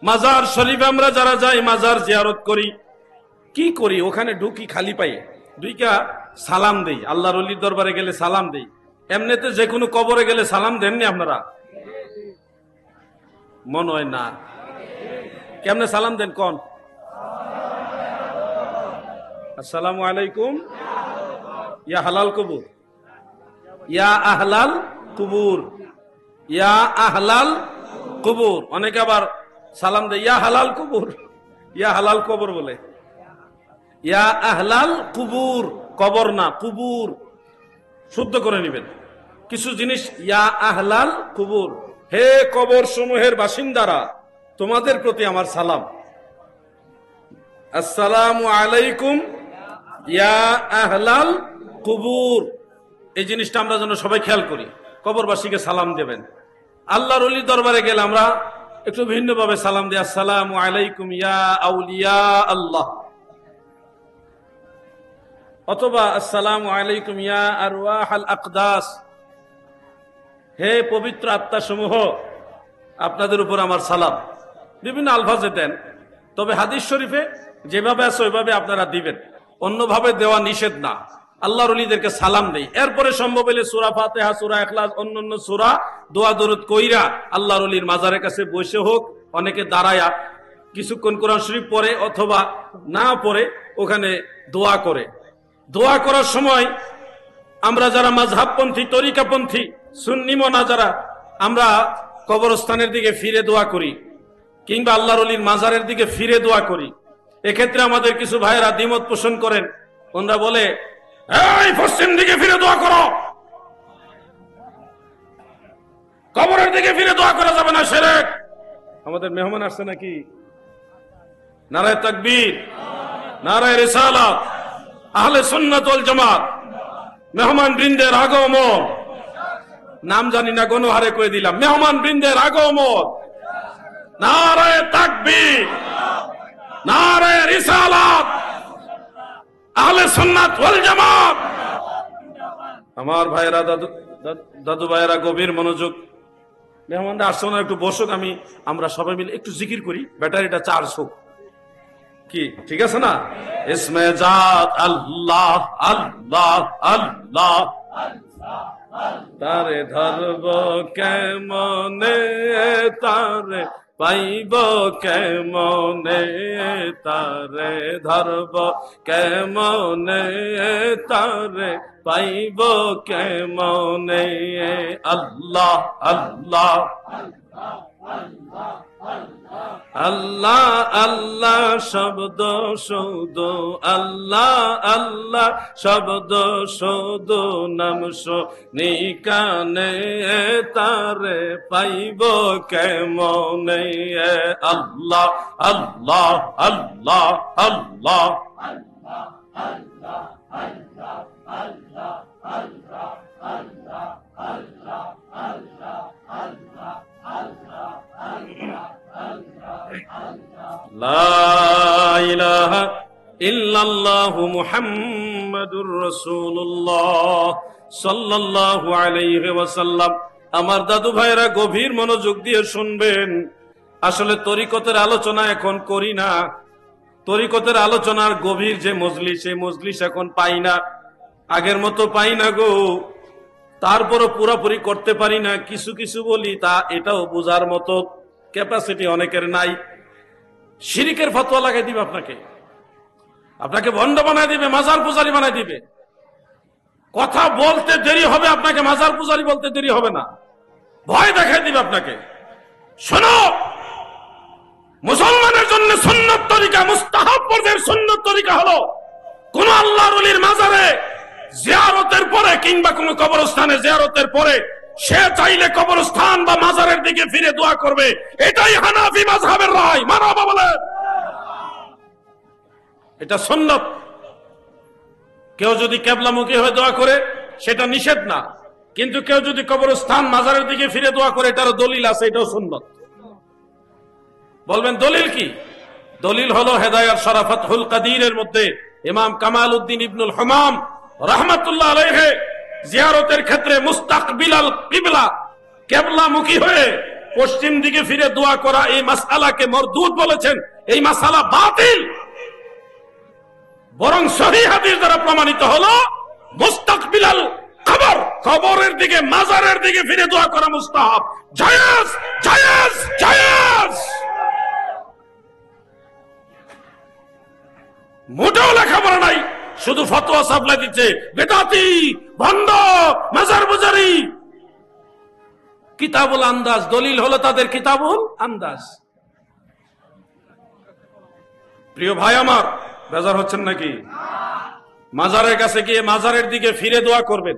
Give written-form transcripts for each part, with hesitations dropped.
মাজার শরীফে আমরা যারা যাই, মাজার জিয়ারত করি, কি করি? ওখানে ঢুকি খালি পাই, দুইটা সালাম দেই। আল্লাহর ওলির দরবারে গেলে সালাম দেই। এমনিতে যে কোনো কবরে গেলে সালাম দেননি আপনারা? মনে হয় না। কেমনে সালাম দেন কোন? আসসালামু আলাইকুম ইয়া হালাল কুবুর, ইয়া আহলাল কুবুর, ইয়া আহলাল কুবুর। অনেকে আবার সালাম দেয় ইয়া হালাল কুবুর, ইয়া হালাল কবর বলে। ইয়া আহলাল কুবুর, কবর না, কুবুর। শুদ্ধ করে নেবেন কিছু জিনিস। ইয়া আহলাল কুবুর, হে কবর সমূহের বাসিন্দারা, তোমাদের প্রতি আমার সালাম। আসসালামু আলাইকুম ইয়া আহলাল কুবুর। এই জিনিসটা আমরা যেন সবাই খেয়াল করি। কবরবাসীকে সালাম দেবেন। আল্লাহর ওলির দরবারে গেলে আমরা একটু ভিন্নভাবে সালাম দিই। আসসালামু আলাইকুম ইয়া আউলিয়া আল্লাহ, অথবা আসসালামু আলাইকুম ইয়া আরওয়াহাল আকদাস, হে পবিত্র আত্মা সমূহ, আপনাদের উপর আমার সালাম। বিভিন্ন আলফাজে দেন, তবে হাদিস শরীফে যেভাবে আছে ওইভাবে আপনারা দিবেন, অন্যভাবে দেওয়া নিষেধ না। আল্লাহর ওলিদেরকে সালাম দেই। এরপরে সম্ভব হলে সূরা ফাতিহা, সূরা ইখলাস, অন্যান্য সূরা দোয়া দরুদ কইরা আল্লাহর ওলির মাজারের কাছে বসে হোক, অনেকে দাঁড়ায়া কিছুক্ষণ কোরআন শরীফ পড়ে, অথবা না পড়ে ওখানে দোয়া করে। দোয়া করার সময় আমরা যারা মাযহাবপন্থী, তরিকাপন্থী, সুন্নি মনা যারা, আমরা কবরস্থানের দিকে ফিরে দোয়া করি, কিংবা আল্লাহর ওলির মাজারের দিকে ফিরে দোয়া করি। এক্ষেত্রে আমাদের কিছু ভাইয়েরা দ্বিমত পোষণ করেন। ওনারা বলে এই পশ্চিম দিকে ফিরে দোয়া করো, কবরের দিকে ফিরে দোয়া করা যাবে না, শিরক। আমাদের মেহমান আসছে নাকি? নারায়ে তাকবীর, নারায়ে রিসালাত, আহলে সুন্নাত ওয়াল জামাত, মেহমান বৃন্দের আগমন। নাম জানি না, গণহারে কয়ে দিলাম, মেহমান বৃন্দের আগমন। নারায়ে তাকবীর, নারায়ে রিসালাত, আহলে সুন্নাত ওয়াল জামাত। আমার ভাইরা, দাদু ভাইরা, গভীর মনোযোগ। মেহমানরা আসছে না, একটু বসুক, আমরা সবাই মিলে একটু জিকির করি, ব্যাটারিটা চার্জ হোক। কি ঠিক আছে না? ইসমে জাত আল্লাহ আল্লাহ আল্লাহ, তারে ধরব কেমনে, তারে পাইব কেমনে, তারে ধরব কেমনে, তারে পাইব কেমনে। আল্লাহ আল্লাহ আল্লাহ আল্লাহ শব্দ শুধু, আল্লাহ আল্লাহ শব্দ শুধু, নাম শুনি কানে, তারে পাইব কেমনে। আল্লাহ আল্লাহ আল্লাহ আল্লাহ লা ইলাহা ইল্লাল্লাহু মুহাম্মাদুর রাসূলুল্লাহ সাল্লাল্লাহু আলাইহি ওয়াসাল্লাম। আমার দাদু ভাইরা গভীর মনোযোগ দিয়ে শুনবেন। আসলে তরিকতের আলোচনা এখন করি না। তরিকতের আলোচনার গভীর যে মজলিস, সেই মজলিস এখন পাই না, আগের মতো পাই না গো। তারপরও পুরোপুরি করতে পারি না, কিছু কিছু বলি, তা এটাও বোঝার মতো ক্যাপাসিটি অনেকের নাই। শিরিকের ফতোয়া লাগাই দিবে আপনাকে ভণ্ড বানায় দিবে, মাজার পূজারি বানায় দিবে। কথা বলতে দেরি হবে, আপনাকে মাজার পূজারি বলতে দেরি হবে না, ভয় দেখাই দিবে আপনাকে। শোনো, মুসলমানের জন্য সুন্নত তরিকা, মুস্তাহাব পর্যায়ের সুন্নত তরিকা হলো কোন আল্লাহর ওলির মাজারে জিয়ারতের পরে, কিংবা কোন কবরস্থানে জিয়ারতের পরে সে চাইলে কবরস্থান বা মাজারের দিকে ফিরে দোয়া করবে। এটাই হানাফি মাযহাবের রায়। মারহাবা বলে, এটা সুন্নাত। কেউ যদি কিবলামুখী হয়ে দোয়া করে সেটা নিষেধ না, কিন্তু কেউ যদি কবরস্থান মাজারের দিকে ফিরে দোয়া করে, এটারও দলিল আছে, এটাও সুন্নাত। বলবেন দলিল কি? দলিল হলো হেদায়াত শরাফাতুল কাদিরের মধ্যে ইমাম কামাল উদ্দিন ইবনুল হুমাম রাহমাতুল্লাহ আলাইহি জিয়ারতের ক্ষেত্রে মুস্তাকবিলাল কিবলা, কিবলামুখী হয়ে পশ্চিম দিকে ফিরে দোয়া করা এই মাসআলাকে মরদুদ বলেছেন। এই মাসআলা বাতিল। বরং সহিহ হাদিস দ্বারা প্রমাণিত হলো মুস্তাকবিলাল কবর, কবরের দিকে, মাজারের দিকে ফিরে দোয়া করা মুস্তাহাব, জায়েজ জায়েজ জায়েজ। মোটেও লেখাপড়া নাই, শুধু ফতোয়া সাপ্লাই দিচ্ছে, বেদাতি, ভণ্ড, মাজার পূজারি। কিতাবুল আন্দাজ, দলিল হলো তাদের কিতাবুল আন্দাজ। প্রিয় ভাই আমার, বেজার হচ্ছেন নাকি? মাজারের কাছে গিয়ে মাজারের দিকে ফিরে দোয়া করবেন।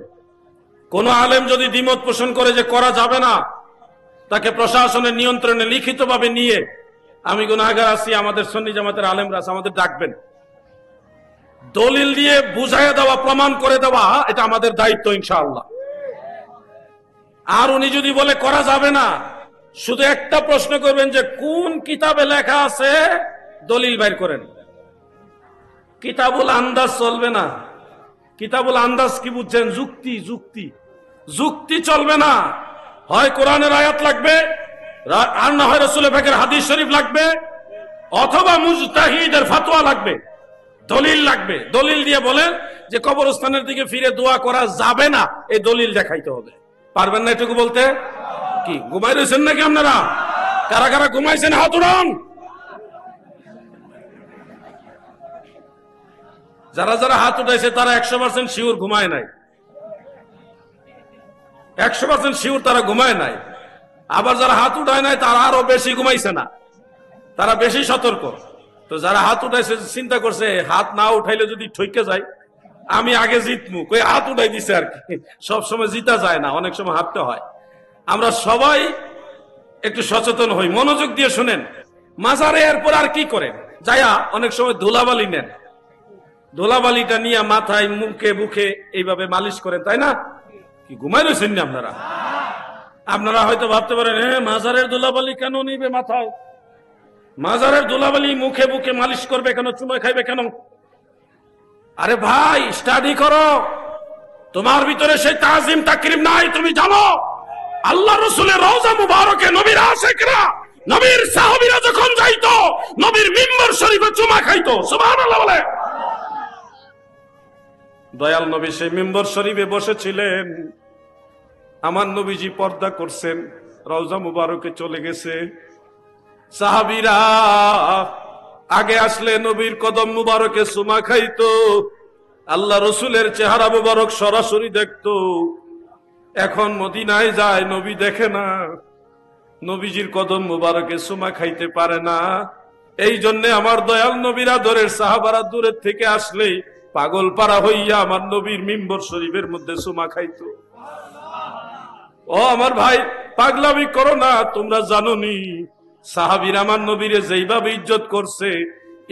কোন আলেম যদি দ্বিমত পোষণ করে যে করা যাবে না, তাকে প্রশাসনের নিয়ন্ত্রণে লিখিতভাবে নিয়ে, আমি গুনাহগার আছি, আমাদের সুন্নি জামাতের আলেমরা আছে, আমাদের ডাকবেন, দলিল দিয়ে বুঝাইয়া দেওয়া, প্রমাণ করে দেওয়া, এটা আমাদের দায়িত্ব ইনশাআল্লাহ। আর উনি যদি বলে করা যাবে না, শুধু একটা প্রশ্ন করবেন যে কোন কিতাবে লেখা আছে, দলিল বাইর করেন। কিতাবুল আন্দাজ চলবে না। কিতাবুল আন্দাজ কি বুঝছেন? যুক্তি, যুক্তি, যুক্তি চলবে না। হয় কোরআনের আয়াত লাগবে, আর না হয় রাসূলের পাকের হাদিস শরীফ লাগবে, অথবা মুজতাহিদের ফতোয়া লাগবে, দলিল লাগবে। দলিল দিয়ে বলেন যে কবরস্থানের দিকে ফিরে দোয়া করা যাবে না, এই দলিল দেখাইতে হবে। পারবেন না এটুকু বলতে? কি ঘুমাই রয়েছেন নাকি আপনারা? কারা কারা ঘুমাইছেন হাত উঠান। যারা যারা হাত উঠাইছে তারা 100% শিওর ঘুমায় নাই, 100% শিওর তারা ঘুমায় নাই। আবার যারা হাত উঠায় নাই তারা আরো বেশি ঘুমাইছে না, তারা বেশি সতর্ক। তো যারা হাত উঠাইছে চিন্তা করছে হাত না উঠাইলে যদি ঠইকে যায় আমি আগে জিতমু, কই হাত উঠাই দিছে আর কি। সবসময় জিতা যায় না, অনেক সময় হারতে হয়। আমরা সবাই একটু সচেতন হই, মনোযোগ দিয়ে শুনেন। মাজারে এরপর আর কি করেন? যায়া অনেক সময় ধুলাবালি নেন, ধুলাবালিটা নিয়ে মাথায়, মুখে বুকে এইভাবে মালিশ করেন, তাই না? কি ঘুমাই রয়েছেন না আপনারা? আপনারা হয়তো ভাবতে পারেন, হ্যাঁ মাজারের ধুলাবালি কেন নিবে মাথায়? মাজারের ধুলাবালি মুখে বুকে মালিশ করবে কেন? চুমা খাইবে কেন? আরে ভাই, স্টাডি করো। তোমার ভিতরে সেই তাজিম তাকরিম নাই, তুমি জানো আল্লাহ রাসূলের রওজা মুবারকে নবীর আশিকরা, নবীর সাহাবীরা যখন যাইতো নবীর মিম্বর শরীফে চুমা খাইতো। সুবহানাল্লাহ বলে। দয়াল নবী সেই মিম্বর শরীফে বসেছিলেন, আমার নবীজি পর্দা করছেন, রওজা মুবারকে চলে গেছে। সাহাবীরা আগে আসলে নবীর কদম মুবারকে চুমা খাইতো, আল্লাহ রসুলের চেহারা মুবারক সরাসরি দেখতো। এখন মদিনায় যায়, নবী দেখে না, নবীজির কদম মুবারকে চুমা খাইতে পারে না। এই জন্য আমার দয়াল নবীর আদরের সাহাবারা দূরের থেকে আসলেই পাগল পারা হইয়া আমার নবীর মিম্বর শরীফের মধ্যে চুমা খাইতো। ও আমার ভাই, পাগলামি করো না। তোমরা জানোনি সাহাবীরা আমার নবীরে যেইভাবে ইজ্জত করছে,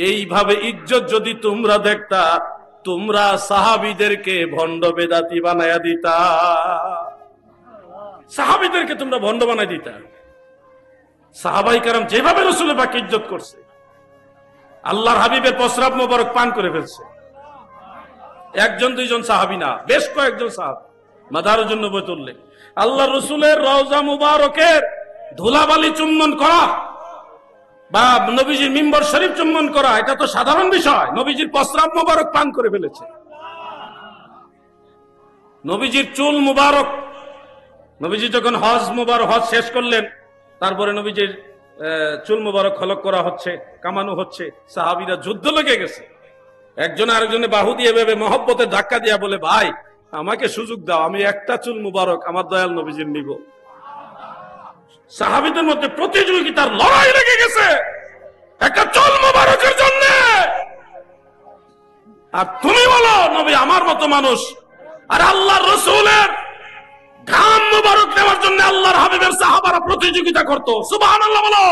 এইভাবে ইজ্জত যদি তোমরা দেখতা, তোমরা সাহাবীদেরকে ভণ্ড বেদাতি বানায়া দিতা। সাহাবীদেরকে তোমরা ভণ্ড বানাই দিতা। সাহাবাই কারাম যেভাবে রাসূলের পাক ইজ্জত করছে, আল্লাহর হাবিবের প্রস্রাব মোবারক পান করে ফেলছে। একজন দুইজন সাহাবী না, বেশ কয়েকজন সাহাবী। মাদারুন নবুয়্বত উল্লেখ, আল্লাহ রসুলের রওজা মুবারকের ধুলাবালি চুম্বন করা বা নবীজির মিম্বর শরীফ চুম্বন করা, এটা তো সাধারণ বিষয়। নবীজির প্রস্রাব মুবারক পান করে ফেলেছে। নবীজির চুল মুবারক, নবীজি যখন হজ শেষ করলেন, তারপরে নবীজির চুল মুবারক খলক করা হচ্ছে, কামানো হচ্ছে। সাহাবীরা যুদ্ধ লেগে গেছে। একজন আরেকজনের বাহু দিয়ে ভেবে মহব্বতে ধাক্কা দিয়া বলে, ভাই আমাকে সুযোগ দাও, আমি একটা চুল মুবারক আমার দয়াল নবীজির নিব। সাহাবীদের মধ্যে প্রতিযোগিতার লড়াই লেগে গেছে একটা চুল মুবারকের জন্য। আর তুমি বলো নবী আমার মতো মানুষ, আর আল্লাহর রাসূলের ঘাম মুবারক নেওয়ার জন্য আল্লাহর হাবিবের সাহাবারা প্রতিযোগিতা করত। সুবহানাল্লাহ বলো।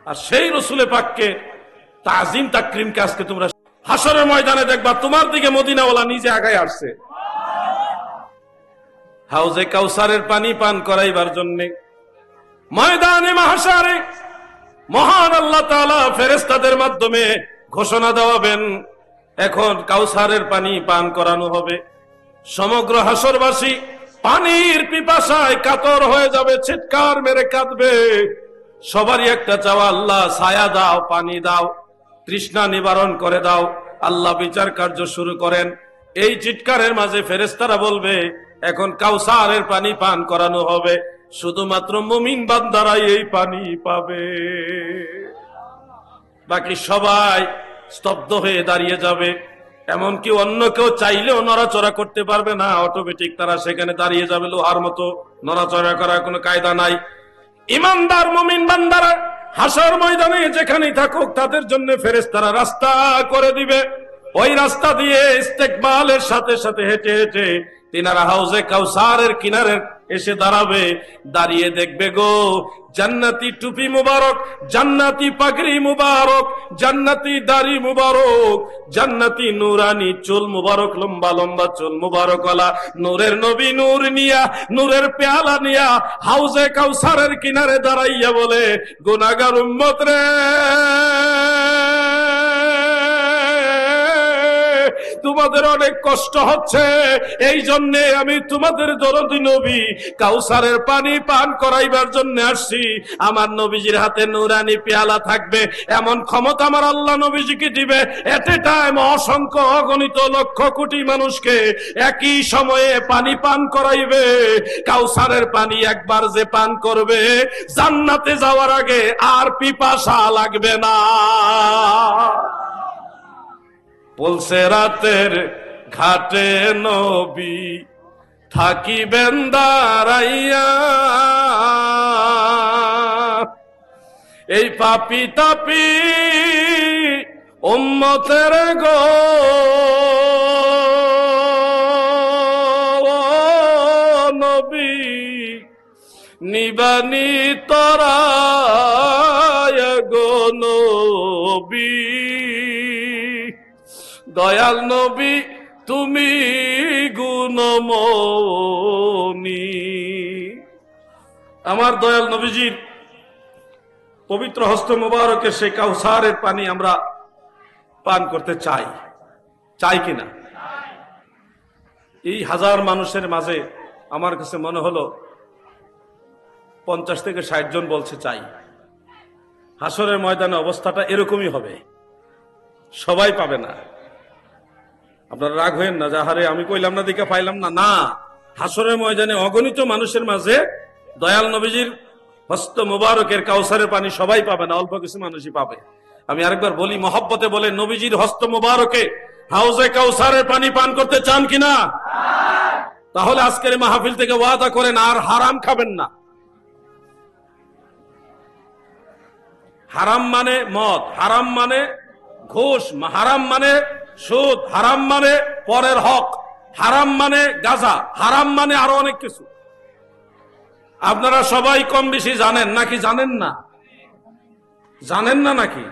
আর সেই রাসূলের পাককে তাজিম তাকরিমকে আজকে তোমরা হাসরের ময়দানে দেখবা, তোমার দিকে মদিনাওয়ালা নিজে আগায় আসছে হাউজে কাউসারের পানি পান করাইবার জন্য। ময়দানে মাহশারে মহান আল্লাহ তাআলা ফেরেশতাদের মাধ্যমে ঘোষণা দেওয়াবেন, এখন কাউসারের পানি পান করানো হবে। সমগ্র হাসরবাসী পানির পিপাসায় কাতর হয়ে যাবে, চিৎকার মেরে কাঁদবে। সবারই একটা চাওয়া, আল্লাহ ছায়া দাও, পানি দাও, তৃষ্ণা নিবারণ করে দাও। আল্লাহ বিচার কার্য শুরু করেন। এই চিৎকারের মাঝে ফেরেশতারা বলবে, এখন কাউসারের পানি পান করানো হবে, শুধুমাত্র মুমিন বান্দারাই এই পানি পাবে। বাকি সবাই স্তব্ধ হয়ে দাঁড়িয়ে যাবে। এমনকি অন্য কেউ চাইলেও নড়াচড়া করতে পারবে না, অটোমেটিক তারা সেখানে দাঁড়িয়ে যাবে লোহার মতো। নড়াচড়া করার কোনো কায়দা নাই। ইমানদার মুমিন বান্দারা হাসর ময়দানে যেখানেই থাকুক, তাদের জন্য ফেরেশতারা রাস্তা করে দিবে। ওই রাস্তা দিয়ে ইস্তেকবালের সাথে সাথে হেঁটে হেঁটে তিনারা হাউজে কাউসারের কিনারে এসে দাঁড়াবে। দাঁড়িয়ে দেখবে গো, জান্নাতি টুপি মুবারক, জান্নাতি পাগড়ি মুবারক, জান্নাতি দাড়ি মুবারক, জান্নাতি নুরানি চুল মুবারক, লম্বা লম্বা চুল মুবারক ওয়ালা নূরের নবী নূর নিয়া, নূরের পেয়ালা নিয়া হাউজে কাউসারের কিনারে দাঁড়াইয়া বলে, গুনাহগার উম্মত রে, তোমাদের অনেক কষ্ট হচ্ছে, এই জন্য আমি তোমাদের দরদি নবী কাউসারের পানি পান করাইবার জন্য আসছি। আমার নবীজির হাতে নুরানি পেয়ালা থাকবে, এমন ক্ষমতা আমার আল্লাহ নবীজিকে দিবে। এট এ টাইম অসংখ্য অগণিত লক্ষ কোটি মানুষকে একই সময়ে পানি পান করাইবে। কাউসারের পানি একবার যে পান করবে, জান্নাতে যাওয়ার আগে আর পিপাসা লাগবে না। বলছে রাতের ঘাটে নবী থাকিবেন দাঁড়াইয়া, এই পাপি তাপি উম্মতের গো নবী নিবানি তরায় গো নবী, দয়াল নবী তুমি গুণমণি। আমার দয়াল নবীজির পবিত্র হস্ত মুবারকে সেই কাউসারের পানি আমরা পান করতে চাই, চাই কিনা? এই হাজার মানুষের মাঝে আমার কাছে মনে হলো 50 থেকে 60 জন বলছে চাই। হাসরের ময়দানে অবস্থাটা এরকমই হবে, সবাই পাবে না। আপনারা রাগ হয়েন না, যাহারে আমি কইলাম না দিকে পাইলাম না। না, হাসরের ময়দানে অগণিত মানুষের মাঝে দয়াল নবীজির হস্ত মুবারকের কাউসারের পানি সবাই পাবে না, অল্প কিছু মানুষই পাবে। আমি আরেকবার বলি, মহব্বতে বলে, নবীজির হস্ত মুবারকে হাউজে কাউসারের পানি পান করতে চান কিনা? তাহলে আজকের মাহফিল থেকে ওয়াদা করেন আর হারাম খাবেন না। হারাম মানে মদ, হারাম মানে ঘুষ, হারাম মানে সুদ, হারাম মানে পরের হক, হারাম মানে গাঁজা, হারাম মানে আরো অনেক কিছু। আপনারা সবাই কম বেশি জানেন নাকি জানেন না? জানেন না নাকি?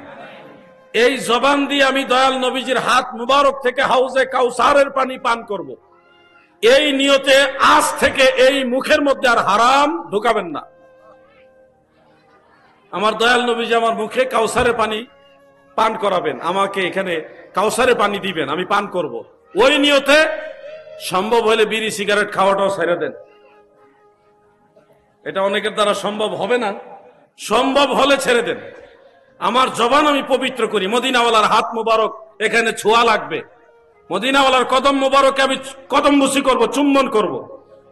এই জবান দিয়ে আমি দয়াল নবীজির হাত মুবারক থেকে হাউজে কাউসারের পানি পান করব, এই নিয়তে আজ থেকে এই মুখের মধ্যে আর হারাম ঢুকাবেন না। আমার দয়াল নবীজি আমার মুখে কাউসারের পানি পান করাবেন, আমাকে এখানে কাউসারে পানি দিবেন, আমি পান করব। ওই নিয়তে সম্ভব হলে বিড়ি সিগারেট খাওয়াটাও ছেড়ে দেন। এটা অনেকের দ্বারা সম্ভব হবে না, সম্ভব হলে ছেড়ে দেন। আমার জবান আমি পবিত্র করি, মদিনাওয়ালার হাত মুবারক এখানে ছোঁয়া লাগবে, মদিনাওয়ালার কদম মুবারকে আমি কদম বুসি করব, চুম্বন করব।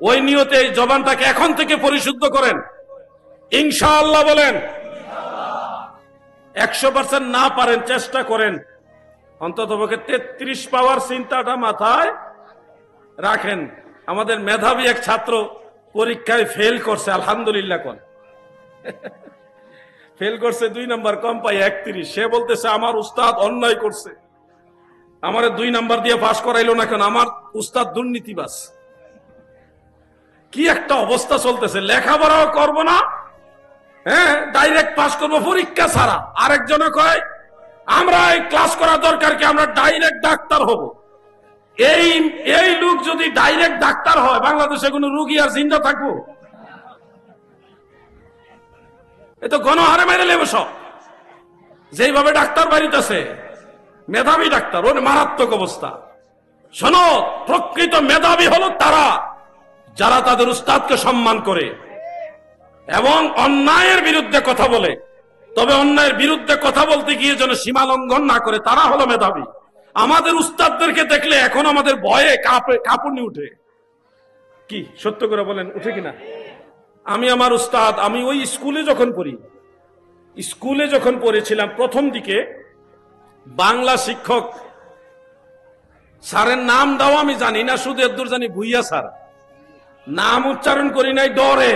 ওই নিয়তে এই জবানটাকে এখন থেকে পরিশুদ্ধ করেন, ইনশাআল্লাহ বলেন। 100% না পারেন চেষ্টা করেন, অন্তত 33 পাওয়ার চিন্তাটা মাথায় রাখেন। আমাদের মেধাবী এক ছাত্র পরীক্ষায় ফেল করছে, আলহামদুলিল্লাহ কোন ফেল করছে, 2 নাম্বার কম পাই 31। সে বলতেছে আমার উস্তাদ অন্যায় করছে, আমারে 2 নাম্বার দিয়ে পাশ করাইলো না কেন, আমার উস্তাদ দুর্নীতিবাজ। কি একটা অবস্থা চলতেছে, লেখাপড়াও করবো না, হ্যাঁ ডাইরেক্ট পাস করবো পরীক্ষা ছাড়া। আরেকজনে কয় আমরা এই ক্লাস করা দরকার কি, আমরা ডাইরেক্ট ডাক্তার হব। এই লোক যদি ডাইরেক্ট ডাক্তার হয়, বাংলাদেশে কোনো রুগী আর জিন্দা থাকবো? এ তো গণহারে মেরে লেবে সব। যেইভাবে ডাক্তার বাড়িতেছে, মেধাবী ডাক্তার, ওর মারাত্মক অবস্থা। শোনো, প্রকৃত মেধাবী হলো তারা যারা তাদের উস্তাদকে সম্মান করে এবং অন্যায়ের বিরুদ্ধে কথা বলে, তবে অন্যায়ের বিরুদ্ধে কথা বলতে গিয়ে যেন সীমা লঙ্ঘন না করে, তারা হলো মেধাবী। আমাদের উস্তাদদেরকে দেখলে এখন আমাদের ভয়ে কাঁপুনি উঠে। কি সত্য করে বলেন, উঠে কিনা? আমি আমার উস্তাদ, আমি ওই স্কুলে যখন পড়েছিলাম প্রথম দিকে, বাংলা শিক্ষক স্যারের নাম দাও আমি জানি না, শুধু এদূর জানি ভুইয়া স্যার। নাম উচ্চারণ করি নাই ডরে,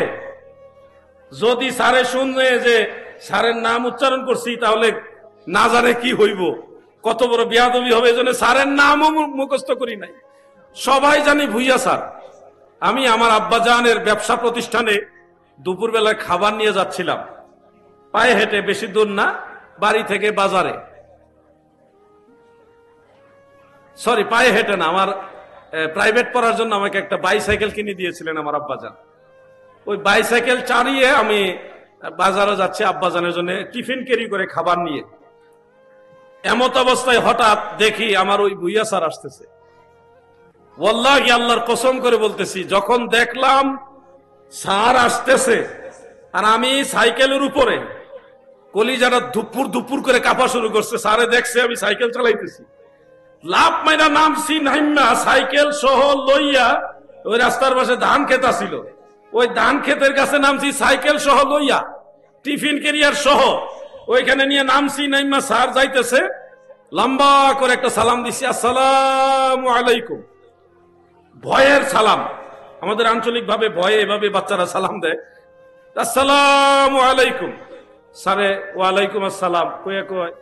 যদি স্যারে শুনে যে স্যারের নাম উচ্চারণ করছি তাহলে না জানে কি হইব, কত বড় বেয়াদবি হবে, এজন্য স্যারের নামও মুখস্থ করি নাই, সবাই জানি ভুইয়া স্যার। আমি আমার আব্বাজানের ব্যবসা প্রতিষ্ঠানে দুপুর বেলায় খাবার নিয়ে যাচ্ছিলাম, পায়ে হেঁটে, বেশি দূর না, বাড়ি থেকে বাজারে, সরি পায়ে হেঁটে না, আমার প্রাইভেট পড়ার জন্য আমাকে একটা বাইসাইকেল কিনে দিয়েছিলেন আমার আব্বাজান। ওই বাইসাইকেল চালিয়ে আমি বাজারে যাচ্ছি আব্বাজানের জন্য টিফিন ক্যারি করে খাবার নিয়ে। এমত অবস্থায় হঠাৎ দেখি আমার ওই ভুইয়া স্যার আসতেছে। ওয়াল্লাহি আল্লাহর কসম করে বলতেছি, যখন দেখলাম স্যার আসতেছে আর আমি সাইকেলের উপরে, কলিজাটা দুপুর দুপুর করে কাঁপা শুরু করছে। স্যারে দেখছে আমি সাইকেল চালাইতেছি, লাভ মাইনা নামছি, নাইমা সাইকেল সহ লইয়া ওই রাস্তার পাশে ধান ক্ষেত ছিল, ওই ধান ক্ষেতের কাছে নামছি সাইকেল সহ লইয়া, টিফিন ক্যারিয়ার সহ ওইখানে নিয়ে নামছি। নাইমা স্যার যাইতেছে, লম্বা করে একটা সালাম দিছি, আসসালামু আলাইকুম। ভয়ের সালাম, আমাদের আঞ্চলিক ভাবে ভয়ে এভাবে বাচ্চারা সালাম দেয়, আসসালামু আলাইকুম। স্যারে ওয়ালাইকুম আসসালাম কইয়া কয়,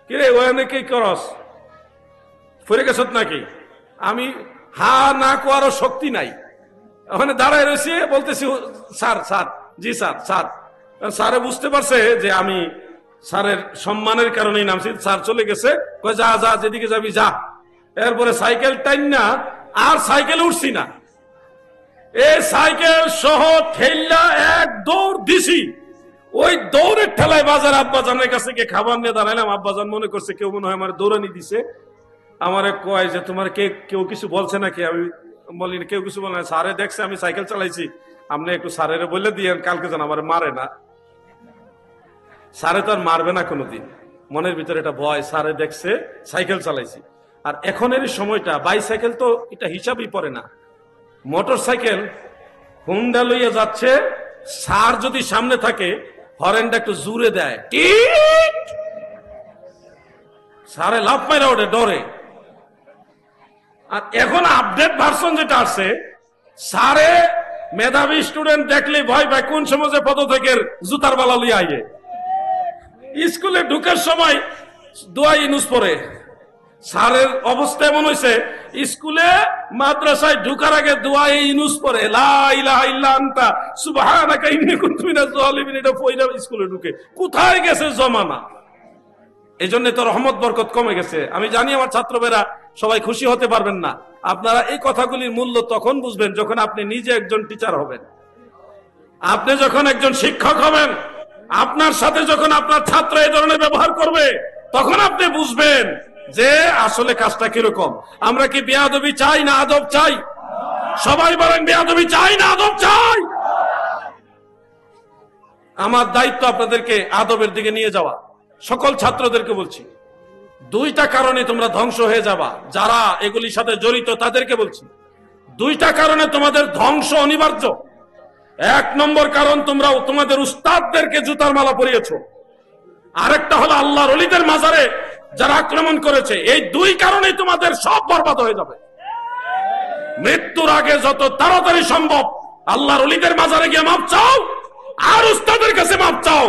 কিরে ওখানে কি করস, ফিরে গেছত নাকি? আমি হা না কোয়ারও শক্তি নাই, ওখানে দাঁড়ায় রয়েছে, বলতেছি স্যার স্যার, জি স্যার স্যার। স্যারে বুঝতে পারছে যে আমি স্যারের সম্মানের কারণেই নামছি। স্যার চলে গেছে, কয় যা যা, যেদিকে যাবি যা। এরপরে সাইকেল টাইন না আর সাইকেল উঠছি না, এই সাইকেল সহ ঠেল্লা এক দৌড় দিছি। ওই দৌড়ের ঠেলায় বাজার আব্বাজানের কাছে গিয়ে খাবার নিয়ে দাঁড়াইলাম। আব্বাজান মনে করছে কেউ মনে হয় আমার দৌড়ানি দিছে, আমারে কয় যে তোমার কেউ কিছু বলছে নাকি? আমি বলি কেউ কিছু বলে না, স্যারে দেখছে আমি সাইকেল চালাইছি, আপনি একটু স্যারের বলে দিয়েন, কালকে যেন আমার মারে না। স্যারে তো আর মারবে না কোনোদিন, মনের ভিতরে এটা ভয়, স্যারে দেখছে সাইকেল চালাইছি। আর এখনের সময়টা বাইসাইকেল তো এটা হিসাবই পড়ে না, মোটর সাইকেল হুন্ডা লইয়া যাচ্ছে, স্যার যদি সামনে থাকে হরেনটা একটু জুড়ে দেয়, স্যারে লাভ মাইরা ওঠে ডরে। আর এখন আপডেট ভার্সন যেটা আসছে, স্যারে মেধাবী স্টুডেন্ট দেখলে ভয় পায়, কোন সমাজে পদ থেকে জুতার বালা লইয়া আইয়ে। স্কুলে ঢুকার সময় দোয়া ইউনুস পড়ে। স্যারের অবস্থা এমন হয়েছে, স্কুলে মাদ্রাসায় ঢুকার আগে দোয়া ইউনুস পড়ে, লা ইলাহা ইল্লা আনতা সুবহানাকা ইন্নী কুনতু মিনাজ জালিমিন। এটা পয়লা স্কুলে ঢুকে, কোথায় গেছে জমানা? এই জন্য তো রহমত বরকত কমে গেছে। আমি জানি আমার ছাত্রবেরা সবাই খুশি হতে পারবেন না, আপনারা এই কথাগুলির মূল্য তখন বুঝবেন যখন আপনি নিজে একজন টিচার হবেন, আপনি যখন একজন শিক্ষক হবেন, আপনার সাথে যখন আপনার ছাত্র এই ধরনের ব্যবহার করবে, তখন আপনি বুঝবেন যে আসলে কাজটা কিরকম। আমরা কি বেয়াদবি চাই না আদব চাই? সবাই বলেন বেয়াদবি চাই না আদব চাই? আমার দায়িত্ব আপনাদেরকে আদবের দিকে নিয়ে যাওয়া। সকল ছাত্রদেরকে বলছি, দুইটা কারণে তোমরা ধ্বংস হয়ে যাবা, যারা এগুলির সাথে জড়িত তাদেরকে বলছি, দুইটা কারণে তোমাদের ধ্বংস অনিবার্য। এক নম্বর কারণ, তোমরা তোমাদের উস্তাদদেরকে জুতার মালা পরিয়েছো। আরেকটা হলো আল্লাহর ওলিদের মাজারে যারা আক্রমণ করেছে। এই দুই কারণেই তোমাদের সব বরবাদ হয়ে যাবে। মৃত্যুর আগে যত তাড়াতাড়ি সম্ভব আল্লাহর ওলিদের মাজারে গিয়ে মাপ চাও, আর উস্তাদের কাছে মাপ চাও।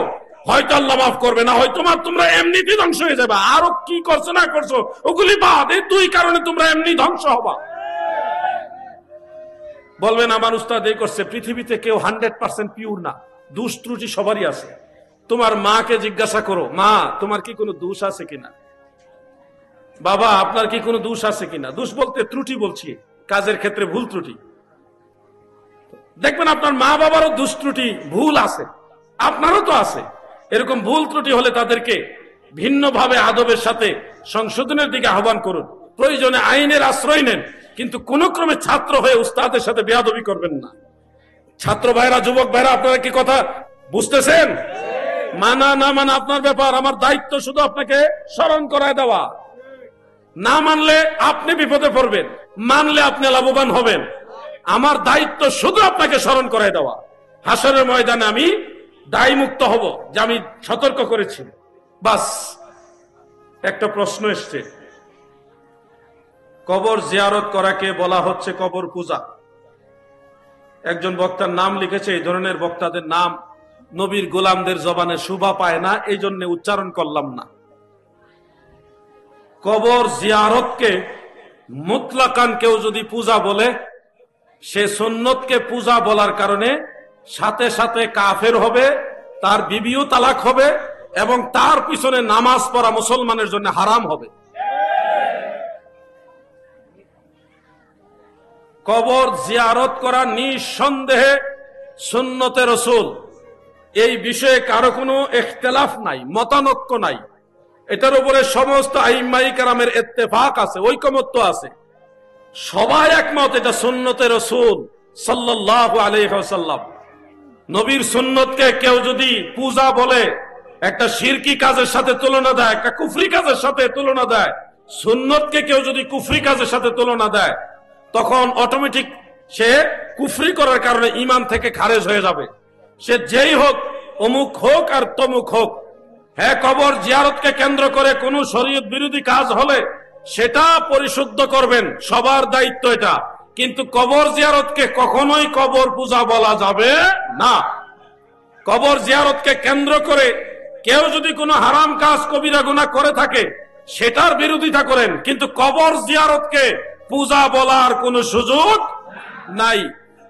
হয়তো আল্লাহ মাফ করবে, না হয় তোমরা এমনিতেই ধ্বংস হয়ে যাবে। আরো কি করছো না করছো ওগুলি বাদ, এই দুই কারণে তোমরা এমনি ধ্বংস হবা। বলবেন আমার উস্তাদ এই করছে। পৃথিবীতে কেউ 100% পিওর না, দোষ ত্রুটি সবারই আছে। তোমার মাকে জিজ্ঞাসা করো, মা তোমার কি কোনো দোষ আছে কিনা, বাবা আপনার কি কোনো দোষ আছে কিনা। দোষ বলতে ত্রুটি বলছি, কাজের ক্ষেত্রে ভুল ত্রুটি। দেখবেন আপনার মা বাবারও দোষ ত্রুটি ভুল আছে, আপনারও তো আছে। এরকম ভুল ত্রুটি হলে তাদেরকে ভিন্নভাবে আদবের সাথে সংশোধনের দিকে আহ্বান করুন। প্রয়োজনে আইনের আশ্রয় নেন, কিন্তু কোন ক্রমে ছাত্র হয়ে উস্তাদের সাথে বেয়াদবি করবেন না। ছাত্র ভাইরা, যুবক ভাইরা, আপনারা কি কথা বুঝতেছেন? মানা না মানা আপনার ব্যাপার, আমার দায়িত্ব শুধু আপনাকে স্মরণ করায় দেওয়া। না মানলে আপনি বিপদে পড়বেন, মানলে আপনি লাভবান হবেন। আমার দায়িত্ব শুধু আপনাকে স্মরণ করায় দেওয়া। হাসরের ময়দানে আমি দায় মুক্ত হব যে আমি সতর্ক করেছি। বাস। একটা প্রশ্ন এসছে, কবর জিয়ারত করাকে বলা হচ্ছে কবর পূজা। একজন বক্তার নাম লিখেছে, এই ধরনের বক্তাদের নাম নবীর গোলামদের জবানে শোভা পায় না, এই জন্য উচ্চারণ করলাম না। কবর জিয়ারতকে মুতলাকান কেউ যদি পূজা বলে, সে সুন্নতকে পূজা বলার কারণে সাথে সাথে কাফের হবে, তার বিবিও তালাক হবে এবং তার পিছনে নামাজ পড়া মুসলমানের জন্য হারাম হবে। কবর জিয়ারত করা নিঃসন্দেহে সুন্নতে রাসূল, এই বিষয়ে কারো কোনো ইখতিলাফ নাই, মতানৈক্য নাই। এটার উপরে সমস্ত আইম্মায়ে কেরামের ইত্তেফাক আছে, ঐকমত্য আছে, সবাই একমত এটা সুন্নতে রাসূল সাল্লাল্লাহু আলাইহি ওয়াসাল্লাম। নবীর সুন্নতকে কেউ যদি পূজা বলে, একটা শিরকি কাজের সাথে তুলনা দেয়, একটা কুফরি কাজের সাথে তুলনা দেয়, সুন্নতকে কেউ যদি কুফরি কাজের সাথে তুলনা দেয়, তখন অটোমেটিক সে কুফরি করার কারণে ঈমান থেকে খারেজ হয়ে যাবে। সে যেই হোক, অমুক হোক আর তমুক হোক। হ্যাঁ, কবর জিয়ারতকে কেন্দ্র করে কোন শরীয়ত বিরোধী কাজ হলে সেটা পরিশুদ্ধ করবেন, সবার দায়িত্ব এটা। কিন্তু কবর জিয়ারতকে কখনোই কবর পূজা বলা যাবে না। কবর জিয়ারতকে কেন্দ্র করে কেউ যদি কোনো হারাম কাজ, কবিরা গুনাহ করে থাকে, সেটার বিরোধিতা করেন, কিন্তু কবর জিয়ারতকে পূজা বলার কোনো সুযোগ নাই।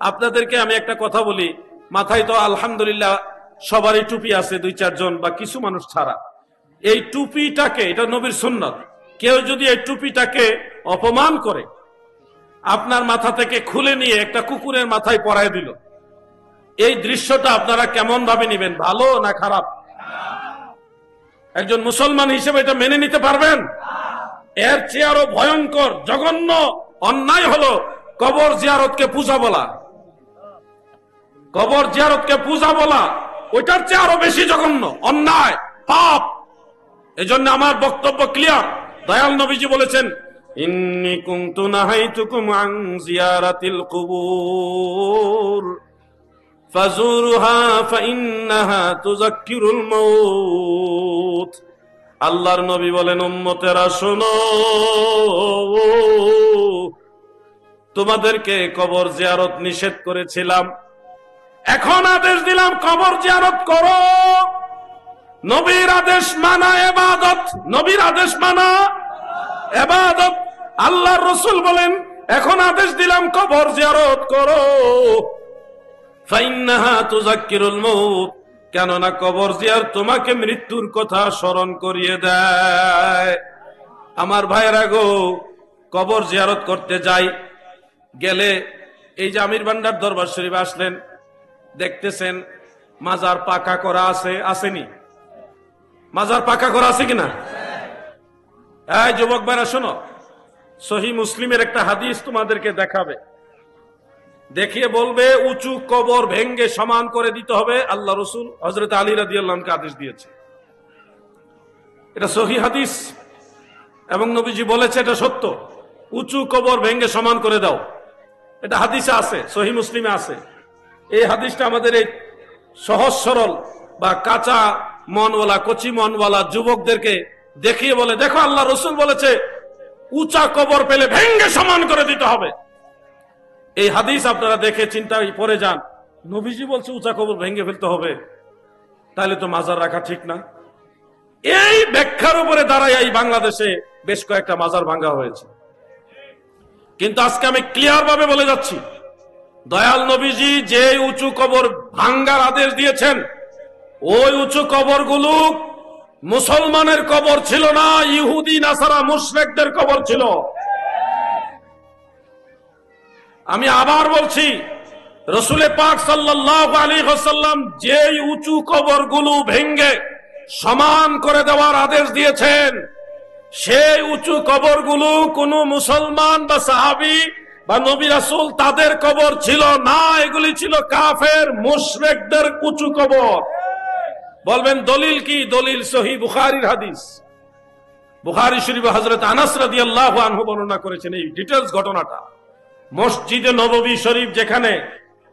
আপনাদেরকে আমি একটা কথা বলি, মাথায় তো আলহামদুলিল্লাহ সবারই টুপি আছে, 2-4 জন বা কিছু মানুষ ছাড়া। এই টুপিটাকে, এটা নবীর সুন্নাত, কেউ যদি এই টুপিটাকে অপমান করে, আপনার মাথা থেকে খুলে নিয়ে একটা কুকুরের মাথায় পরায় দিল, এই দৃশ্যটা আপনারা কেমন ভাবে নিবেন? ভালো না খারাপ? একজন মুসলমান হিসেবে এটা মেনে নিতে পারবেন? এর চেয়ে আরো ভয়ঙ্কর জঘন্য অন্যায় হলো কবর জিয়ারতকে পূজা বলা। কবর জিয়ারতকে পূজা বলা ওইটার চেয়ে আরো বেশি জঘন্য অন্যায়, পাপ। এজন্য আমার বক্তব্য ক্লিয়ার। দয়াল নবীজি বলেছেন, ইন্নী কুনতু নাহাইতুকুম আন জিয়ারাতিল কুবুর ফাজুরুহা ফাইন্নাহা তুযাক্কিরুল মাউত। আল্লাহর নবী বলেন, উম্মতেরা শোনো, তোমাদেরকে কবর জিয়ারত নিষেধ করেছিলাম, এখন আদেশ দিলাম কবর জিয়ারত করো। নবীর আদেশ মানা ইবাদত, নবীর আদেশ মানা ইবাদত। আল্লাহর রাসূল বলেন, এখন আদেশ দিলাম কবর জিয়ারত করো। ফাইন্নাহা তুযাক্কিরুল মাউত, কেননা কবর জিয়ারত তোমাকে মৃত্যুর কথা স্মরণ করিয়ে দেয়। আমার ভাইয়েরা গো, কবর জিয়ারত করতে যাই, গেলে এই যে আমির ভান্ডার দরবার শরীফ আসলেন, দেখতেছেন মাজার পাকা করা আছে, আসেনি? মাজার পাকা করা আছে কিনা? এই যুবক ভাইরা শোনো, সহিহ মুসলিমের একটা হাদিস তোমাদেরকে দেখাবে, দেখিয়ে বলবে উঁচু কবর ভেঙ্গে সমান করে দিতে হবে। আল্লাহ রাসূল হযরত আলী রাদিয়াল্লাহু আনহুকে আদেশ দিয়েছে, এটা সহিহ হাদিস এবং নবীজি বলেছে এটা সত্য। উঁচু কবর ভেঙ্গে সমান করে দাও, এটা হাদিসে আছে, সহিহ মুসলিমে আছে। এই হাদিসটা আমাদের এই সহজ সরল বা কাঁচা মনওয়ালা, কচি মনওয়ালা যুবকদেরকে দেখিয়ে বলে, দেখো আল্লাহ রাসূল বলেছে উঁচা কবর পেলে ভেঙ্গে সমান করে দিতে হবে। এই হাদিস আপনারা দেখে চিন্তায় পড়ে যান, নবীজি বলছে উঁচা কবর ভেঙ্গে ফেলতে হবে, তাহলে তো মাজার রাখা ঠিক না। এই ব্যাখ্যার উপরে দাঁড়ায় এই বাংলাদেশে বেশ কয়েকটা মাজার ভাঙ্গা হয়েছে। কিন্তু আজকে আমি ক্লিয়ার ভাবে বলে যাচ্ছি, দয়াল নবীজি যে উঁচু কবর ভাঙ্গার আদেশ দিয়েছেন, ওই উঁচু কবরগুলো মুসলমানের কবর ছিল না, ইহুদি নাসারা মুশরিকদের কবর ছিল। আমি আবার বলছি, রাসূল পাক সাল্লাল্লাহু আলাইহি ওয়াসাল্লাম যে উঁচু কবরগুলো ভেঙ্গে সমান করে দেওয়ার আদেশ দিয়েছেন, সেই উঁচু কবরগুলো কোন মুসলমান বা সাহাবী বা নবী রাসূল তাদের কবর ছিল না, এগুলি ছিল কাফের মুশরিকদের উঁচু কবর। বলবেন দলিল কি? দলিল সহিহ বুখারীর হাদিস। বুখারী শরীফে হযরত আনাস রাদিয়াল্লাহু আনহু বর্ণনা করেছেন এই ডিটেইলস ঘটনাটা। মসজিদে নববী শরীফ যেখানে,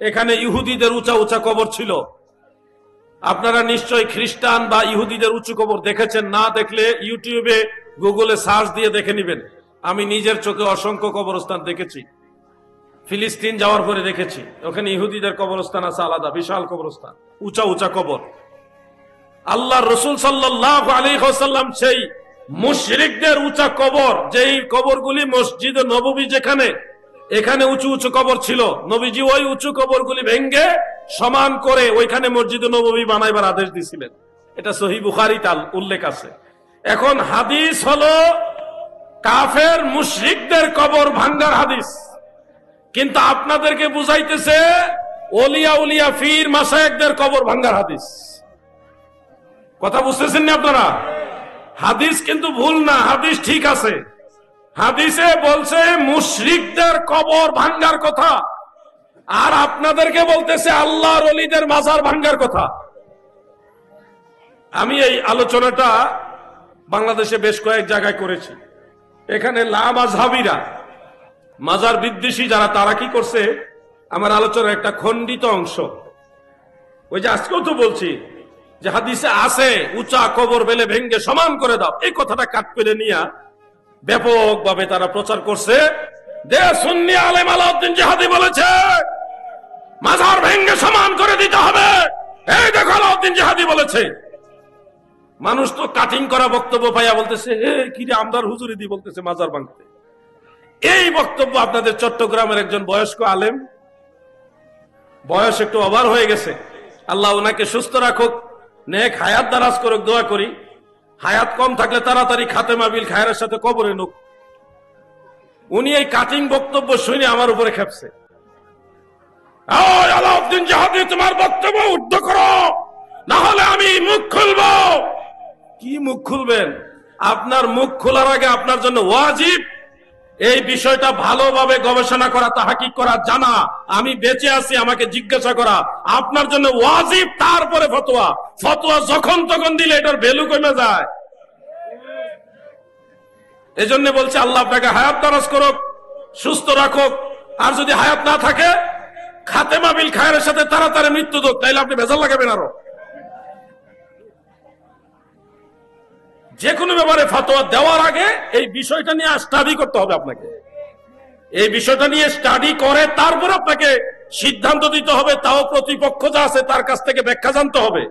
এখানে ইহুদিদের উঁচা উঁচা কবর ছিল। আপনারা নিশ্চয়ই খ্রিস্টান বা ইহুদিদের উঁচু কবর দেখেছেন, না দেখলে ইউটিউবে গুগলে সার্চ দিয়ে দেখে নেবেন। আমি নিজের চোখে অসংখ্য কবরস্থান দেখেছি, ফিলিস্তিন যাওয়ার পরে দেখেছি, ওখানে ইহুদিদের কবরস্থান আছে আলাদা, বিশাল কবরস্থান, উঁচা উঁচা কবর। আল্লাহ রসুল সাল্লাল্লাহু আলাইহি ওয়াসাল্লাম সেই মুশরিকদের উঁচা কবর, যেই কবরগুলি মসজিদে নববী যেখানে, এখানে উঁচু উঁচু কবর ছিল, নবীজি ওই উঁচু কবরগুলি ভেঙ্গে সমান করে ওইখানে মসজিদে নববী বানাইবার আদেশ দিয়েছিলেন। এটা সহিহ বুখারীতে উল্লেখ আছে। এখন হাদিস হলো কাফের মুশরিকদের কবর ভাঙ্গার হাদিস, কিন্তু আপনাদেরকে বুঝাইতেছে ওলিয়া উলিয়া ফির মাশায়েখদের কবর ভাঙ্গার হাদিস। কথা বুঝতেছেন না আপনারা? হাদিস কিন্তু ভুল না, হাদিস ঠিক আছে। হাদিসে বলছে মুশরিকদের কবর ভাঙ্গার কথা, আর আপনাদেরকে বলতেছে আল্লাহর ওলিদের মাজার ভাঙ্গার কথা। আমি এই আলোচনাটা বাংলাদেশে বেশ কয়েক জায়গায় করেছি। এখানে লামাযহাবীরা, মাজার বিদ্বেষী যারা, তারা কি করছে, আমার আলোচনার একটা খণ্ডিত অংশ, ওই যে আজকেও তো বলছি যে হাদিসে আছে উঁচা কবর বেলে ভেঙ্গে সমান করে দাও, এই কথাটা কাট করে নিয়ে ব্যাপকভাবে তারা প্রচার করছে। যে সুন্নি আলেম আলাউদ্দিন জিহাদি বলেছে মাজার ভেঙ্গে সমান করে দিতে হবে, এই দেখো আলাউদ্দিন জিহাদি বলেছে। মানুষ তো কাটিং করা বক্তব্য পাইয়া বলতেছে কি রে আমদার হুজুরি দি বলতেছে মাজার ভাঙতে। এই বক্তব্য আপনাদের চট্টগ্রামের একজন বয়স্ক আলেম, বয়স একটু ওভার হয়ে গেছে, আল্লাহ ওনাকে সুস্থ রাখুক, নেক হায়াত দারাজ করুক, দোয়া করি। হায়াত কম থাকলে তাড়াতাড়ি খাতেমা বিল খায়রের সাথে কবরে নুক। উনি এই কাটিং বক্তব্য শুনে আমার উপরে খেপছে। আলাউদ্দিন জিহাদি তোমার বক্তব্য উদ্ধ করো, না হলে আমি মুখ খুলবো। কি মুখ খুলবেন? আপনার মুখ খোলার আগে আপনার জন্য ওয়াজিব এই বিষয়টা ভালোভাবে গবেষণা করা, তাহকিক করা, জানা। আমি বেঁচে আছি আমাকে জিজ্ঞাসা করা আপনার জন্য ওয়াজিব, তারপরে ফতোয়া। ফতোয়া যখন তখন দিলে এটার ভ্যালু কমে যায়। এজন্য বলছে আল্লাহ আপনাকে হায়াত দারাজ করুক, সুস্থ রাখুক, আর যদি হায়াত না থাকে খাতেমা বিল খায়রের সাথে তাড়াতাড়ি মৃত্যু হোক, তাইলে আপনি ভেজাল লাগাবেন। আরো যে কোনো ব্যাপারে ফতোয়া দেওয়ার আগে এই বিষয়টা নিয়ে স্টাডি করতে হবে আপনাকে। এই বিষয়টা নিয়ে স্টাডি করে তারপর আপনাকে সিদ্ধান্ত দিতে হবে, তাও প্রতিপক্ষ যা আছে তার কাছ থেকে ব্যাখ্যা জানতে হবে।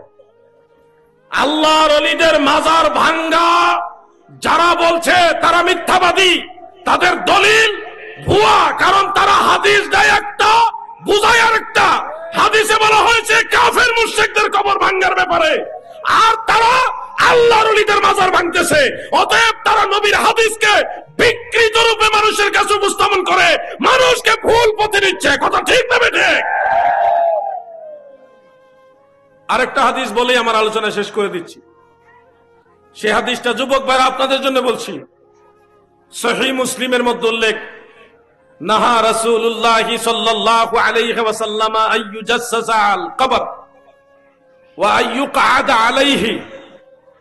আল্লাহর ওলিদের মাজার ভাঙ্গা যারা বলছে তারা মিথ্যাবাদী, তাদের দলিল ভুয়া, কারণ তারা হাদিস দেয় একটা, বুঝায় আরেকটা। হাদিসে বলা হয়েছে কাফের মুশরিকদের কবর ভাঙ্গার ব্যাপারে, আর তারা আল্লাহর ওলিদের মাজার ভাঙতেছে। অতএব তারা নবীর হাদিসকে বিকৃত রূপে মানুষের কাছে উপস্থাপন করে মানুষকে ভুল পথে নিচ্ছে। কথা ঠিক না বেঠে? আরেকটা হাদিস বলেই আমার আলোচনা শেষ করে দিচ্ছি। সে হাদিসটা যুবক ভাইরা আপনাদের জন্য বলছি। সহিহ মুসলিমের মধ্যে উল্লেখ, নাহা রাসূলুল্লাহ সাল্লাল্লাহু আলাইহি ওয়াসাল্লাম আইয়ুজাসসাসা আল কবর ওয়া আইয়ুকআদা আলাইহি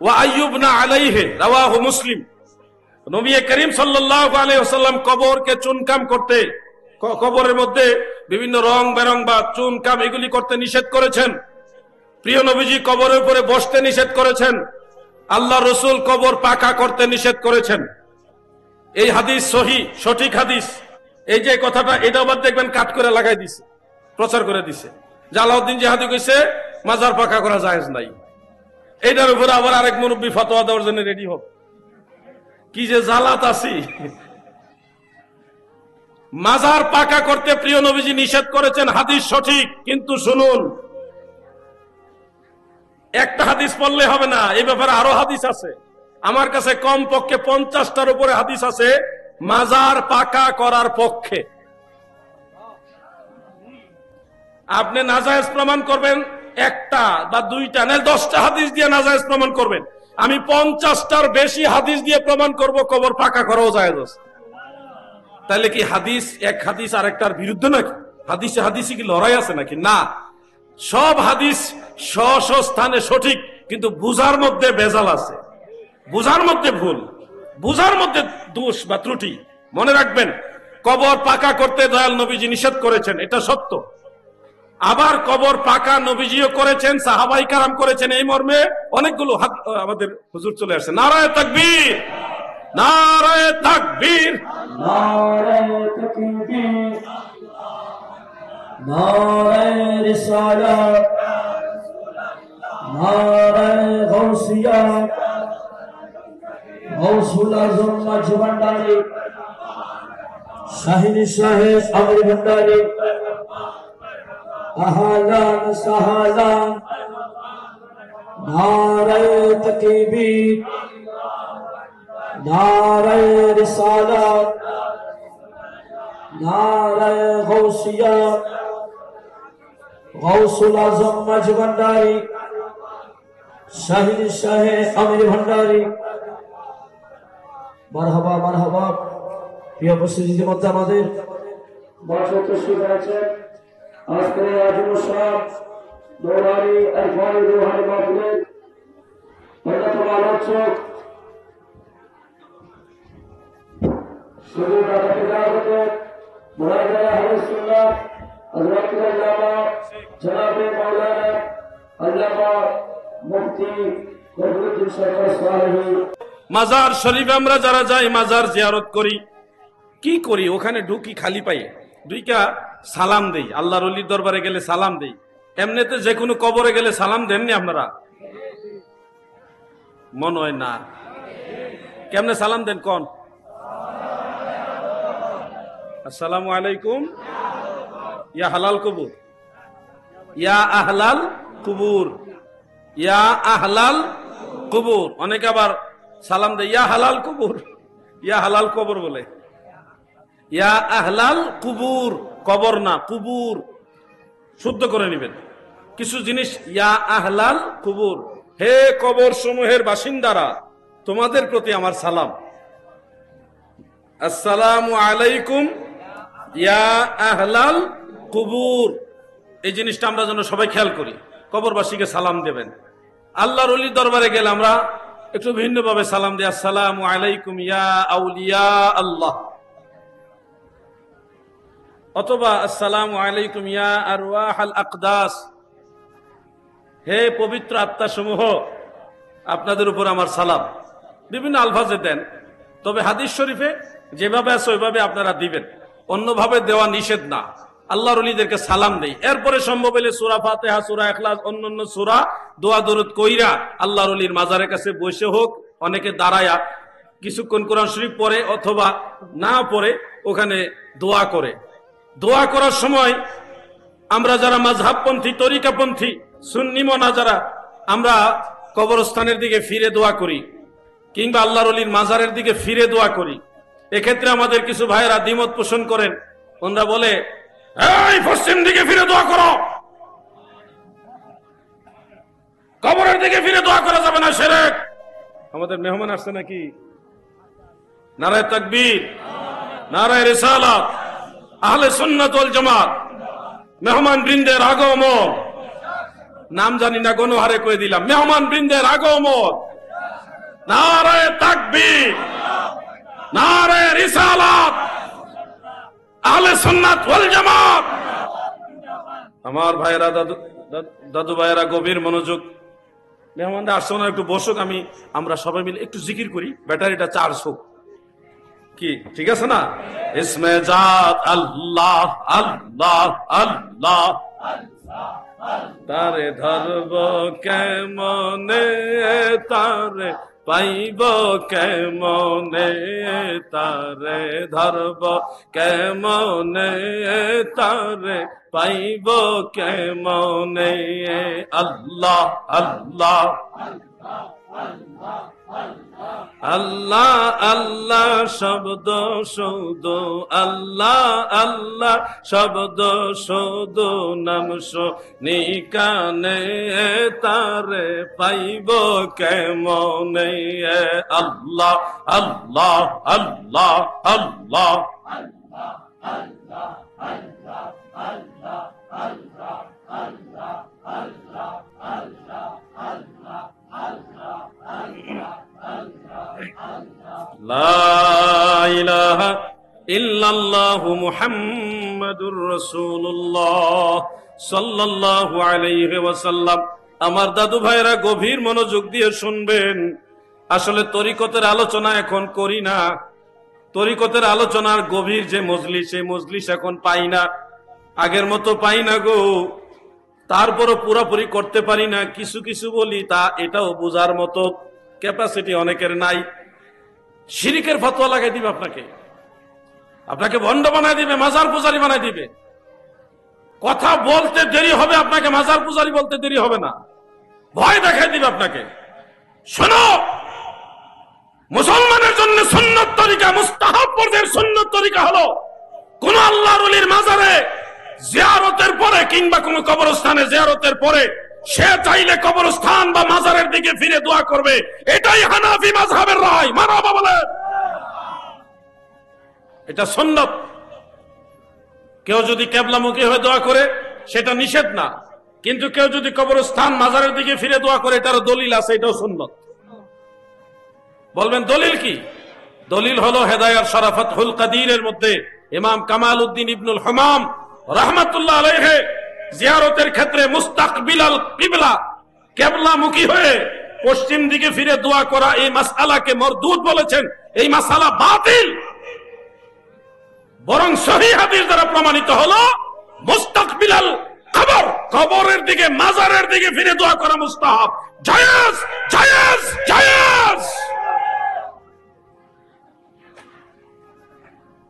ওয়া আইয়ুবনা আলাইহি, রাওয়াহু মুসলিম। নবী করিম সাল্লাল্লাহু আলাইহি ওয়াসাল্লাম কবরকে চুনকাম করতে, কবরের মধ্যে বিভিন্ন রং বেরং বা চুনকাম এগুলি করতে নিষেধ করেছেন। প্রিয় নবীজি কবরের উপরে বসতে নিষেধ করেছেন। আল্লাহ রসুল কবর পাকা করতে নিষেধ করেছেন। এই হাদিস সহিহ, সঠিক হাদিস। এই যে কথাটা, এটা আবার দেখবেন কাট করে লাগাই দিছে, প্রচার করে দিছে। আলাউদ্দিন জিহাদি কইছে মাজার পাকা করা জায়েজ নাই। এইটার উপরে আবার আরেক মুরব্বী ফতোয়া দেওয়ার জন্য রেডি হোক। কি যে জালাত আছি। মাজার পাকা করতে প্রিয় নবীজি নিষেধ করেছেন, হাদিস সঠিক। কিন্তু শুনুন, একটা হাদিস পড়লে হবে না, এই ব্যাপারে আরো হাদিস আছে। আমার কাছে কমপক্ষে 50টার উপরে হাদিস আছে মাজার পাকা করার পক্ষে। আপনি নাজায়েজ প্রমাণ করবেন একটা বা দুইটা, না 10টা হাদিস দিয়ে নাজায়েজ প্রমাণ করবেন। আমি 50টার বেশি হাদিস দিয়ে প্রমাণ করব কবর পাকা করাও জায়েজ আছে। তাহলে কি হাদিস এক হাদিস আরেকটার বিরুদ্ধে নাকি? হাদিসে হাদিসে কি লড়াই আছে নাকি? না, সব হাদিস স্ব স্থানে সঠিক, কিন্তু বুঝার মধ্যে ভেজাল আছে, বুঝার মধ্যে ভুল, বুঝার মধ্যে দোষ বা ত্রুটি। মনে রাখবেন, কবর পাকা করতে দয়াল নবীজি নিষেধ করেছেন, এটা সত্য। আবার কবর পাকা নবীজিও করেছেন, সাহাবাই কারাম করেছেন, এই মর্মে অনেকগুলো আমাদের হুজুর চলে আসছে। নারায়ে তাকবীর, নারায়ে তাকবীর, নারায়ে তাকবীর, নারায়ে রিসালাত, নারায়ে গাউসিয়া, গাউসুল আজম মাঝি ভান্ডারী, শাহিন শাহে আমির ভান্ডারী, আহলান সাহলান, নারায়ে তাকবীর, নারায়ে রিসালাত, নারায়ে গাউসিয়া, গাউসুল আজম মাঝি ভান্ডারী, শাহিন শাহে আমির ভান্ডারী। মারহাবা মারহাবা। প্রিয় উপস্থিতির মধ্যে আমাদের মঞ্চে উপস্থিত আছেন আজকের আজম সাহেব দৌড়ানি আরফানি রুহানি মাহফিলের অন্যতম আলোচক সুদূর ঢাকা থেকে মুরাদুল্লাহ আহমদ সুন্নাহ হযরতুল আল্লামা জনাবে মাওলানা আল্লামা মুফতি ফজলুদ্দিন সরকার সালেহী। মাজার শরীফে আমরা যারা যাই, মাজার জিয়ারত করি, কি করি? ওখানে ঢুকি খালি পায়ে, দুইটা সালাম দেই। আল্লাহর ওলির দরবারে গেলে সালাম দেই। এমনিতে যে কোনো কবরে গেলে সালাম দেননি আপনারা? মনে হয় না। কেমনে সালাম দেন কোন? আসসালামু আলাইকুম ইয়া হালাল কুবুর, ইয়া আহলাল কুবুর, ইয়া আহলাল কুবুর। অনেকে আবার সালাম দেয় ইয়া হালাল কুবুর, ইয়া হালাল কবর বলে। ইয়া আহলাল কুবুর, কবর না, কুবুর। শুদ্ধ করে নেবেন কিছু জিনিস। ইয়া আহলাল কুবুর, হে কবর সমূহের বাসিন্দারা, তোমাদের প্রতি আমার সালাম। আসসালামু আলাইকুম ইয়া আহলাল কুবুর। এই জিনিসটা আমরা যেন সবাই খেয়াল করি। কবরবাসীকে সালাম দেবেন। আল্লাহর ওলির দরবারে গেলে আমরা একটু ভিন্নভাবে সালাম দিই। আসসালামু আলাইকুম ইয়া আউলিয়া আল্লাহ, অথবা আসসালামু আলাইকুম ইয়া আরওয়াহাল আকদাস, হে পবিত্র আত্মা সমূহ, আপনাদের উপর আমার সালাম। বিভিন্ন আলফাজে দেন, তবে হাদিস শরীফে যেভাবে আছে ওইভাবে আপনারা দিবেন, অন্যভাবে দেওয়া নিষেধ না। আল্লাহর ওলিদেরকে সালাম দেই। এরপরে সম্ভব হলে সূরা ফাতিহা, সূরা ইখলাস, অন্যান্য সূরা দোয়া দরুদ কইরা আল্লাহর ওলির মাজারের কাছে বসে হোক, অনেকে দাঁড়ায়া কিছুক্ষণ কোরআন শরীফ পড়ে, অথবা না পড়ে ওখানে দোয়া করে। দোয়া করার সময় আমরা যারা মাযহাবপন্থী, তরিকাপন্থী, সুন্নি মনা যারা, আমরা কবরস্থানের দিকে ফিরে দোয়া করি, কিংবা আল্লাহর ওলির মাজারের দিকে ফিরে দোয়া করি। এক্ষেত্রে আমাদের কিছু ভাইয়েরা দ্বিমত পোষণ করেন। ওনারা বলে এই পশ্চিম দিকে ফিরে দোয়া করো, কবরের দিকে ফিরে দোয়া করা যাবে না, শিরক। আমাদের মেহমান আসছে নাকি? নারায়ে তাকবীর, নারায়ে রিসালাত, আহলে সুন্নাত ওয়াল জামাত, মেহমান বৃন্দের আগমন। নাম জানি না, গণহারে কয়ে দিলাম। মেহমান বৃন্দের আগমন। নারায়ে তাকবীর, নারায়ে রিসালাত, আহলে সুন্নাত ওয়াল জামাত। আমার ভাইয়েরা, দাদু ভাইয়েরা, গভীর মনোযোগ। মেহমানরা আসছে না, একটু বসুক, আমরা সবাই মিলে একটু জিকির করি, ব্যাটারিটা চার্জ হোক। কি ঠিক আছে না? ইসমে জাত আল্লাহ আল্লাহ আল্লাহ, তারে ধরব কেমনে, তারে পাইব কেমনে, তারে ধরব কেমনে, তারে পাইব কেমনে। আল্লাহ আল্লাহ আল্লাহ আল্লাহ শব্দ শুধু আল্লাহ আল্লাহ শব্দ শুধু নাম নিকানে তারে পাইব কেমনে আল্লাহ আল্লাহ আল্লাহ আল্লাহ লা ইলাহা ইল্লাল্লাহু মুহাম্মাদুর রাসূলুল্লাহ সাল্লাল্লাহু আলাইহি ওয়াসাল্লাম। আমার দাদু ভাইরা গভীর মনোযোগ দিয়ে শুনবেন। আসলে তরিকতের আলোচনা এখন করি না, তরিকতের আলোচনার গভীর যে মজলিস, সেই মজলিস এখন পাই না, আগের মতো পাই না গো। তারপরও পুরোপুরি করতে পারি না, কিছু কিছু বলি, তা এটাও বোঝার মতো ক্যাপাসিটি অনেকের নাই। শিরিকের ফতোয়া লাগাই দিবে আপনাকে, আপনাকে ভণ্ড বানাই দিবে, মাজার পূজারি বানাই দিবে। কথা বলতে দেরি হবে, আপনাকে মাজার পূজারি বলতে দেরি হবে না, ভয় দেখাই দিবে আপনাকে। শোনো, মুসলমানের জন্য সুন্নত তরিকা, মুস্তাহাব পর্যায়ের সুন্নত তরিকা হলো কোন আল্লাহর ওলির মাজারে জিয়ারতের পরে কিংবা কোন কবরস্থানে জিয়ারতের পরে সে চাইলে কবরস্থান বা মাজারের দিকে ফিরে দোয়া করবে। এটাই হানাফি মাযহাবের রায়। মারহাবা বলেন, এটা সুন্নাত। কেউ যদি কিবলামুখী হয়ে দোয়া করে সেটা নিষেধ না, কিন্তু কেউ যদি কবরস্থান মাজারের দিকে ফিরে দোয়া করে এটারও দলিল আছে, এটাও সুন্নাত। বলবেন দলিল কি? দলিল হলো হেদায়াত শরাফাতুল কাদিরের মধ্যে ইমাম কামাল উদ্দিন ইবনুল হামাম রাহমাতুল্লাহ আলাইহি জিয়ারতের ক্ষেত্রে মুস্তাকবিলাল কিবলা, কিবলামুখী হয়ে পশ্চিম দিকে ফিরে দোয়া করা এই মাসআলাকে মরদুদ বলেছেন। এই মাসআলা বাতিল। বরং সহিহ হাদিস দ্বারা প্রমাণিত হলো মুস্তাকবিলাল কবর, কবরের দিকে মাজারের দিকে ফিরে দোয়া করা মুস্তাহাব, জায়েজ জায়েজ জায়েজ।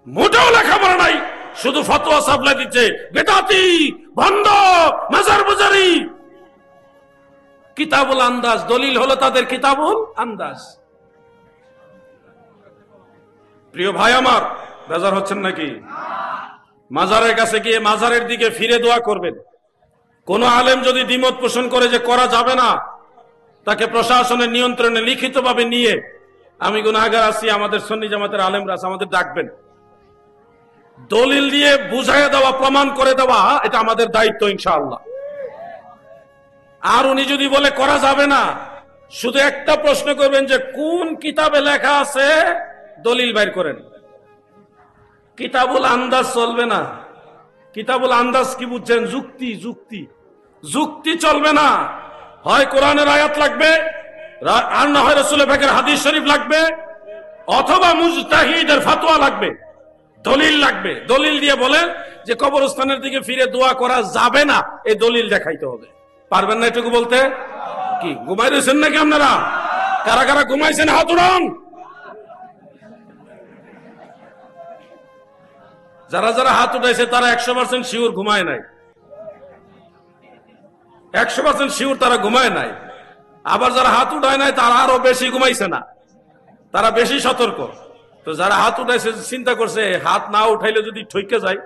মোটেও লেখাপড়া নাই, শুধু ফতোয়া সাপ্লাই দিচ্ছে, বেদাতি, ভণ্ড, মাজার পূজারি। কিতাবুল আন্দাজ, দলিল হলো তাদের কিতাবুল আন্দাজ। প্রিয় ভাই আমার, বেজার হচ্ছেন নাকি? মাজারের কাছে গিয়ে মাজারের দিকে ফিরে দোয়া করবেন। কোন আলেম যদি দ্বিমত পোষণ করে যে করা যাবে না, তাকে প্রশাসনের নিয়ন্ত্রণে লিখিতভাবে নিয়ে, আমি গুনাহগার আছি, আমাদের সুন্নি জামাতের আলেমরা আছে, আমাদের ডাকবেন, দলিল দিয়ে বুঝাইয়া দেওয়া, প্রমাণ করে দেওয়া, এটা আমাদের দায়িত্ব ইনশাআল্লাহ। আর উনি যদি বলে করা যাবে না, শুধু একটা প্রশ্ন করবেন যে কোন কিতাবে লেখা আছে, দলিল বাইর করেন। কিতাবুল আন্দাজ চলবে না। কিতাবুল আন্দাজ কি বুঝছেন? যুক্তি, যুক্তি, যুক্তি চলবে না। হয় কোরআনের আয়াত লাগবে, আর না হয় রাসূলের পাকের হাদিস শরীফ লাগবে, অথবা মুজতাহিদের ফতোয়া লাগবে, দলিল লাগবে। দলিল দিয়ে বলেন যে কবরস্থানের দিকে ফিরে দোয়া করা যাবে না, এই দলিল দেখাইতে হবে। পারবেন না এটুকু বলতে? কি ঘুমাই রয়েছেন নাকি আপনারা? কারা কারা ঘুমাইছেন হাত উঠান। যারা যারা হাত উঠাইছে তারা 100% শিওর ঘুমায় নাই, 100% শিওর তারা ঘুমায় নাই। আবার যারা হাত উঠায় নাই তারা আরো বেশি ঘুমাইছে না, তারা বেশি সতর্ক। তো যারা হাত উঠাইছে চিন্তা করছে হাত না উঠাইলে যদি ঠইকে যায়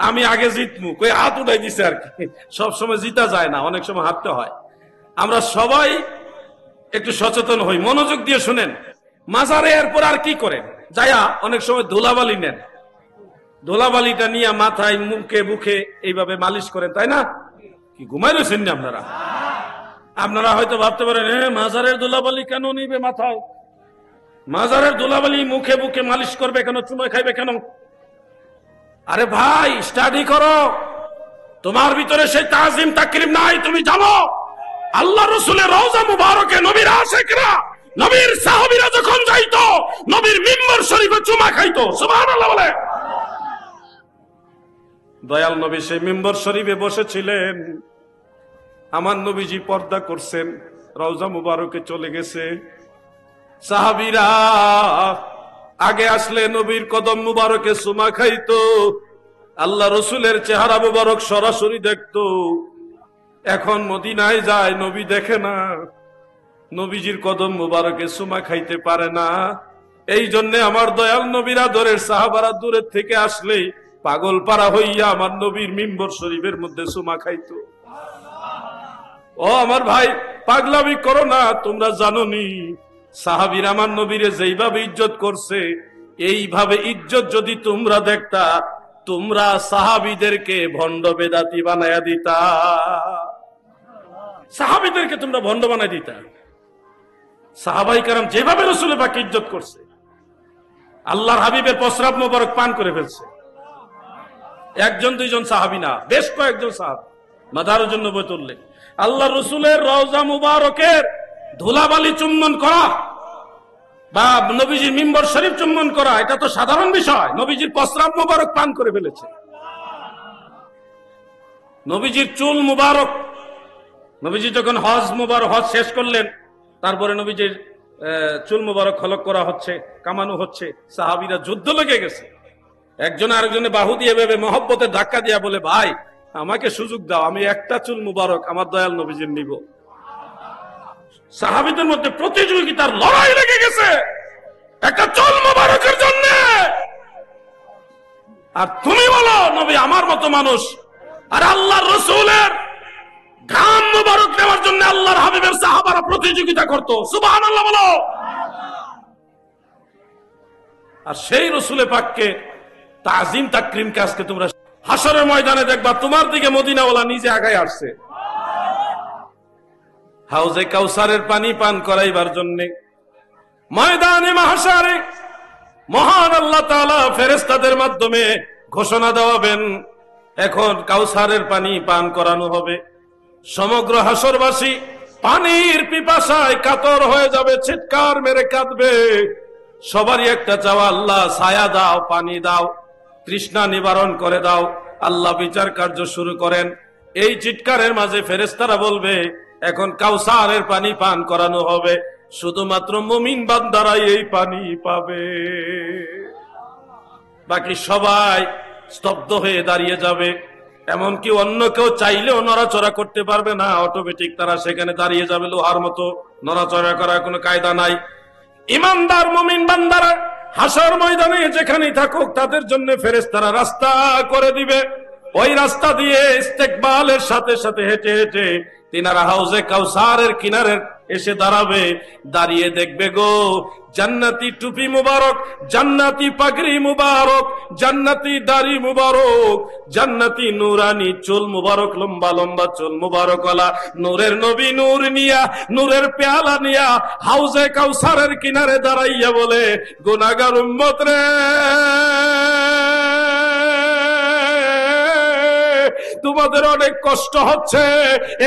আমি আগে জিতমু, কই হাত উঠাই দিছে আর কি। সবসময় জিতা যায় না, অনেক সময় হারতে হয়। আমরা সবাই একটু সচেতন হই, মনোযোগ দিয়ে শুনেন। মাজারে এরপর আর কি করেন? যায়া অনেক সময় ধুলাবালি নেন, ধুলাবালিটা নিয়ে মাথায়, মুখে, বুকে এইভাবে মালিশ করেন, তাই না? কি ঘুমাই রয়েছেন না আপনারা? আপনারা হয়তো ভাবতে পারেন মাজারের ধুলাবালি কেন নিবে মাথায়? মাজারের ধুলাবালি মুখে বুকে মালিশ করবে কেন? চুমা খাইবে কেন? আরে ভাই, স্টাডি করো। তোমার ভিতরে সেই তাজিম তাকরিম নাই, তুমি জানো আল্লাহ রাসূলের রওজা মুবারকে নবীর আশিকরা, নবীর সাহাবীরা যখন যাইতো নবীর মিম্বর শরীফে চুমা খাইতো। সুবহানাল্লাহ বলে। দয়াল নবী সেই মিম্বর শরীফে বসেছিলেন, আমার নবীজি পর্দা করছেন, রওজা মুবারকে চলে গেছে। সাহাবীরা আগে আসলে নবীর কদম মুবারকে চুমা খাইতো, আল্লাহ রসুলের চেহারা মুবারক সরাসরি দেখতো। এখন মদিনায় যায়, নবী দেখে না, নবীজির কদম মুবারকে চুমা খাইতে পারে না। এই জন্য আমার দয়াল নবীর আদরের সাহাবারা দূরের থেকে আসলেই পাগল পারা হইয়া আমার নবীর মিম্বর শরীফের মধ্যে চুমা খাইতো। ও আমার ভাই, পাগলামি করো না। তোমরা জানোনি সাহাবীর আমার নবীরে যেইভাবে ইজ্জত করছে, এইভাবে ইজ্জত যদি তোমরা দেখতা, তোমরা সাহাবীদেরকে ভণ্ড বেদাতি বানায়া দিতা। সাহাবীদেরকে তোমরা ভণ্ড বানায় দিতা। সাহাবাই কারাম যেভাবে রাসূলের পাককে ইজ্জত করছে, আল্লাহর হাবিবের প্রস্রাব মোবারক পান করে ফেলছে। একজন দুইজন সাহাবী না, বেশ কয়েকজন সাহাবী মাদারুজুন নবুয়্বত উল্লেখ। আল্লাহ রসুলের রওজা মুবারকের ধুলাবালি চুম্বন করা বা নবীজির মিম্বর শরীফ চুম্বন করা, এটা তো সাধারণ বিষয়। নবীজির প্রস্রাব মুবারক পান করে ফেলেছে। নবীজির চুল মুবারক, নবীজি যখন হজ শেষ করলেন, তারপরে নবীজির চুল মুবারক খলক করা হচ্ছে, কামানো হচ্ছে। সাহাবীরা যুদ্ধ লেগে গেছে। একজন আরেকজনে বাহু দিয়ে ভেবে মহব্বতের ধাক্কা দিয়া বলে, ভাই আমাকে সুযোগ দাও, আমি একটা চুল মুবারক আমার দয়াল নবীজির নিব। সাহাবীদের মধ্যে প্রতিযোগিতার লড়াই লেগে গেছে একটা চুল মুবারকের জন্য। আর তুমি বলো নবী আমার মতো মানুষ, আর আল্লাহর রাসূলের ঘাম মুবারক নেওয়ার জন্য আল্লাহর হাবিবের সাহাবারা প্রতিযোগিতা করত। সুবহানাল্লাহ বলো। আর সেই রাসূলের পাককে তাজিম তাকরীমকে আজকে তোমরা হাসরের ময়দানে দেখবা, তোমার দিকে মদিনাওয়ালা নিজে আগায় আসছে হাউজে কাউসারের পানি পান করাইবার জন্য। ময়দানে মাহশারে মহান আল্লাহ তাআলা ফেরেশতাদের মাধ্যমে ঘোষণা দেওয়াবেন, এখন কাউসারের পানি পান করানো হবে। সমগ্র হাসরবাসী পানির পিপাসায় কাতর হয়ে যাবে, চিৎকার মেরে কাঁদবে। সবারই একটা চাওয়া, আল্লাহ ছায়া দাও, পানি দাও, তৃষ্ণা নিবারণ করে দাও। আল্লাহ বিচার কার্য শুরু করেন। এই চিৎকারের মাঝে ফেরেশতারা বলবে, এখন কাউসারের পানি পান করানো হবে, শুধুমাত্র মুমিন বান্দারাই এই পানি পাবে। বাকি সবাই স্তব্ধ হয়ে দাঁড়িয়ে যাবে। এমনকি অন্য কেউ চাইলেও নড়াচড়া করতে পারবে না, অটোমেটিক তারা সেখানে দাঁড়িয়ে যাবে লোহার মতো। নড়াচড়া করার কোনো কায়দা নাই। ইমানদার মুমিন বান্দারা হাসর ময়দানে যেখানেই থাকুক, তাদের জন্য ফেরেশতারা রাস্তা করে দিবে। ওই রাস্তা দিয়ে ইস্তেকবালের সাথে সাথে হেঁটে হেঁটে তিনারা হাউজে কাউসারের কিনারে এসে দাঁড়াবে। দাঁড়িয়ে দেখবে গো, জান্নাতি টুপি মুবারক, জান্নাতি পাগড়ি মুবারক, জান্নাতি দাড়ি মুবারক, জান্নাতি নুরানি চুল মুবারক, লম্বা লম্বা চুল মুবারক ওয়ালা নূরের নবী নূর নিয়া, নূরের পেয়ালা নিয়া হাউজে কাউসারের কিনারে দাঁড়াইয়া বলে, গুনাহগার উম্মত রে, তোমাদের অনেক কষ্ট হচ্ছে,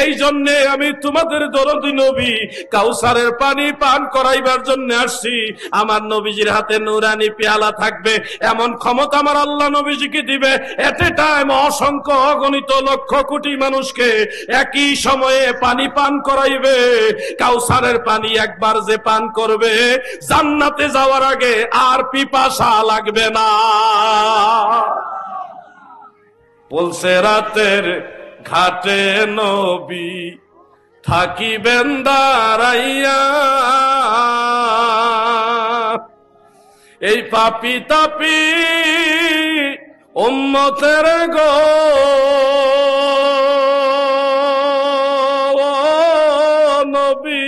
এই জন্যে আমি তোমাদের দরদি নবী কাউসারের পানি পান করাইবার জন্য আসছি। আমার নবীজির হাতে নুরানি পেয়ালা থাকবে, এমন ক্ষমতা আমার আল্লাহ নবীজিকে দিবে। এট এ টাইম অসংখ্য অগণিত লক্ষ কোটি মানুষকে একই সময়ে পানি পান করাইবে। কাউসারের পানি একবার যে পান করবে, জান্নাতে যাওয়ার আগে আর পিপাসা লাগবে না। বলছে রাতের ঘাটে নবী থাকিবেন দাঁড়াইয়া, এই পাপী তাপী উম্মতের গো নবী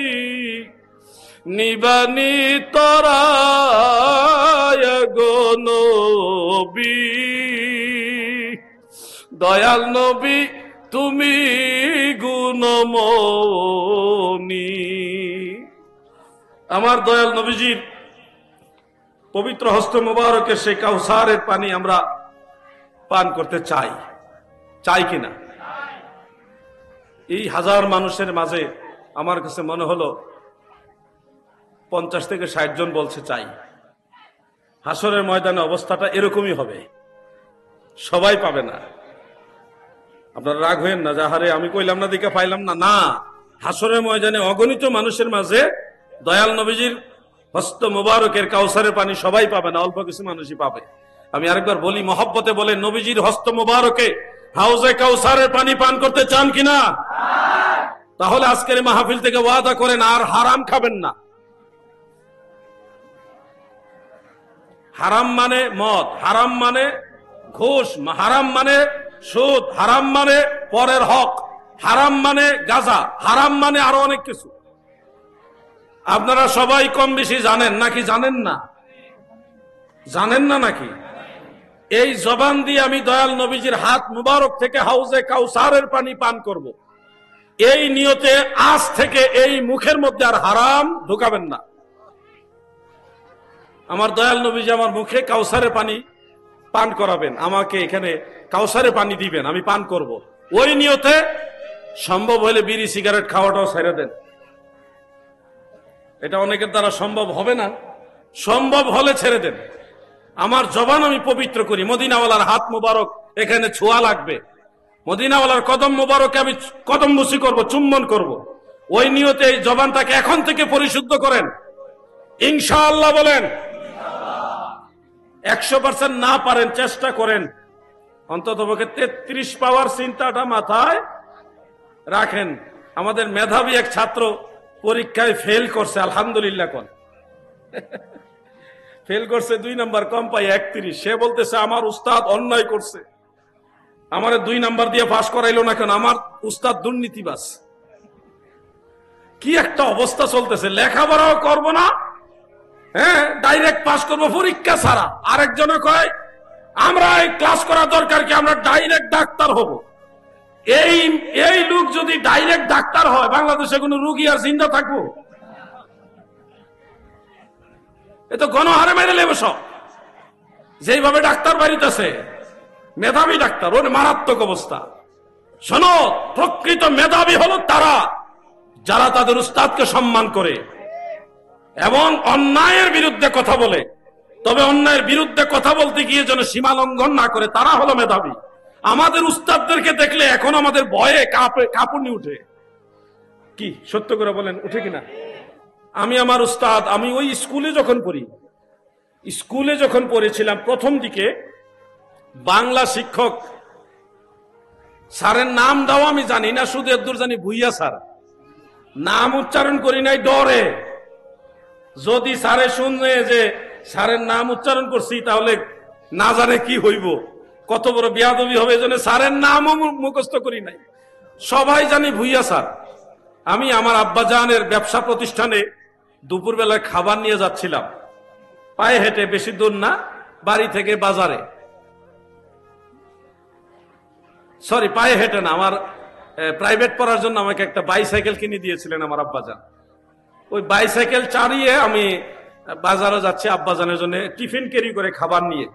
নিবানি তরায় গো নবী, দয়াল নবী তুমি গুণমণি। আমার দয়াল নবীজির পবিত্র হস্ত মুবারকের সেই কাউসারের পানি আমরা পান করতে চাই, চাই কিনা? এই হাজার মানুষের মাঝে আমার কাছে মনে হলো 50 থেকে 60 জন বলছে চাই। হাসরের ময়দানে অবস্থাটা এরকমই হবে, সবাই পাবে না। আপনারা রাগ হইেন না, যাহারে আমি কইলাম না দিকে পাইলাম না, না, হাসরের ময়দানে অগণিত মানুষের মাঝে দয়াল নবীজির হস্ত মুবারকের কাউসারের পানি সবাই পাবে না, অল্প কিছু মানুষই পাবে। আমি আরেকবার বলি, মহব্বতে বলে, নবীজির হস্ত মুবারকে হাউজে কাউসারের পানি পান করতে চান কিনা? তাহলে আজকের এই মাহফিল থেকে ওয়াদা করেন আর হারাম খাবেন না। হারাম মানে মদ, হারাম মানে ঘুষ, হারাম মানে সুদ, হারাম মানে পরের হক, হারাম মানে গাঁজা, হারাম মানে আরো অনেক কিছু। আপনারা সবাই কম বেশি জানেন নাকি জানেন না? জানেন না নাকি? এই জবান দিয়ে আমি দয়াল নবীজির হাত মুবারক থেকে হাউজে কাউসারের পানি পান করব, এই নিয়তে আজ থেকে এই মুখের মধ্যে আর হারাম ঢুকাবেন না। আমার দয়াল নবীজি আমার মুখে কাউসারের পানি পান করাবেন, আমাকে এখানে কাউসারের পানি দিবেন, আমি পান করব। ওই নিয়তে সম্ভব হলে বিড়ি সিগারেট খাওয়াটাও ছেড়ে দেন। এটা অনেকের দ্বারা সম্ভব হবে না, সম্ভব হলে ছেড়ে দেন। আমার জবান আমি পবিত্র করি, মদিনাওয়ালার হাত মুবারক এখানে ছোঁয়া লাগবে, মদিনাওয়ালার কদম মুবারকে আমি কদম বুসি করব, চুম্বন করব। ওই নিয়তে এই জবানটাকে এখন থেকে পরিশুদ্ধ করেন, ইনশাআল্লাহ বলেন। 100% না পারেন চেষ্টা করেন, অন্ততপক্ষে 33 পাওয়ার চিন্তাটা মাথায় রাখেন। আমাদের মেধাবী এক ছাত্র পরীক্ষায় ফেল করছে, আলহামদুলিল্লাহ কোন ফেল করছে, 2 নাম্বার কম পাই 31। সে বলতেছে আমার উস্তাদ অন্যায় করছে, আমার 2 নাম্বার দিয়ে পাস করাইলো না কেন, আমার উস্তাদ দুর্নীতিবাজ। কি একটা অবস্থা চলতেছে, লেখাপড়াও করব না, হ্যাঁ ডাইরেক্ট পাস করবো পরীক্ষা ছাড়া। আরেকজনে কয় আমরা এই ক্লাস করা দরকার কি, আমরা ডাইরেক্ট ডাক্তার হব। এই লোক যদি ডাইরেক্ট ডাক্তার হয়, বাংলাদেশে কোনো রোগী আর জিন্দা থাকবো? এ তো গণহারে মেরে নেবে সব। যেইভাবে ডাক্তার বাড়িতেছে, মেধাবী ডাক্তার, ওর মারাত্মক অবস্থা। শোনো, প্রকৃত মেধাবী হলো তারা যারা তাদের উস্তাদকে সম্মান করে এবং অন্যায়ের বিরুদ্ধে কথা বলে। তবে অন্যায়ের বিরুদ্ধে কথা বলতে গিয়ে যেন সীমা লঙ্ঘন না করে, তারা হলো মেধাবী। আমাদের উস্তাদদেরকে দেখলে এখন আমাদের ভয়ে কাঁপুনি উঠে। কি সত্য করে বলেন, উঠে কিনা? আমি আমার উস্তাদ, আমি ওই স্কুলে যখন পড়েছিলাম প্রথম দিকে, বাংলা শিক্ষক স্যারের নাম দাও আমি জানি না, শুধু এদুর জানি ভুইয়া স্যার। নাম উচ্চারণ করি নাই ডরে, যদি স্যারে শুনে যে স্যারের নাম উচ্চারণ করছি তাহলে না জানে কি হইব, কত বড় বেয়াদবি হবে, এজন্য স্যারের নামও মুখস্থ করি নাই, সবাই জানি ভুইয়া স্যার। আমি আমার আব্বাজানের ব্যবসা প্রতিষ্ঠানে দুপুর বেলায় খাবার নিয়ে যাচ্ছিলাম, পায়ে হেঁটে, বেশি দূর না, বাড়ি থেকে বাজারে, সরি পায়ে হেঁটে না, আমার প্রাইভেট পড়ার জন্য আমাকে একটা বাইসাইকেল কিনে দিয়েছিলেন আমার আব্বাজান। ওই বাইসাইকেল চালিয়ে আমি বাজারে যাচ্ছি আব্বাজানের জন্য টিফিন ক্যারি করে খাবার নিয়ে।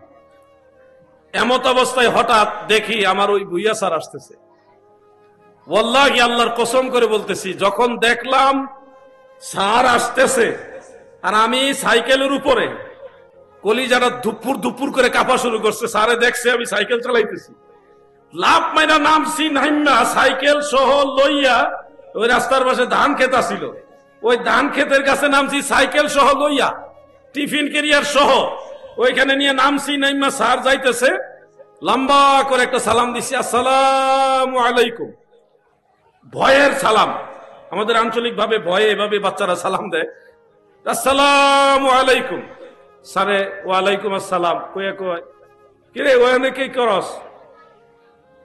এমত অবস্থায় হঠাৎ দেখি আমার ওই ভুইয়া স্যার আসতেছে। ওয়াল্লাহি আল্লাহর কসম করে বলতেছি, যখন দেখলাম স্যার আসতেছে আর আমি সাইকেলের উপরে, কলিজাটা দুপুর দুপুর করে কাঁপা শুরু করছে। স্যারে দেখছে আমি সাইকেল চালাইতেছি, লাভ মাইনা নামছি, নাইমা সাইকেল সহ লইয়া ওই রাস্তার পাশে ধান ক্ষেত ছিল, ওই ধান ক্ষেতের কাছে নামছি সাইকেল সহ লইয়া, টিফিন ক্যারিয়ার সহ ওইখানে নিয়ে নামছি। নাইমা স্যার যাইতেছে, লম্বা করে একটা সালাম দিছি, আসসালামু আলাইকুম। ভয়ের সালাম, আমাদের আঞ্চলিক ভাবে ভয়ে এভাবে বাচ্চারা সালাম দেয়, আসসালামু আলাইকুম। স্যারে ওয়ালাইকুম আসসালাম কয়ে কয়, কিরে ওখানে কি করস,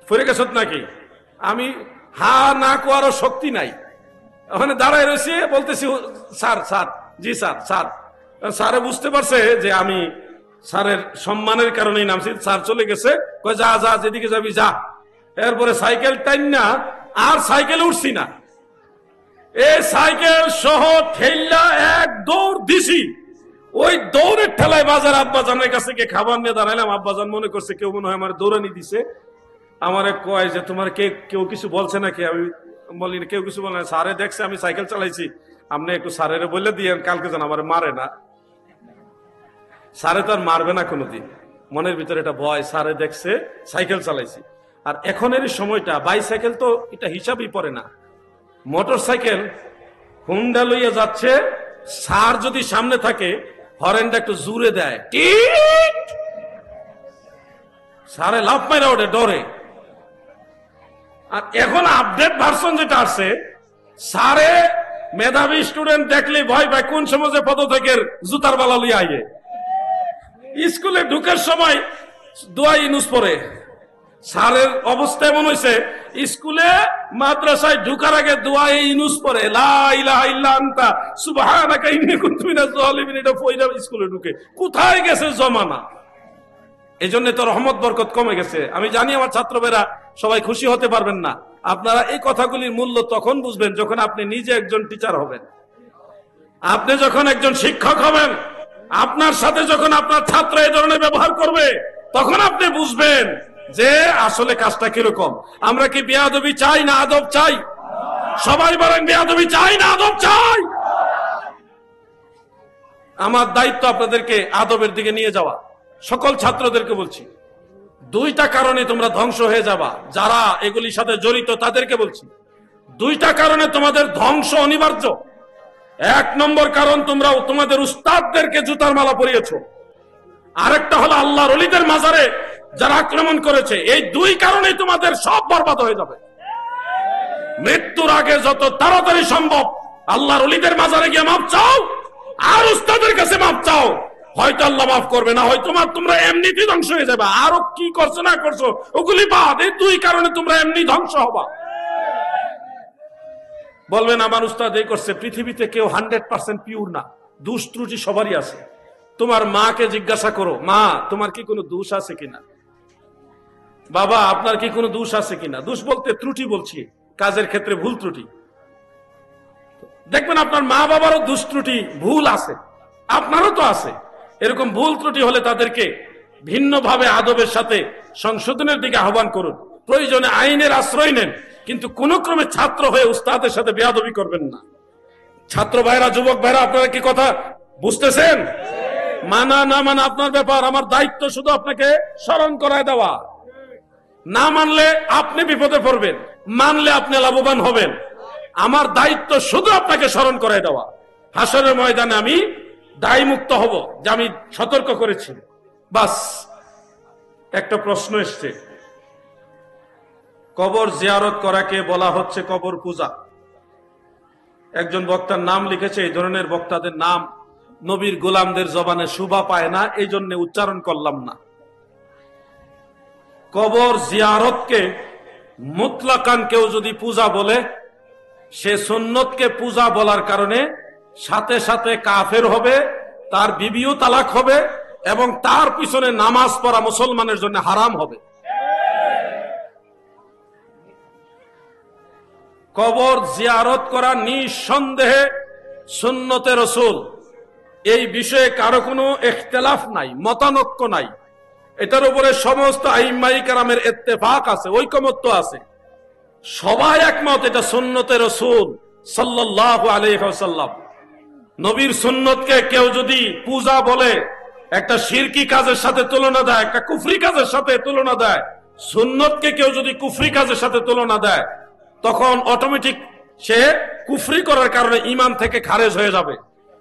ফিরে গেছ নাকি? আমি হা না কোয়ারও শক্তি নাই, ওখানে দাঁড়ায় রয়েছে, বলতেছি স্যার স্যার, জি স্যার স্যার। স্যারে বুঝতে পারছে যে আমি স্যারের সম্মানের কারণেই নামছি। স্যার চলে গেছে, কয় যা যা, যেদিকে যাবি যা। এরপরে সাইকেল টাইম না, আর সাইকেল উঠছি না, এই সাইকেল সহ ঠেল্লা এক দৌড় দিছি। ওই দৌড়ের ঠেলায় বাজার আব্বাজানের কাছে গিয়ে খাবার নিয়ে দাঁড়াইলাম। আব্বাজান মনে করছে কেউ মনে হয় আমার দৌড়ানি দিছে, আমারে কয় যে তোমার কেউ কিছু বলছে নাকি? আমি বলি কেউ কিছু বলে না, স্যারে দেখছে আমি সাইকেল চালাইছি, আপনি একটু স্যারের বলে দিয়ে কালকে যেন আমার মারে না। স্যারে তো আর মারবে না কোনোদিন, মনের ভিতরে এটা ভয়, স্যারে দেখছে সাইকেল চালাইছি। আর এখনের সময়টা বাইসাইকেল তো এটা হিসাবই পড়ে না, মোটর সাইকেল হুন্ডা লইয়া যাচ্ছে, স্যার যদি সামনে থাকে হরেনটা একটু জুড়ে দেয়, স্যারে লাফ মাইরা ওঠে ডরে। আর এখন আপডেট ভার্সন যেটা আসছে, সারে মেধাবী স্টুডেন্ট দেখলে ভয় পায়, কোন সমাজে পদত্যাগের জুতার বালা লিয়ে আইয়ে। স্কুলে ঢুকার সময় দোয়া ইউনুস পড়ে। স্যারের অবস্থা এমন হয়েছে, স্কুলে মাদ্রাসায় ঢুকার আগে দোয়া ইউনুস পড়ে, লা ইলাহা ইল্লা আনতা সুবহানাকা ইন্নী কুনতু মিনাজ জালিমিন। এটা পয়লা স্কুলে ঢুকে কোথায় গেছে জমানা। এই জন্য তো রহমত বরকত কমে গেছে। আমি জানি আমার ছাত্রবেরা সবাই খুশি হতে পারবেন না। আপনারা এই কথাগুলির মূল্য তখন বুঝবেন যখন আপনি নিজে একজন টিচার হবেন, আপনি যখন একজন শিক্ষক হবেন, আপনার সাথে যখন আপনার ছাত্র এই ধরনের ব্যবহার করবে, তখন আপনি বুঝবেন যে আসলে কাজটা কিরকম। আমরা কি বেয়াদবি চাই না আদব চাই? সবাই বলেন বেয়াদবি চাই না আদব চাই? আমার দায়িত্ব আপনাদেরকে আদবের দিকে নিয়ে যাওয়া। সকল ছাত্রদেরকে বলছি, দুইটা কারণে তোমরা ধ্বংস হয়ে যাবা। যারা এগুলির সাথে জড়িত তাদেরকে বলছি, দুইটা কারণে তোমাদের ধ্বংস অনিবার্য। এক নম্বর কারণ, তোমরা তোমাদের উস্তাদদেরকে জুতার মালা পরিয়েছো। আরেকটা হলো আল্লাহর ওলিদের মাজারে যারা আক্রমণ করেছে। এই দুই কারণে তোমাদের সব বরবাদ হয়ে যাবে। মৃত্যুর আগে যত তাড়াতাড়ি সম্ভব আল্লাহর ওলিদের মাজারে গিয়ে মাপ চাও, আর উস্তাদের কাছে মাপ চাও। হয়তো আল্লাহ মাফ করবে, না হয়তো তোমরা এমনিতেই ধ্বংস হয়ে যাবে। আরো কি করছো না করছো ওগুলি বাদ, এই দুই কারণে তোমরা এমনি ধ্বংস হবা। বলবেন আমার উস্তাদ এই করছে। পৃথিবীতে কেউ 100% পিওর না, দোষ ত্রুটি সবারই আছে। তোমার মাকে জিজ্ঞাসা করো, মা তোমার কি কোনো দোষ আছে কিনা, বাবা আপনার কি কোনো দোষ আছে কিনা। দোষ বলতে ত্রুটি বলছি, কাজের ক্ষেত্রে ভুল ত্রুটি। দেখবেন আপনার মা বাবারও দোষ ত্রুটি ভুল আছে, আপনারও তো আছে। এরকম ভুল ত্রুটি হলে তাদেরকে ভিন্নভাবে আদবের সাথে সংশোধনের দিকে আহ্বান করুন। প্রয়োজনে আইনের আশ্রয় নেন, কিন্তু কোন ক্রমে ছাত্র হয়ে উস্তাদের সাথে বেয়াদবি করবেন না। ছাত্র ভাইরা, যুবক ভাইরা, আপনারা কি কথা বুঝতেছেন? মানা না মানা আপনার ব্যাপার। আমার দায়িত্ব শুধু আপনাকে স্মরণ করায় দেওয়া। না মানলে আপনি বিপদে পড়বেন, মানলে আপনি লাভবান হবেন। আমার দায়িত্ব শুধু আপনাকে স্মরণ করায় দেওয়া। হাসরের ময়দানে আমি দায় মুক্ত হব যে আমি সতর্ক করেছি। বাস একটা প্রশ্ন এসছে, কবর জিয়ারত করাকে বলা হচ্ছে কবর পূজা। একজন বক্তার নাম লিখেছে, এই ধরনের বক্তাদের নাম নবীর গোলামদের জবানে শোভা পায় না, এই জন্য উচ্চারণ করলাম না। কবর জিয়ারতকে মুতলাকান কেউ যদি পূজা বলে, সে সুন্নতকে পূজা বলার কারণে সাথে সাথে কাফের হবে, তার বিবিও তালাক হবে, এবং তার পিছনে নামাজ পড়া মুসলমানের জন্য হারাম হবে। কবর জিয়ারত করা নিঃসন্দেহে সুন্নতে রাসূল, এই বিষয়ে কারো কোনো ইখতিলাফ নাই, মতানৈক্য নাই। এটার উপরে সমস্ত আইম্মাই কেরামের ইত্তেফাক আছে, ঐকমত্য আছে, সবাই একমত এটা সুন্নতে রাসূল সাল্লাল্লাহু আলাইহি ওয়াসাল্লাম। নবীর সুন্নতকে কেউ যদি পূজা বলে, একটা শিরকি কাজের সাথে তুলনা দেয়, একটা কুফরি কাজের সাথে তুলনা দেয়, সুন্নতকে কেউ যদি কুফরি কাজের সাথে তুলনা দেয়, তখন অটোমেটিক সে কুফরি করার কারণে ঈমান থেকে খারেজ হয়ে যাবে।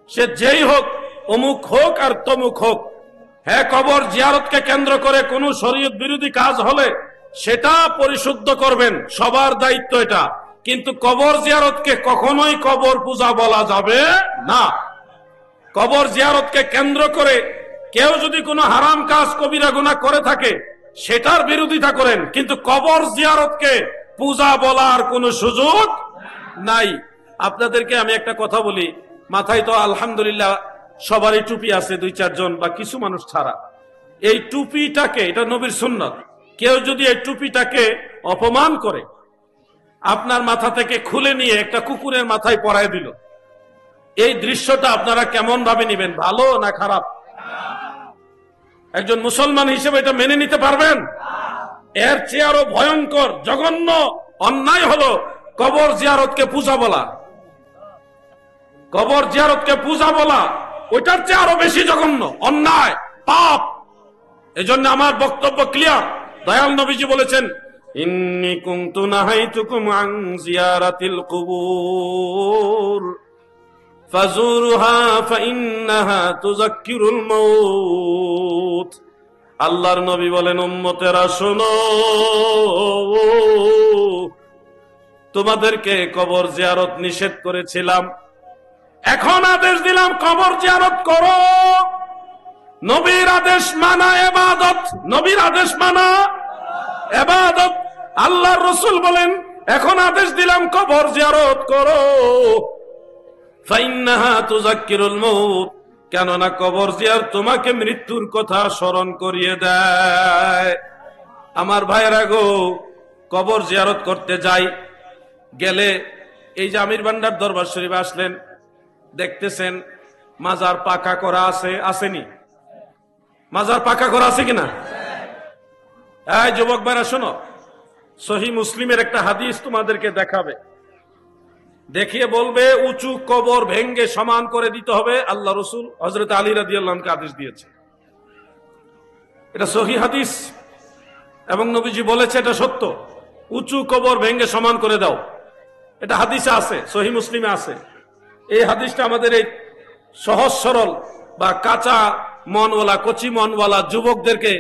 সে যেই হোক, অমুক হোক আর তমুক হোক। হ্যাঁ, কবর জিয়ারতকে কেন্দ্র করে কোন শরীয়ত বিরোধী কাজ হলে সেটা পরিশুদ্ধ করবেন, সবার দায়িত্ব এটা। কিন্তু কবর জিয়ারতকে কখনোই কবর পূজা বলা যাবে না। কবর জিয়ারতকে কেন্দ্র করে কেউ যদি কোনো হারাম কাজ, কবিরা গুনাহ করে থাকে, সেটার বিরোধিতা করেন, কিন্তু কবর জিয়ারতকে পূজা বলার কোনো সুযোগ নাই। আপনাদেরকে আমি একটা কথা বলি, মাথায় তো আলহামদুলিল্লাহ সবারই টুপি আছে, 2-4 জন বা কিছু মানুষ ছাড়া। এই টুপিটাকে, এটা নবীর সুন্নাত, কেউ যদি এই টুপিটাকে অপমান করে, আপনার মাথা থেকে খুলে নিয়ে একটা কুকুরের মাথায় পরায় দিল, এই দৃশ্যটা আপনারা কেমন ভাবে নেবেন, ভালো না খারাপ? একজন মুসলমান হিসেবে এটা মেনে নিতে পারবেন? এর চেয়ে আরো ভয়ঙ্কর জঘন্য অন্যায় হলো কবর জিয়ারতকে পূজা বলা। কবর জিয়ারতকে পূজা বলা ওইটার চেয়ে আরো বেশি জঘন্য অন্যায়, পাপ। এজন্য আমার বক্তব্য ক্লিয়ার। দয়াল নবীজি বলেছেন, ইন্নী কুনতু নাহাইতুকুম আন জিয়ারাতিল কুবুর ফাজুরুহা ফাইন্নাহা তুযাক্কিরুল মাউত। আল্লাহর নবী বলেন, উম্মতেরা শোনো, তোমাদেরকে কবর জিয়ারত নিষেধ করেছিলাম, এখন আদেশ দিলাম কবর জিয়ারত করো। নবীর আদেশ মানা ইবাদত, নবীর আদেশ মানা ইবাদত। আল্লাহর রাসূল বলেন এখন আদেশ দিলাম কবর জিয়ারত করো। ফাইন্নাহা তুযাক্কিরুল মাউত, কেননা কবর জিয়ারত তোমাকে মৃত্যুর কথা স্মরণ করিয়ে দেয়। আমার ভাইয়েরা গো, কবর জিয়ারত করতে যাই, গেলে এই যে আমির ভান্ডার দরবার শরীফে আসলেন, দেখতেছেন মাজার পাকা করা আছে, আসেনি? মাজার পাকা করা আছে কিনা? এই যুবক ভাইরা শোনো, সহিহ মুসলিমের একটা হাদিস তোমাদেরকে দেখাবে, দেখিয়ে বলবে উঁচু কবর ভেঙ্গে সমান করে দিতে হবে। আল্লাহ রাসূল হযরত আলী রাদিয়াল্লাহু আনহুকে আদেশ দিয়েছে, এটা সহিহ হাদিস এবং নবীজি বলেছে এটা সত্য। উঁচু কবর ভেঙ্গে সমান করে দাও, এটা হাদিসে আছে, সহিহ মুসলিমে আছে। এই হাদিসটা আমাদের এই সহজ সরল বা কাঁচা মনওয়ালা, কচি মনওয়ালা যুবকদেরকে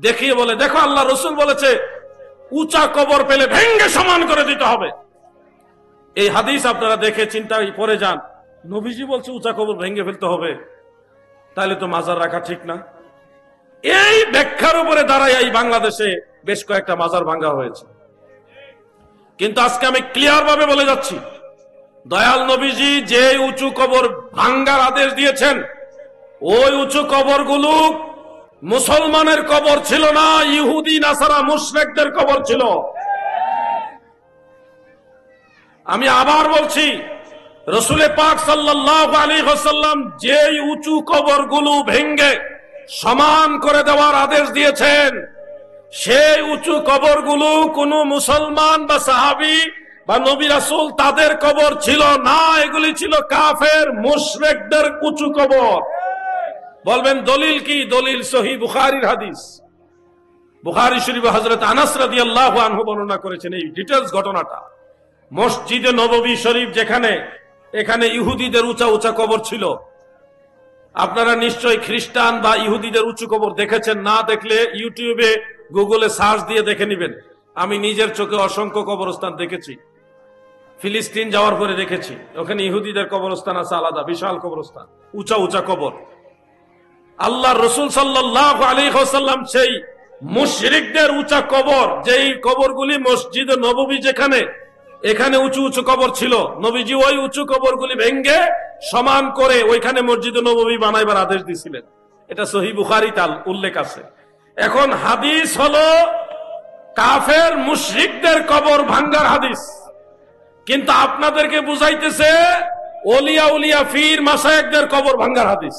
দেখিয়ে বলে, দেখো আল্লাহ রাসূল বলেছে উঁচা কবর পেলে ভেঙ্গে সমান করে দিতে হবে। এই হাদিস আপনারা দেখে চিন্তায় পড়ে যান, নবীজি বলছে উঁচা কবর ভেঙ্গে ফেলতে হবে, তাহলে তো মাজার রাখা ঠিক না। এই ব্যাখ্যার উপরে দাঁড়ায় এই বাংলাদেশে বেশ কয়েকটা মাজার ভাঙ্গা হয়েছে। কিন্তু আজকে আমি ক্লিয়ার ভাবে বলে যাচ্ছি, দয়াল নবীজি যে উঁচু কবর ভাঙ্গার আদেশ দিয়েছেন, ওই উঁচু কবরগুলো মুসলমানের কবর ছিল না, ইহুদি নাসারা মুশরিকদের কবর ছিল। আমি আবার বলছি, রাসূল পাক সাল্লাল্লাহু আলাইহি ওয়াসাল্লাম যে উঁচু কবরগুলো ভেঙ্গে সমান করে দেওয়ার আদেশ দিয়েছেন, সেই উঁচু কবরগুলো কোন মুসলমান বা সাহাবী বা নবী রাসূল তাদের কবর ছিল না, এগুলি ছিল কাফের মুশরিকদের উঁচু কবর। বলবেন দলিল কি? দলিল সহিহ বুখারীর হাদিস। বুখারী শরীফে হযরত আনাস রাদিয়াল্লাহু আনহু বর্ণনা করেছেন এই ডিটেইলস ঘটনাটা। মসজিদে নববী শরীফ যেখানে, এখানে ইহুদিদের উঁচা উঁচা কবর ছিল। আপনারা নিশ্চয়ই খ্রিস্টান বা ইহুদিদের উঁচু কবর দেখেছেন, না দেখলে ইউটিউবে গুগলে সার্চ দিয়ে দেখে নেবেন। আমি নিজের চোখে অসংখ্য কবরস্থান দেখেছি, ফিলিস্তিন যাওয়ার পরে দেখেছি, ওখানে ইহুদিদের কবরস্থান আছে আলাদা, বিশাল কবরস্থান, উঁচা উঁচা কবর। আল্লাহর রাসূল সাল্লাল্লাহু আলাইহি ওয়াসাল্লাম সেই মুশরিকদের উঁচা কবর, যেই কবরগুলি মসজিদে নববী যেখানে, এখানে উঁচু উঁচু কবর ছিল, নবীজি ওই উঁচু কবরগুলি ভেঙ্গে সমান করে ওইখানে মসজিদে নববী বানাইবার আদেশ দিয়েছিলেন। এটা সহিহ বুখারীতে উল্লেখ আছে। এখন হাদিস হলো কাফের মুশরিকদের কবর ভাঙ্গার হাদিস, কিন্তু আপনাদেরকে বুঝাইতেছে ওলিয়া উলিয়া ফির মাশায়েখদের কবর ভাঙ্গার হাদিস।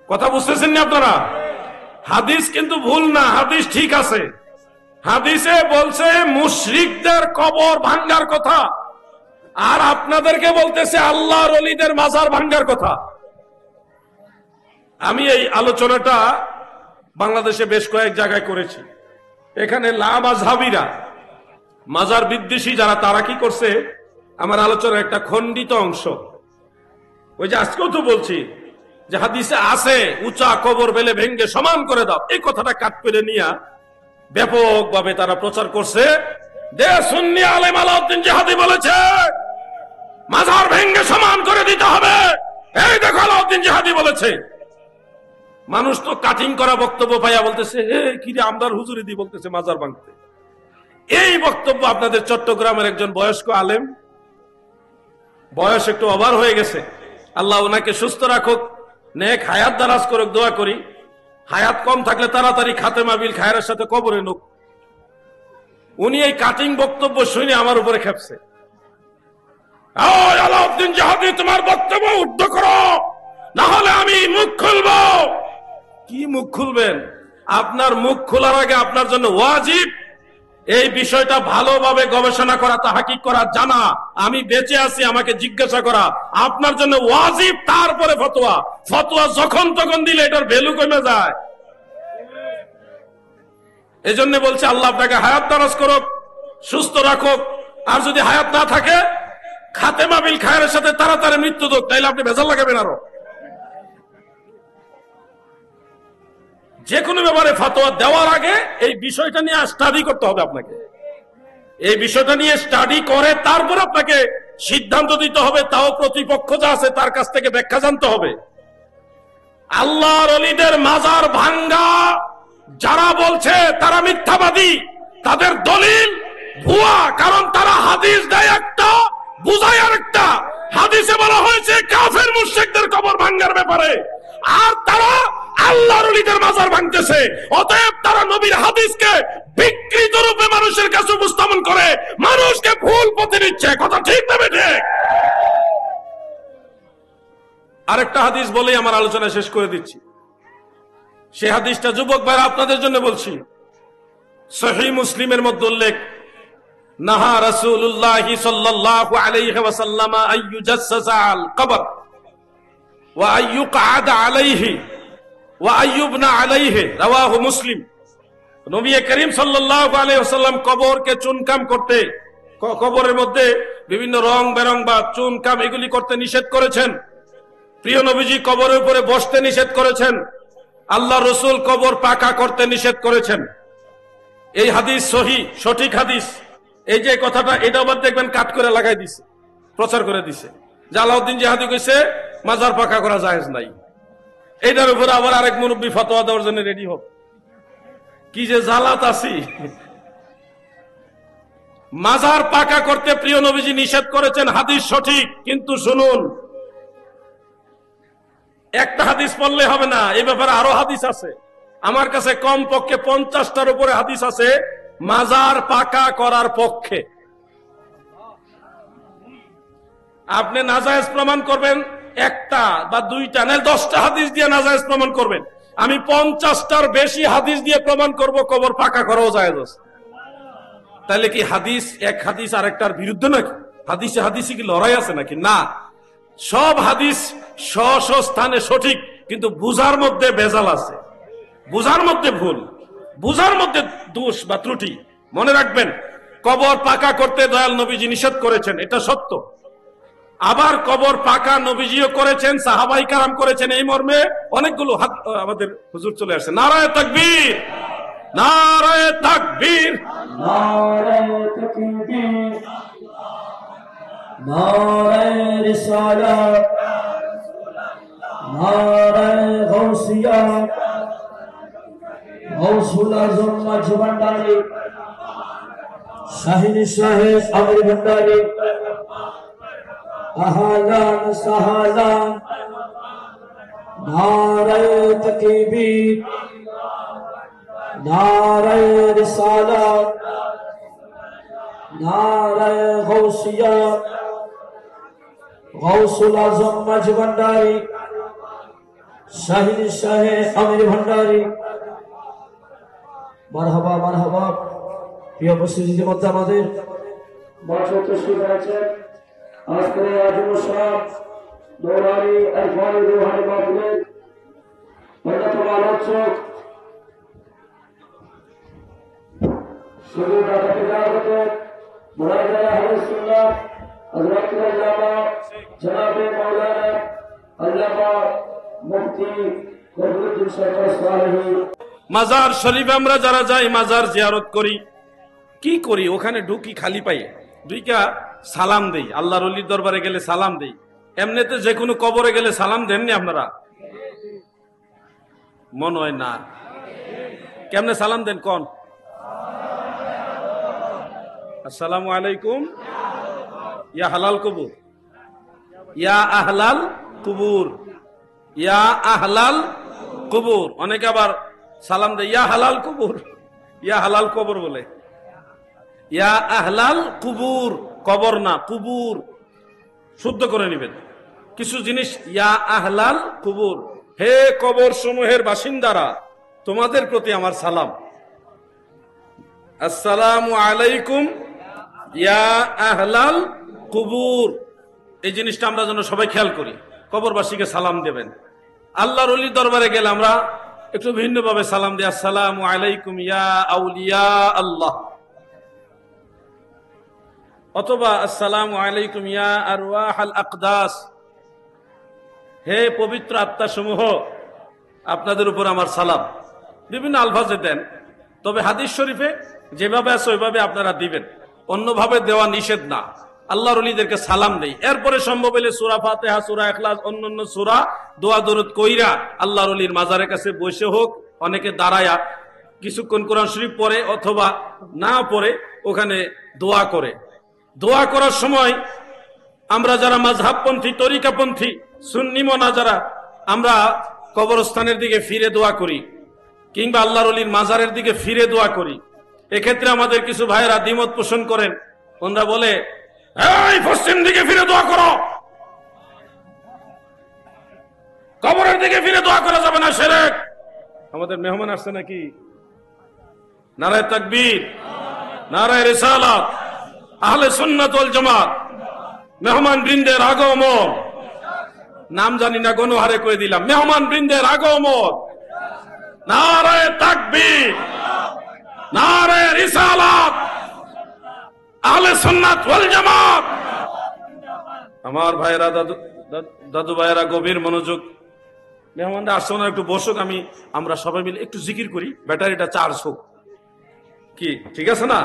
কথা বুঝতেছেন না আপনারা? হাদিস কিন্তু ভুল না, হাদিস ঠিক আছে। হাদিসে বলছে মুশরিকদের কবর ভাঙ্গার কথা, আর আপনাদেরকে বলতেছে আল্লাহর ওলিদের মাজার ভাঙ্গার কথা। আমি এই আলোচনাটা বাংলাদেশে বেশ কয়েক জায়গায় করেছি। এখানে লামাযহাবীরা, মাজার বিদ্বেষী যারা, তারা কি করছে, আমার আলোচনার একটা খণ্ডিত অংশ, ওই যে আজকেও তো বলছি যে হাদিসে আছে উঁচা কবর পেলে ভেঙ্গে সমান করে দাও, এই কথাটা কাট করে নিয়ে ব্যাপকভাবে তারা প্রচার করছে। দে সুন্নি আলেম আলাউদ্দিন জিহাদি বলেছে মাজার ভেঙ্গে সমান করে দিতে হবে, এই দেখো আলাউদ্দিন জিহাদি বলেছে। মানুষ তো কাটিং করা বক্তব্য পাইয়া বলতেছে, কি রে আমদার হুজুরি দি বলতেছে মাজার ভাঙতে। এই বক্তব্য আপনাদের চট্টগ্রামের একজন বয়স্ক আলেম, বয়স একটু ওভার হয়ে গেছে, আল্লাহ ওনাকে সুস্থ রাখুক, নেক হায়াত দারাজ করুক, দোয়া করি। হায়াত কম থাকলে তাড়াতাড়ি খাতেমা বিল খায়রের সাথে কবরে নুক। উনি এই কাটিং বক্তব্য শুনে আমার উপরে খেপছে, আলাউদ্দিন জিহাদি তোমার বক্তব্য উদ্ধ করো, না হলে আমি মুখ খুলব। কি মুখ খুলবেন? আপনার মুখ খোলার আগে আপনার জন্য ওয়াজিব এই বিষয়টা ভালোভাবে গবেষণা করা, তাহকিক করা, জানা। আমি বেঁচে আছি আমাকে জিজ্ঞাসা করা আপনার জন্য ওয়াজিব, তারপরে ফতোয়া। ফতোয়া যখন তখন দিলে এটার ভ্যালু কমে যায়। এজন্য বলছে আল্লাহ আপনাকে হায়াত দারাজ করুক, সুস্থ রাখুক, আর যদি হায়াত না থাকে খাতেমা বিল খায়রের সাথে তাড়াতাড়ি মৃত্যু হোক, তাইলে আপনি ভেজাল লাগাবেন। আরো যে কোনো ব্যাপারে ফতোয়া দেওয়ার আগে এই বিষয়টা নিয়ে স্টাডি করতে হবে আপনাকে। এই বিষয়টা নিয়ে স্টাডি করে তারপর আপনাকে সিদ্ধান্ত দিতে হবে, তাও প্রতিপক্ষ যা আছে তার কাছ থেকে ব্যাখ্যা জানতে হবে। আল্লাহর ওলিদের মাজার ভাঙ্গা যারা বলছে তারা মিথ্যাবাদী, তাদের দলিল ভুয়া, কারণ তারা হাদিস দেয় একটা, বুঝায় আরেকটা। হাদিসে বলা হয়েছে কাফের মুশরিকদের কবর ভাঙ্গার ব্যাপারে, আর তারা আল্লাহর ওলিদের মাজার ভাঙতেছে। অতএব তারা নবীর হাদিসকে বিকৃত রূপে মানুষের কাছে উপস্থাপন করে মানুষকে ভুল পথে নিচ্ছে। কথা ঠিক না বেঠে? আরেকটা হাদিস বলেই আমার আলোচনা শেষ করে দিচ্ছি। সে হাদিসটা যুবক ভাইরা আপনাদের জন্য বলছি। সহিহ মুসলিমের মধ্যে উল্লেখ, নাহা রাসূলুল্লাহ সাল্লাল্লাহু আলাইহি ওয়াসাল্লাম আইয়ুজাসসাসা আল কবর ওয়া আইয়ুকআদ আলাইহি ওয়া আইয়ুবনা আলাইহি, রাওয়াহু মুসলিম। নবী করিম সাল্লাল্লাহু আলাইহি ওয়াসাল্লাম কবরকে চুনকাম করতে, কবরের মধ্যে বিভিন্ন রং বেরং বা চুনকাম এগুলি করতে নিষেধ করেছেন। প্রিয় নবীজি কবরের উপরে বসতে নিষেধ করেছেন। আল্লাহ রসুল কবর পাকা করতে নিষেধ করেছেন। এই হাদিস সহি, সঠিক হাদিস। এই যে কথাটা, এটা আবার দেখবেন কাট করে লাগাই দিছে, প্রচার করে দিছে। জালাউদ্দিন জিহাদি কইছে মাজার পাকা করা জায়েজ নাই। এটার উপরে আবার আরেক মুরব্বী ফতোয়া দেওয়ার জন্য রেডি হোক। কি যে জালাত আছি। মাজার পাকা করতে প্রিয় নবীজি নিষেধ করেছেন, হাদিস সঠিক। কিন্তু শুনুন, একটা হাদিস পড়লে হবে না, এই ব্যাপারে আরো হাদিস আছে। আমার কাছে কম পক্ষে 50টার উপরে হাদিস আছে মাজার পাকা করার পক্ষে। আপনি নাজায়েজ প্রমাণ করবেন একটা বা দুইটা, না 10টা হাদিস দিয়ে নাজায়েজ প্রমাণ করবেন। আমি 50টার বেশি হাদিস দিয়ে প্রমাণ করব কবর পাকা করাও জায়েজ আছে। তাহলে কি হাদিস, এক হাদিস আরেকটার বিরুদ্ধে নাকি? হাদিসে হাদিসে কি লড়াই আছে নাকি? না, সব হাদিস স্ব স্থানে সঠিক, কিন্তু বুঝার মধ্যে ভেজাল আছে, বুঝার মধ্যে ভুল, বুঝার মধ্যে দোষ বা ত্রুটি। মনে রাখবেন, কবর পাকা করতে দয়াল নবীজি নিষেধ করেছেন, এটা সত্য। আবার কবর পাকা নবীজিও করেছেন, সাহাবাই কারাম করেছেন। এই মর্মে অনেকগুলো আমাদের হুজুর চলে আসছে। নারায়ে তাকবীর, নারায়ে তাকবীর, নারায়ে তাকবীর, নারায়ে রিসালাত, নারায়ে গাউসিয়া, গাউসুল আজম মাঝ ভান্ডারী, শাহিন শাহে আমির ভান্ডারী, আহলান সাহলান, নারায়ে তাকবীর, নারায়ে রিসালাত, নারায়ে গাউসিয়া, গাউসুল আজম মাঝ ভান্ডারী, শাহিন শাহে আমির ভান্ডারী। মারহাবা মারহাবা। প্রিয় উপস্থিতির মধ্যে আমাদের মঞ্চে তশরিফ আছেন আজকের আজম সাহেব দৌরানি আরফানি রুহানি মাহফিলের অন্যতম আলোচক, শুধু ঢাকা থেকে মুরাদায়ে আহলে সুন্নাহ হযরতুল আল্লামা জনাবে মাওলানা আল্লামা মুফতি ফখরুদ্দিন সরকার সালেহী। মাজার শরীফে আমরা যারা যাই, মাজার জিয়ারত করি, কি করি? ওখানে ঢুকি খালি পাইয়ে দুইটা সালাম দেই। আল্লাহর ওলির দরবারে গেলে সালাম দেই। এমনিতে যে কোনো কবরে গেলে সালাম দেননি আপনারা? মনে হয় না। কেমনে সালাম দেন কোন? আসসালামু আলাইকুম ইয়া হালাল কুবুর, ইয়া আহলাল কুবুর, ইয়া আহলাল কুবুর। অনেকে আবার সালাম দেয় ইয়া হালাল কুবুর, ইয়া হালাল কবর বলে। ইয়া আহলাল কুবুর, কবর না, কুবুর। শুদ্ধ করে নেবেন কিছু জিনিস। ইয়া আহলাল কুবুর, হে কবর সমূহের বাসিন্দারা, তোমাদের প্রতি আমার সালাম। আসসালামু আলাইকুম ইয়া আহলাল কুবুর। এই জিনিসটা আমরা যেন সবাই খেয়াল করি। কবরবাসীকে সালাম দেবেন। আল্লাহর ওলির দরবারে গেলে আমরা একটু ভিন্ন ভাবে সালাম দিই। আসসালামু আলাইকুম ইয়া আউলিয়া আল্লাহ, অথবা আসসালামু আলাইকুম ইয়া আরওয়াহাল আকদাস, হে পবিত্র আত্মা সমূহ, আপনাদের উপর আমার সালাম। বিভিন্ন আলফাজে দেন, তবে হাদিস শরীফে যেভাবে আছে ওইভাবে আপনারা দিবেন। অন্যভাবে দেওয়া নিষেধ না। আল্লাহর ওলিদেরকে সালাম দেই, এরপরে সম্ভব হলে সূরা ফাতিহা, সূরা ইখলাস, অন্যান্য সূরা দোয়া দরুদ কইরা আল্লাহর ওলির মাজারের কাছে বসে হোক, অনেকে দাঁড়ায়া কিছুক্ষণ কোরআন শরীফ পড়ে অথবা না পড়ে ওখানে দোয়া করে। দোয়া করার সময় আমরা যারা মাযহাবপন্থী, তরিকাপন্থী, সুন্নি মনা যারা, আমরা কবরস্থানের দিকে ফিরে দোয়া করি কিংবা আল্লাহর ওলির মাজারের দিকে ফিরে দোয়া করি। এক্ষেত্রে আমাদের কিছু ভাইয়েরা দ্বিমত পোষণ করেন। ওনারা বলে, এই পশ্চিম দিকে ফিরে দোয়া করো, কবরের দিকে ফিরে দোয়া করা যাবে না, শিরক। আমাদের মেহমান আসছে নাকি? নারায়ে তাকবীর, নারায়ে রিসালাত, আহলে সুন্নাত ওয়াল জামাত। মেহমান বৃন্দের আগমন, নাম জানি না, গণহারে কয়ে দিলাম, মেহমান বৃন্দের আগমন। নারায়ে তাকবীর, নারায়ে রিসালাত, আহলে সুন্নাত ওয়াল জামাত। আমার ভাইরা, দাদু ভাইরা গভীর মনোযোগ। মেহমানরা আসছে না, একটু বসুক, আমরা সবাই মিলে একটু জিকির করি, ব্যাটারিটা চার্জ হোক। কি ঠিক আছে না?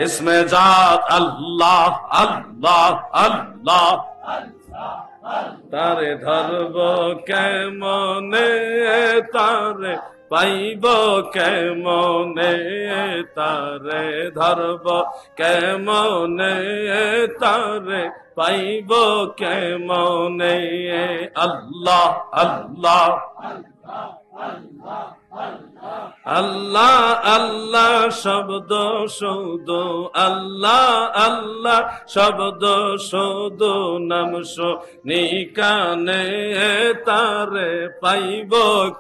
ইসমে জাত আল্লাহ আল্লাহ আল্লাহ, তারে ধরব কেমনে, তারে পাইব কেমনে, তারে ধরব কেমনে, তারে পাইব কেমনে। আল্লাহ আল্লাহ আল্লাহ আল্লাহ শব্দ শুধু, আল্লাহ আল্লাহ শব্দ শুধু, নাম শুনি কানে, তারে পাইব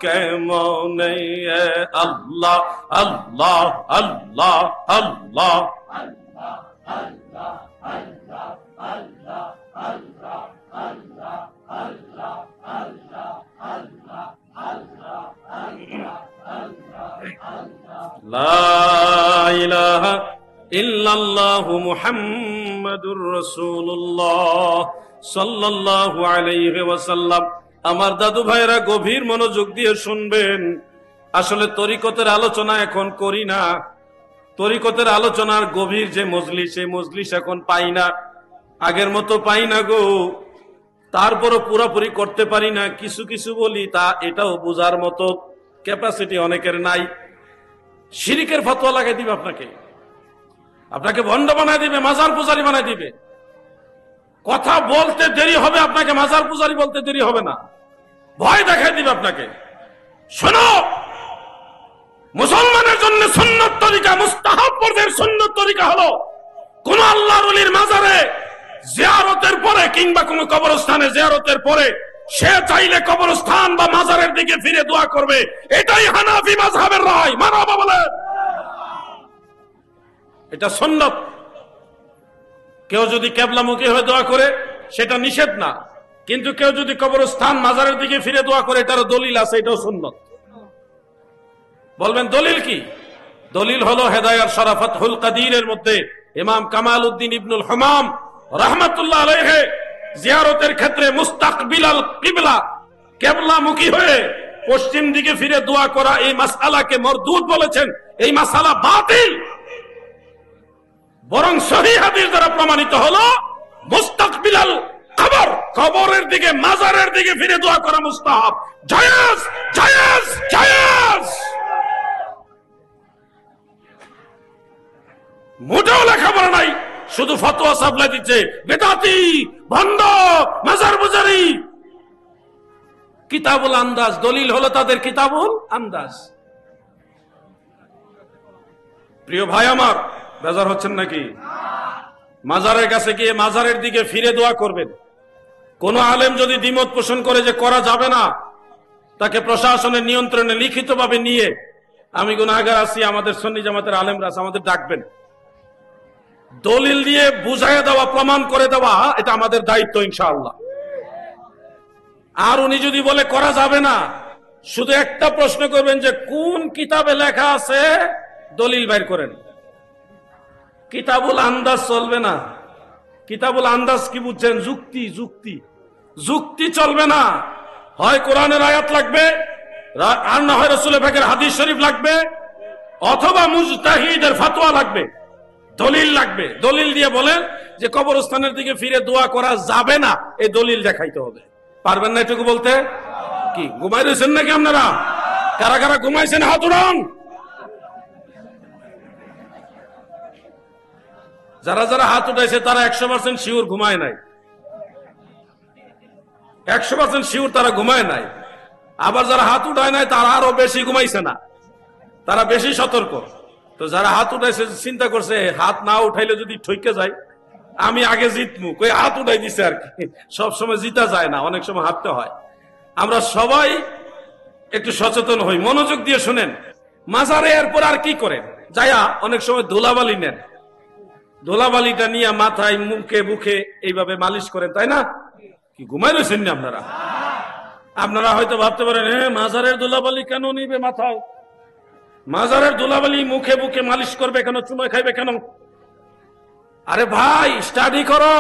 কেমনে। আল্লাহ আল্লাহ আল্লাহ আল্লাহ লা ইলাহা ইল্লাল্লাহু মুহাম্মাদুর রাসূলুল্লাহ সাল্লাল্লাহু আলাইহি ওয়াসাল্লাম। আমার দাদু ভাইরা গভীর মনোযোগ দিয়ে শুনবেন। আসলে তরিকতের আলোচনা এখন করি না, তরিকতের আলোচনার গভীর যে মজলিস, সেই মজলিস এখন পাই না, আগের মতো পাই না গো। তারপরও পুরোপুরি করতে পারি না, কিছু কিছু বলি, তা এটাও বোঝার মতো ক্যাপাসিটি অনেকের নাই। শিরিকের ফতোয়া লাগাই দিবে আপনাকে ভণ্ড বানায় দিবে, মাজার পূজারি বানায় দিবে। কথা বলতে দেরি হবে, আপনাকে মাজার পূজারি বলতে দেরি হবে না, ভয় দেখাই দিবে আপনাকে। শোনো, মুসলমানের জন্য সুন্নত তরিকা, মুস্তাহাব পর্যায়ের সুন্নত তরিকা হলো কোন আল্লাহর ওলির মাজারে জিয়ারতের পরে কিংবা কোন কবরস্থানে জিয়ারতের পরে সে চাইলে কবরস্থান বা মাজারের দিকে ফিরে দোয়া করবে। এটাই হানাফি মাযহাবের রায়। মারহাবা বলে, এটা সুন্নাত। কেউ যদি কিবলামুখী হয়ে দোয়া করে সেটা নিষেধ না, কিন্তু কেউ যদি কবরস্থান মাজারের দিকে ফিরে দোয়া করে এটারও দলিল আছে, এটাও সুন্নাত। বলবেন দলিল কি? দলিল হলো হেদায়াত শরাফাতুল কাদিরের মধ্যে ইমাম কামাল উদ্দিন ইবনুল হামাম রাহমাতুল্লাহ আলাইহি জিয়ারতের ক্ষেত্রে মুস্তাকবিলাল কিবলা, কিবলামুখী হয়ে পশ্চিম দিকে ফিরে দোয়া করা, এই মাসআলাকে মরদুদ বলেছেন। এই মাসআলা বাতিল। বরং সহিহ হাদিস দ্বারা প্রমাণিত হলো মুস্তাকবিলাল কবর, কবরের দিকে, মাজারের দিকে ফিরে দোয়া করা মুস্তাহাব, জায়েজ জায়েজ জায়েজ। মোটেও লেখাপড়া নাই, শুধু ফতোয়া সাপ্লাই দিচ্ছে, বেদাতি, ভণ্ড, মাজার পূজারি। কিতাবুল আন্দাজ, দলিল হলো তাদের কিতাবুল আন্দাজ। প্রিয় ভাই আমার, বেজার হচ্ছেন নাকি? মাজারের কাছে গিয়ে মাজারের দিকে ফিরে দোয়া করবেন। কোন আলেম যদি দ্বিমত পোষণ করে যে করা যাবে না, তাকে প্রশাসনের নিয়ন্ত্রণে লিখিতভাবে নিয়ে, আমি গুনাহগার আছি, আমাদের সুন্নি জামাতের আলেমরা আছে, আমাদের ডাকবেন, দলিল দিয়ে বুঝাইয়া দেওয়া, প্রমাণ করে দেওয়া, এটা আমাদের দায়িত্ব ইনশাআল্লাহ। আর উনি যদি বলে করা যাবে না, শুধু একটা প্রশ্ন করবেন যে কোন কিতাবে লেখা আছে, দলিল বাইর করেন। কিতাবুল আন্দাজ চলবে না। কিতাবুল আন্দাজ কি বুঝছেন? যুক্তি, যুক্তি, যুক্তি চলবে না। হয় কোরআনের আয়াত লাগবে, আর না হয় রাসূলের পাকের হাদিস শরীফ লাগবে, অথবা মুজতাহিদের ফতোয়া লাগবে। দলিল লাগবে। দলিল দিয়ে বলেন যে কবরস্থানের দিকে ফিরে দোয়া করা যাবে না, এই দলিল দেখাইতে হবে। পারবেন না এটুকু বলতে? কি ঘুমাই রয়েছেন নাকি আপনারা? কারা কারা ঘুমাইছেন হাত উঠান। যারা যারা হাত উঠাইছে তারা 100% শিওর ঘুমায় নাই। 100% শিওর তারা ঘুমায় নাই। আবার যারা হাত উঠায় নাই তারা আরো বেশি ঘুমাইছে না, তারা বেশি সতর্ক। তো যারা হাত উঠাইছে চিন্তা করছে হাত না উঠাইলে যদি ঠইকে যায় আমি আগে জিতমু, কই হাত উঠাই দিছে আর কি। সব সময় জিতা যায় না, অনেক সময় হারতে হয়। আমরা সবাই একটু সচেতন হই, মনোযোগ দিয়ে শুনেন। মাজারে এরপর আর কি করেন? যায়া অনেক সময় ধুলাবালি নেন, ধুলাবালিটা নিয়ে মাথায় মুখে বুকে এইভাবে মালিশ করেন, তাই না? কি ঘুমাই রয়েছেন না আপনারা? আপনারা হয়তো ভাবতে পারেন হ্যাঁ মাজারের ধুলাবালি কেন নিবে মাথায়? মাজারের ধুলাবালি মুখে বুকে মালিশ করবে কেন? চুমা খাইবে কেন? আরে ভাই স্টাডি করো,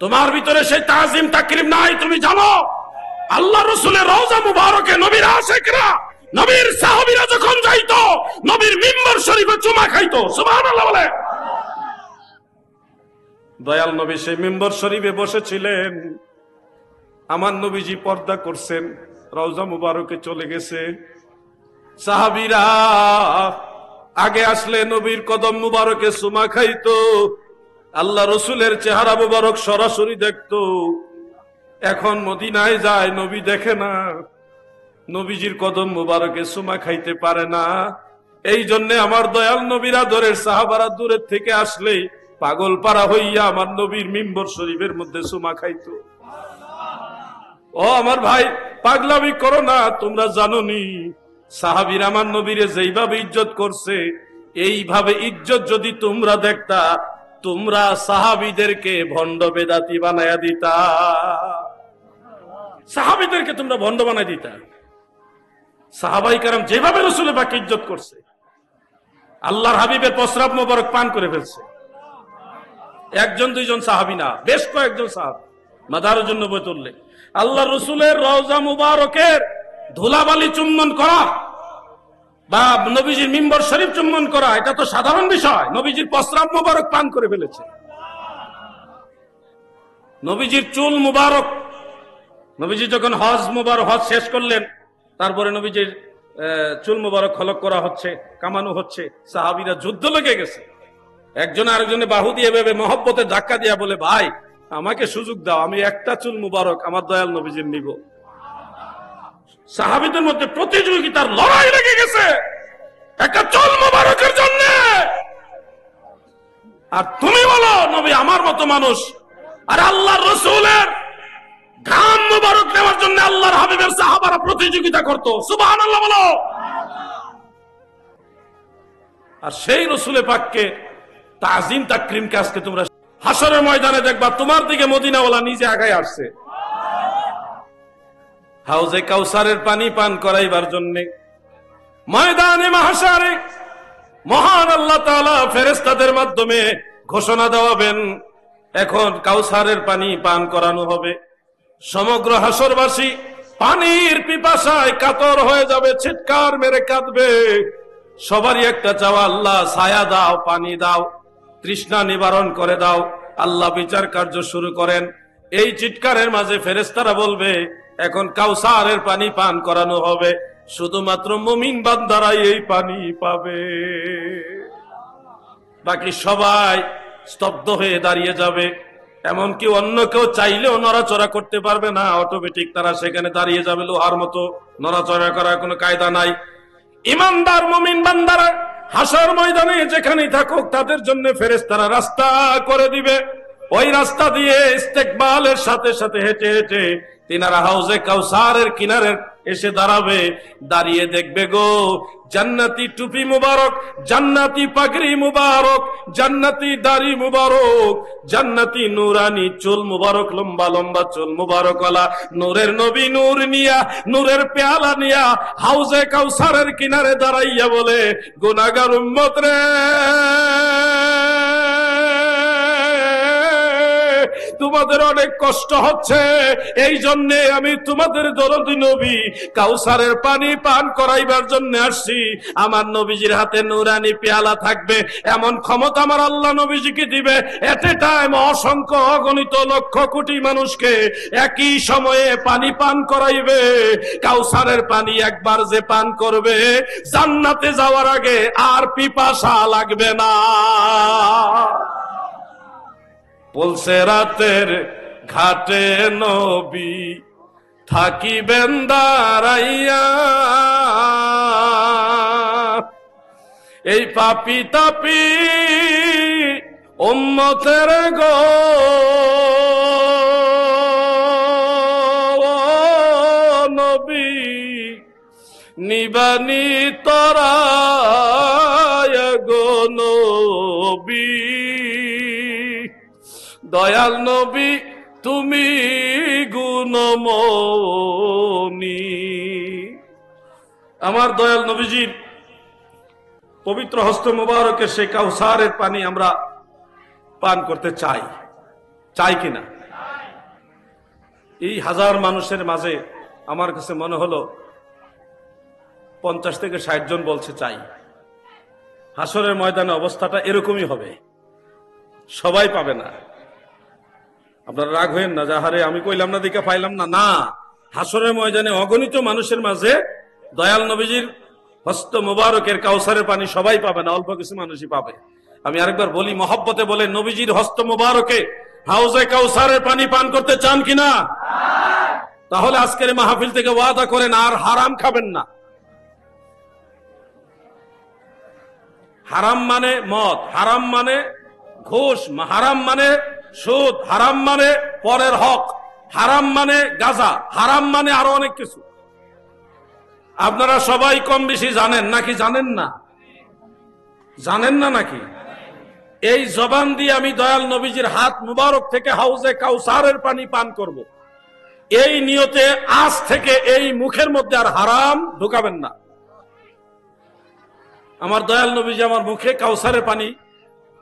তোমার ভিতরে সেই তাজিম তাকরিম নাই। তুমি জানো আল্লাহ রসুলের রওজা মুবারকে নবীর আশিকরা, নবীর সাহাবীরা যখন যাইতো নবীর মিম্বর শরীফে চুমা খাইতো। সুবহানাল্লাহ বলে। দয়াল নবী সেই মিম্বর শরীফে বসেছিলেন, আমার নবীজি পর্দা করছেন, রওজা মুবারকে চলে গেছে। সাহাবীরা আগে আসলে নবীর কদম মুবারকে চুমা খাইতো, আল্লাহ রসুলের চেহারা মুবারক সরাসরি দেখতো। এখন মদিনায় যায়, নবী দেখে না, নবীজির কদম মুবারকে চুমা খাইতে পারে না। এই জন্য আমার দয়াল নবীর আদরের সাহাবারা দূরের থেকে আসলেই পাগল পারা হইয়া আমার নবীর মিম্বর শরীফের মধ্যে চুমা খাইতো। ও আমার ভাই পাগলামি করো না, তোমরা জানোনি সাহাবীর আমার নবীরে যেইভাবে ইজ্জত করছে, এইভাবে ইজ্জত যদি তোমরা দেখতা তোমরা সাহাবীদেরকে ভণ্ড বেদাতি বানায়া দিতা। সাহাবীদেরকে তোমরা ভণ্ড বানায় দিতা। সাহাবাই কারাম যেভাবে রাসূল পাক ইজ্জত করছে, আল্লাহর হাবিবের প্রস্রাব মোবারক পান করে ফেলছে। একজন দুইজন সাহাবী না, বেশ কয়েকজন সাহাবী। মাদারুন নবুয়্বত উল্লেখ, আল্লাহ রসুলের রওজা মুবারকের ধুলাবালি চুম্বন করা বা নবীজির মিম্বর শরীফ চুম্বন করা এটা তো সাধারণ বিষয়। নবীজির প্রস্রাব মুবারক পান করে ফেলেছে। নবীজির চুল মুবারক, নবীজি যখন হজ শেষ করলেন, তারপরে নবীজির চুল মুবারক খলক করা হচ্ছে, কামানো হচ্ছে। সাহাবীরা যুদ্ধ লেগে গেছে, একজন আরেকজনে বাহু দিয়ে ভেবে মহব্বতে ধাক্কা দিয়া বলে ভাই আমাকে সুযোগ দাও, আমি একটা চুল মুবারক আমার দয়াল নবীজির নিব। সাহাবীদের মধ্যে প্রতিযোগিতার লড়াই লেগে গেছে একটা চুল মুবারকের জন্য। আর তুমি বলো নবী আমার মতো মানুষ, আর আল্লাহর রাসূলের ঘাম মুবারক নেওয়ার জন্য আল্লাহর হাবিবের সাহাবারা প্রতিযোগিতা করত। সুবহানাল্লাহ বলো। আর সেই রাসূলে পাককে তাজিম তাকরিমকে আজকে তোমরা হাসরের ময়দানে দেখবা তোমার দিকে মদিনাওয়ালা নিজে আগায় আসছে হাউজে কাউসারের পানি পান করাইবার জন্য। ময়দানে মাহশারে মহান আল্লাহ তাআলা ফেরেশতাদের মাধ্যমে ঘোষণা দেওয়াবেন এখন কাউসারের পানি পান করানো হবে। সমগ্র হাসরবাসী পানির পিপাসায় কাতর হয়ে যাবে, চিৎকার মেরে কাঁদবে। সবারই একটা চাওয়া, আল্লাহ ছায়া দাও, পানি দাও, তৃষ্ণা নিবারণ করে দাও। আল্লাহ বিচার কার্য শুরু করেন। এই চিৎকারের মাঝে ফেরেশতারা বলবে এখন কাউসারের পানি পান করানো হবে, শুধুমাত্র মুমিন বান্দারাই এই পানি পাবে। বাকি সবাই স্তব্ধ হয়ে দাঁড়িয়ে যাবে, এমনকি অন্য কেউ চাইলেও নড়াচড়া করতে পারবে না। অটোমেটিক তারা সেখানে দাঁড়িয়ে যাবে লোহার মতো, নড়াচড়া করার কোনো কায়দা নাই। ইমানদার মুমিন বান্দারা হাসর ময়দানে যেখানেই থাকুক তাদের জন্য ফেরেশতারা রাস্তা করে দিবে। ওই রাস্তা দিয়ে ইস্তেকবালের সাথে সাথে হেঁটে হেঁটে তিনারা হাউজে কাউসারের কিনারে এসে দাঁড়াবে। দাঁড়িয়ে দেখবে গো জান্নাতি টুপি মুবারক, জান্নাতি পাগড়ি মুবারক, জান্নাতি দাড়ি মুবারক, জান্নাতি নুরানি চুল মুবারক, লম্বা লম্বা চুল মুবারকওয়ালা নূরের নবী নূর নিয়া, নূরের পেয়ালা নিয়া হাউজে কাউসারের কিনারে দাঁড়াইয়া বলে গুনাহগার উম্মত রে তোমাদের অনেক কষ্ট হচ্ছে, এই জন্য আমি তোমাদের দরদি নবী কাউসারের পানি পান করাইবার জন্য আসছি। আমার নবীজির হাতে নুরানি পেয়ালা থাকবে, এমন ক্ষমতা আমার আল্লাহ নবীজিকে দিবে, এট এ টাইম অসংখ্য অগণিত লক্ষ কোটি মানুষকে একই সময়ে পানি পান করাইবে। কাউসারের পানি একবার যে পান করবে, জান্নাতে যাওয়ার আগে আর পিপাসা লাগবে না। বলছে রাতের ঘাটে নবী থাকিবেন দাঁড়াইয়া, এই পাপী তাপী উম্মতের গো নবী নিবানি তরায় গো নবী, দয়াল নবী তুমি গুণমণি। আমার দয়াল নবীজির পবিত্র হস্ত মুবারকের সেই কাউসারের পানি আমরা পান করতে চাই, চাই কিনা? এই হাজার মানুষের মাঝে আমার কাছে মনে হলো 50 থেকে 60 জন বলছে চাই। হাসরের ময়দানে অবস্থাটা এরকমই হবে, সবাই পাবে না। আপনারা রাগ হইেন না, যাহারে আমি কইলাম না দিকে পাইলাম না, না, হাসরের ময়দানে অগণিত মানুষের মাঝে দয়াল নবীজির হস্ত মুবারকের কাউসারের পানি সবাই পাবে না, অল্প কিছু মানুষই পাবে। আমি আরেকবার বলি, মহব্বতে বলে, নবীজির হস্ত মুবারকে হাউজে কাউসারের পানি পান করতে চান কিনা? তাহলে আজকের মাহফিল থেকে ওয়াদা করেন আর হারাম খাবেন না। হারাম মানে মদ, হারাম মানে ঘুষ, হারাম মানে সুদ, হারাম মানে পরের হক, হারাম মানে গাঁজা, হারাম মানে আরো অনেক কিছু। আপনারা সবাই কম বেশি জানেন নাকি জানেন না? জানেন না নাকি? এই জবান দিয়ে আমি দয়াল নবীজির হাত মুবারক থেকে হাউজে কাউসারের পানি পান করব, এই নিয়তে আজ থেকে এই মুখের মধ্যে আর হারাম ঢুকাবেন না। আমার দয়াল নবীজি আমার মুখে কাউসারের পানি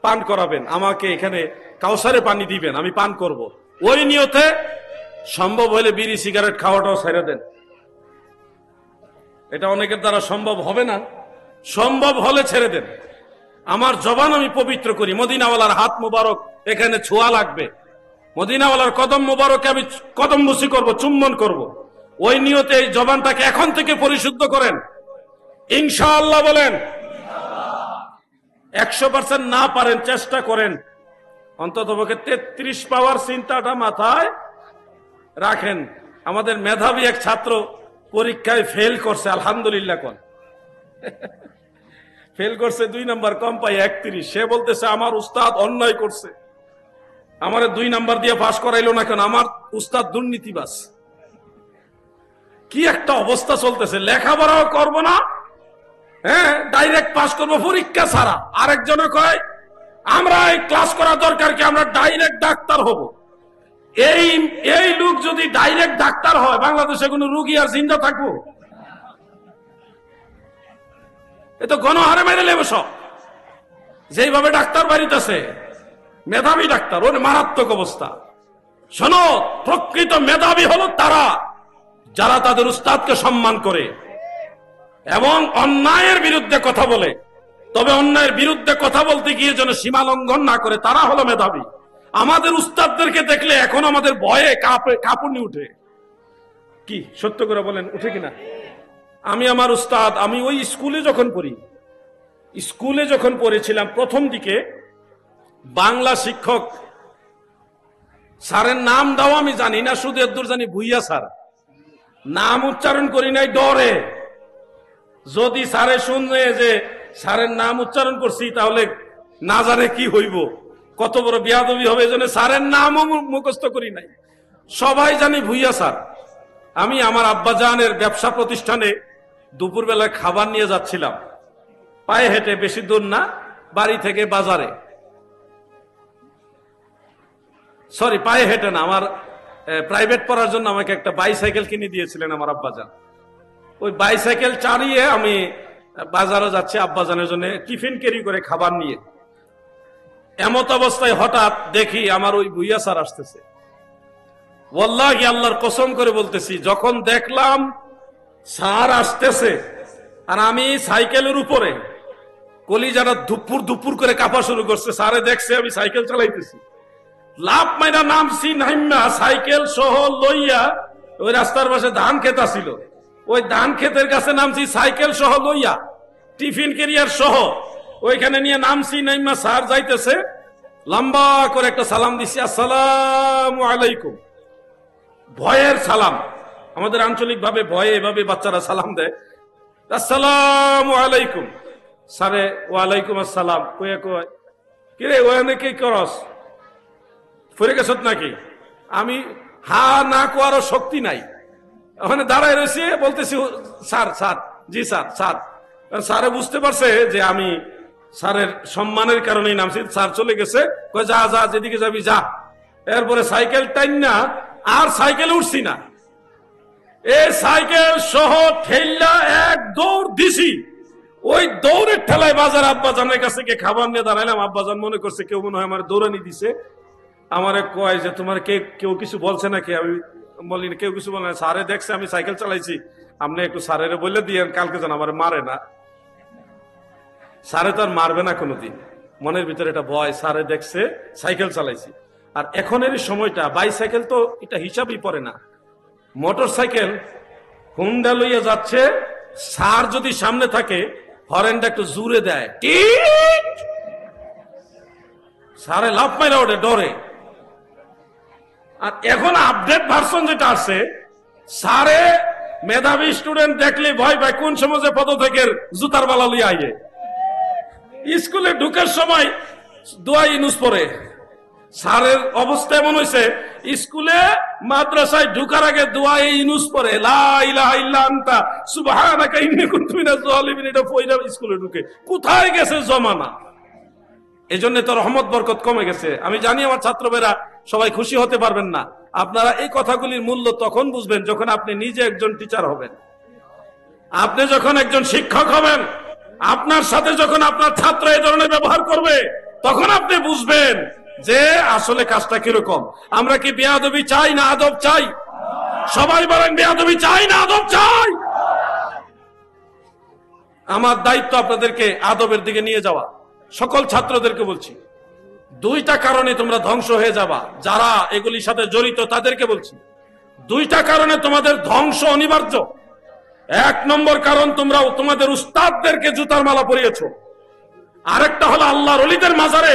পান করাবেন, আমাকে এখানে কাউসারে পানি দিবেন, আমি পান করব, ওই নিয়তে সম্ভব হলে বিড়ি সিগারেট খাওয়াটাও ছেড়ে দেন। এটা অনেকের দ্বারা সম্ভব হবে না, সম্ভব হলে ছেড়ে দেন। আমার জবান আমি পবিত্র করি, মদিনাওয়ালার হাত মুবারক এখানে ছোঁয়া লাগবে, মদিনাওয়ালার কদম মুবারকে আমি কদম বুসি করব, চুম্বন করব, ওই নিয়তে এই জবানটাকে এখন থেকে পরিশুদ্ধ করেন ইনশাআল্লাহ। বলেন 100% না পারেন চেষ্টা করেন, অন্ততপক্ষে 33 পাওয়ার চিন্তাটা মাথায় রাখেন। আমাদের মেধাবী এক ছাত্র পরীক্ষায় ফেল করছে, আলহামদুলিল্লাহ কোন ফেল করছে, 2 নাম্বার কম পাই 31। সে বলতেছে আমার উস্তাদ অন্যায় করছে, আমারে 2 নাম্বার দিয়ে পাশ করাইলো না কেন, আমার উস্তাদ দুর্নীতিবাজ। কি একটা অবস্থা চলতেছে, লেখাপড়াও করবো না, হ্যাঁ ডাইরেক্ট পাস করবো পরীক্ষা ছাড়া। আরেকজনে কয় আমরা এই ক্লাস করা দরকার কি, আমরা ডাইরেক্ট ডাক্তার হব। এই লোক যদি ডাইরেক্ট ডাক্তার হয়, বাংলাদেশে কোনো রুগী আর জিন্দা থাকবো? এ তো গণহারে মেরে লেবে সব। যেইভাবে ডাক্তার বাড়িতেছে, মেধাবী ডাক্তার, ওর মারাত্মক অবস্থা। শোনো, প্রকৃত মেধাবী হলো তারা যারা তাদের উস্তাদকে সম্মান করে এবং অন্যায়ের বিরুদ্ধে কথা বলে, তবে অন্যায়ের বিরুদ্ধে কথা বলতে গিয়ে যেন সীমা লঙ্ঘন না করে, তারা হলো মেধাবী। আমাদের উস্তাদদেরকে দেখলে এখন আমাদের ভয়ে কাঁপুনি উঠে। কি সত্য করে বলেন, উঠে কিনা? আমি আমার উস্তাদ, আমি ওই স্কুলে যখন পড়েছিলাম প্রথম দিকে, বাংলা শিক্ষক স্যারের নাম দাও আমি জানি না, শুধু এদুর জানি ভুইয়া স্যার, নাম উচ্চারণ করি নাই ডরে। যদি স্যারে শুনে যে স্যারের নাম উচ্চারণ করছি, তাহলে না জানে কি হইব, কত বড় বিয়াদবি হবে। এজন্য স্যারের নামও মুখস্থ করি নাই, সবাই জানি ভুইয়া স্যার। আমি আমার আব্বাজানের ব্যবসা প্রতিষ্ঠানে দুপুরবেলায় খাবার নিয়ে যাচ্ছিলাম, পায়ে হেঁটে, বেশি দূর না, বাড়ি থেকে বাজারে, সরি পায়ে হেঁটে না, আমার প্রাইভেট পড়ার জন্য আমাকে একটা বাইসাইকেল কিনে দিয়েছিলেন আমার আব্বাজান। ওই বাইসাইকেল চালিয়ে আমি বাজারে যাচ্ছি আব্বাজানের জন্য টিফিন ক্যারি করে খাবার নিয়ে। এমত অবস্থায় হঠাৎ দেখি আমার ওই ভুইয়া স্যার আসতেছে। ওয়াল্লাহি আল্লাহর কসম করে বলতেছি, যখন দেখলাম স্যার আসতেছে আর আমি সাইকেলের উপরে, কলিজাটা দুপুর দুপুর করে কাঁপা শুরু করছে। স্যারে দেখছে আমি সাইকেল চালাইতেছি, লাভ মাইনা নামছি, নাইমা সাইকেল সহ লইয়া ওই রাস্তার পাশে ধান ক্ষেত ছিল, ওই ধান ক্ষেতের কাছে নামছি সাইকেল সহ লইয়া, টিফিন ক্যারিয়ার সহ ওইখানে নিয়ে নামছি। নাইমা স্যার যাইতেছে, লম্বা করে একটা সালাম দিছি, আসসালামু আলাইকুম। ভয়ের সালাম, আমাদের আঞ্চলিক ভাবে ভয়ে এভাবে বাচ্চারা সালাম দেয়, আসসালামু আলাইকুম। স্যারে ওয়ালাইকুম আসসালাম কয়ে কয়, কিরে ওখানে কি করস, ফিরে গেছ নাকি? আমি হা না কোয়ারও শক্তি নাই, ওখানে দাঁড়ায় রয়েছে, বলতেছি স্যার স্যার, জি স্যার স্যার। স্যারে বুঝতে পারছে যে আমি স্যারের সম্মানের কারণেই নামছি। স্যার চলে গেছে, কয় যা যা, যেদিকে যাবি যা। এরপরে সাইকেল টাইন না আর সাইকেল উঠছি না, এই সাইকেল সহ ঠেললা এক দৌড় দিছি। ওই দৌড়ের ঠেলায় বাজার আব্বাজানের কাছে গিয়ে খাবার নিয়ে দাঁড়াইলাম। আব্বাজান মনে করছে কেউ মনে হয় আমার দৌড়ানি দিছে, আমারে কয় যে তোমার কেউ কিছু বলছে নাকি? আমি বলি কেউ কিছু বলে না, স্যারে দেখছে আমি সাইকেল চালাইছি, আপনি একটু স্যারের বলে দিয়েন কালকে যেন আমার মারে না। স্যারে তো আর মারবে না কোনোদিন, মনের ভিতরে এটা ভয়, স্যারে দেখছে সাইকেল চালাইছি। আর এখনের সময়টা বাইসাইকেল তো এটা হিসাবই পড়ে না, মোটর সাইকেল হুন্ডা লইয়া যাচ্ছে, স্যার যদি সামনে থাকে হরেনটা একটু জুড়ে দেয়, স্যারে লাভ মাইরা ওঠে ডরে। আর এখন আপডেট ভার্সন যেটা আছে, স্যারে মেধাবী স্টুডেন্ট দেখলে ভয় পায়, কোন সময় যে পদত্যাগের জুতার বালা লইয়া আইয়ে। স্কুলে ঢুকার সময় দোয়া ইউনুস পড়ে। স্যারের অবস্থা এমন হয়েছে, স্কুলে মাদ্রাসায় ঢুকার আগে দোয়া ইউনুস পড়ে, লা ইলাহা ইল্লা আনতা সুবহানাকা ইন্নী কুনতু মিনাজ জালিমিন। এটা পয়লা স্কুলে ঢুকে কোথায় গেছে জমানা। এজন্য তো রহমত বরকত কমে গেছে। আমি জানি আমার ছাত্রবেরা সবাই খুশি হতে পারবেন না, আপনারা এই কথাগুলির মূল্য তখন বুঝবেন যখন আপনি নিজে একজন টিচার হবেন, আপনি যখন একজন শিক্ষক হবেন, আপনার সাথে যখন আপনার ছাত্র এই ধরনের ব্যবহার করবে, তখন আপনি বুঝবেন যে আসলে কাজটা কিরকম। আমরা কি বেয়াদবি চাই না আদব চাই? সবাই বলেন বেয়াদবি চাই না আদব চাই? আমার দায়িত্ব আপনাদেরকে আদবের দিকে নিয়ে যাওয়া। সকল ছাত্রদেরকে বলছি, দুইটা কারণে তোমরা ধ্বংস হয়ে যাবা। যারা এগুলির সাথে জড়িত তাদেরকে বলছি, দুইটা কারণে তোমাদের ধ্বংস অনিবার্য। এক নম্বর কারণ, তোমরা তোমাদের উস্তাদদেরকে জুতার মালা পরিয়েছো। আরেকটা হলো আল্লাহর ওলিদের মাজারে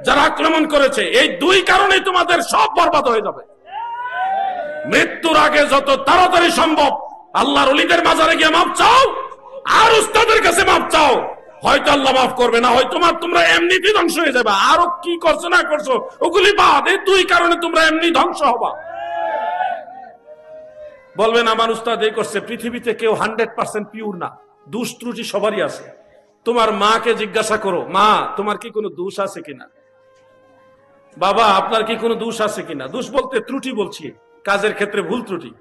যারা আক্রমণ করেছে। এই দুই কারণে তোমাদের সব বরবাদ হয়ে যাবে। মৃত্যুর আগে যত তাড়াতাড়ি সম্ভব আল্লাহর ওলিদের মাজারে গিয়ে মাপ চাও, আর উস্তাদের কাছে মাপ চাও। হয়তো আল্লাহ মাফ করবে, না হয় তোমরা এমনিতেই ধ্বংস হয়ে যাবে। আরো কি করছো না করছো ওগুলি বাদ, এই দুই কারণে তোমরা এমনি ধ্বংস হবা। বলবেন আমার উস্তাদ এই করছে। পৃথিবীতে কেউ 100% পিওর না, দোষ ত্রুটি সবারই আছে। তোমার মাকে জিজ্ঞাসা করো, মা তোমার কি কোনো দোষ আছে কিনা, বাবা আপনার কি কোনো দোষ আছে কিনা। দোষ বলতে ত্রুটি বলছি, কাজের ক্ষেত্রে ভুল ত্রুটি।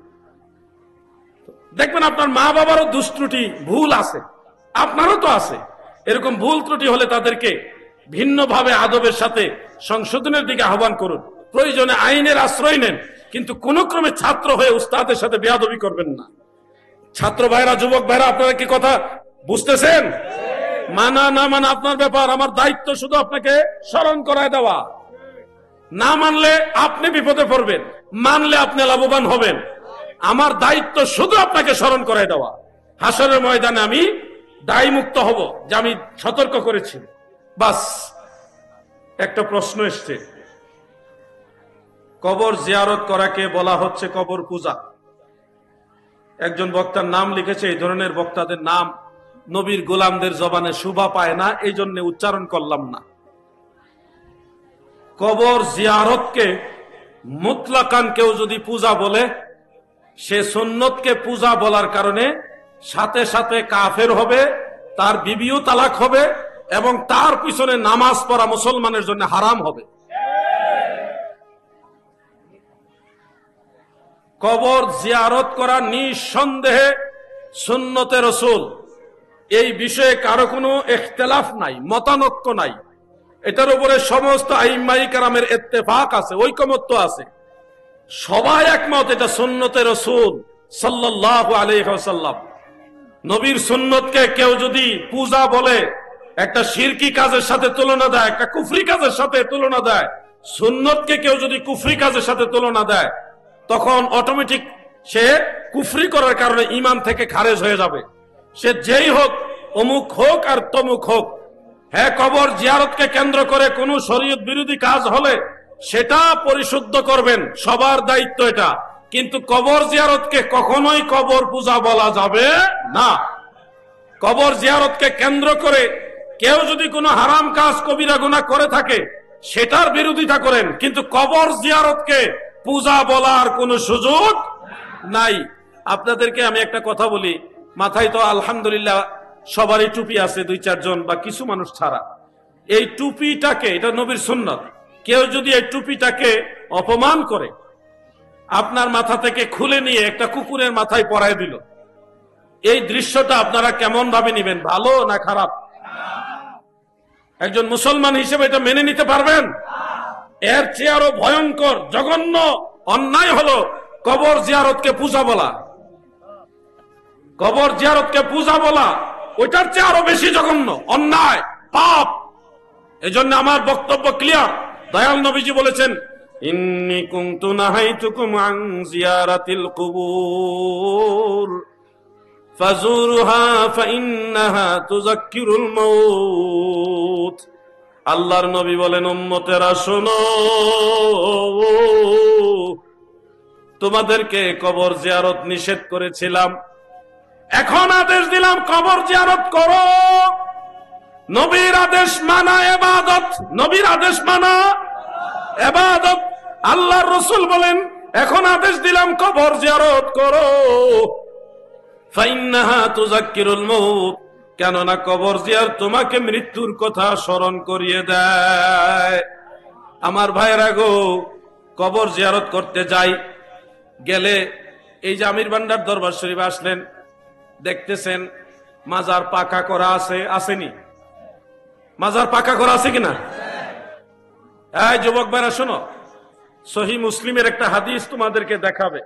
দেখবেন আপনার মা বাবারও দোষ ত্রুটি ভুল আছে, আপনারও তো আছে। এরকম ভুল ত্রুটি হলে তাদেরকে ভিন্নভাবে আদবের সাথে সংশোধনের দিকে আহ্বান করুন, প্রয়োজনে আইনের আশ্রয় নেন, কিন্তু কোন ক্রমে ছাত্র হয়ে উস্তাদের সাথে বেয়াদবি করবেন না। ছাত্র ভাইরা, যুবক ভাইরা, আপনারা কি কথা বুঝতেছেন? মানা না মানা আপনার ব্যাপার, আমার দায়িত্ব শুধু আপনাকে স্মরণ করায় দেওয়া। না মানলে আপনি বিপদে পড়বেন, মানলে আপনি লাভবান হবেন। আমার দায়িত্ব শুধু আপনাকে স্মরণ করায় দেওয়া। হাসরের ময়দানে আমি দায় মুক্ত হব যে আমি সতর্ক করেছি। বাস একটা প্রশ্ন এসছে, কবর জিয়ারত করাকে বলা হচ্ছে কবর পূজা। একজন বক্তার নাম লিখেছে, এই ধরনের বক্তাদের নাম নবীর গোলামদের জবানে শোভা পায় না, এই জন্য উচ্চারণ করলাম না। কবর জিয়ারতকে মুতলাকান কেউ যদি পূজা বলে, সে সুন্নতকে পূজা বলার কারণে সাথে সাথে কাফের হবে, তার বিবিও তালাক হবে, এবং তার পিছনে নামাজ পড়া মুসলমানের জন্য হারাম হবে। কবর জিয়ারত করা নিঃসন্দেহে সুন্নতে রাসূল, এই বিষয়ে কারো কোনো ইখতিলাফ নাই, মতানৈক্য নাই। এটার উপরে সমস্ত আইম্মাই কেরামের ইত্তেফাক আছে, ঐকমত্য আছে, সবাই একমত এটা সুন্নতে রাসূল সাল্লাল্লাহু আলাইহি ওয়াসাল্লাম। নবীর সুন্নতকে কেউ যদি পূজা বলে, একটা শিরকি কাজের সাথে তুলনা দেয়, একটা কুফরি কাজের সাথে তুলনা দেয়, সুন্নতকে কেউ যদি কুফরি কাজের সাথে তুলনা দেয়, তখন অটোমেটিক সে কুফরি করার কারণে ঈমান থেকে খারেজ হয়ে যাবে। সে যেই হোক, অমুক হোক আর তমুক হোক। হ্যাঁ, কবর জিয়ারতকে কেন্দ্র করে কোন শরীয়ত বিরোধী কাজ হলে সেটা পরিশুদ্ধ করবেন, সবার দায়িত্ব এটা। কিন্তু কবর জিয়ারতকে কখনোই কবর পূজা বলা যাবে না। কবর জিয়ারতকে কেন্দ্র করে কেউ যদি কোনো হারাম কাজ, কবিরা গুনাহ করে থাকে, সেটার বিরোধিতা করেন, কিন্তু কবর জিয়ারতকে পূজা বলার কোনো সুযোগ নাই। আপনাদেরকে আমি একটা কথা বলি, মাথায় তো আলহামদুলিল্লাহ সবারই টুপি আছে, 2-4 জন বা কিছু মানুষ ছাড়া। এই টুপিটাকে, এটা নবীর সুন্নাত, কেউ যদি এই টুপিটাকে অপমান করে, আপনার মাথা থেকে খুলে নিয়ে একটা কুকুরের মাথায় পরায় দিল, এই দৃশ্যটা আপনারা কেমন ভাবে নিবেন, ভালো না খারাপ? একজন মুসলমান হিসেবে এটা মেনে নিতে পারবেন? এর চেয়ে আরো ভয়ঙ্কর জঘন্য অন্যায় হলো কবর জিয়ারতকে পূজা বলা। কবর জিয়ারতকে পূজা বলা ওইটার চেয়ে আরো বেশি জঘন্য অন্যায়, পাপ। এজন্য আমার বক্তব্য ক্লিয়ার। দয়াল নবীজি বলেছেন, ইন্নী কুনতু নাহাইতুকুম আন জিয়ারাতিল কুবুর ফাজুরুহা ফাইন্নাহা তুযাক্কিরুল মাউত। আল্লাহর নবী বলেন, উম্মতেরা শোনো, তোমাদেরকে কবর জিয়ারত নিষেধ করেছিলাম, এখন আদেশ দিলাম কবর জিয়ারত করো। নবীর আদেশ মানা ইবাদত, নবীর আদেশ মানা ইবাদত। আল্লাহর রাসূল বলেন, এখন আদেশ দিলাম কবর জিয়ারত করো। ফাইন্নাহা তুযাক্কিরুল মাউত, কেননা কবর জিয়ারত তোমাকে মৃত্যুর কথা স্মরণ করিয়ে দেয়। আমার ভাইরা গো, কবর জিয়ারত করতে যাই, গেলে এই যে আমির ভান্ডার দরবার শরীফ আসলেন, দেখতেছেন মাজার পাকা করা আছে, আসেনি? মাজার পাকা করা আছে কিনা? এই যুবক ভাইরা শোনো, সহিহ মুসলিমের একটা হাদিস তোমাদেরকে দেখাবে,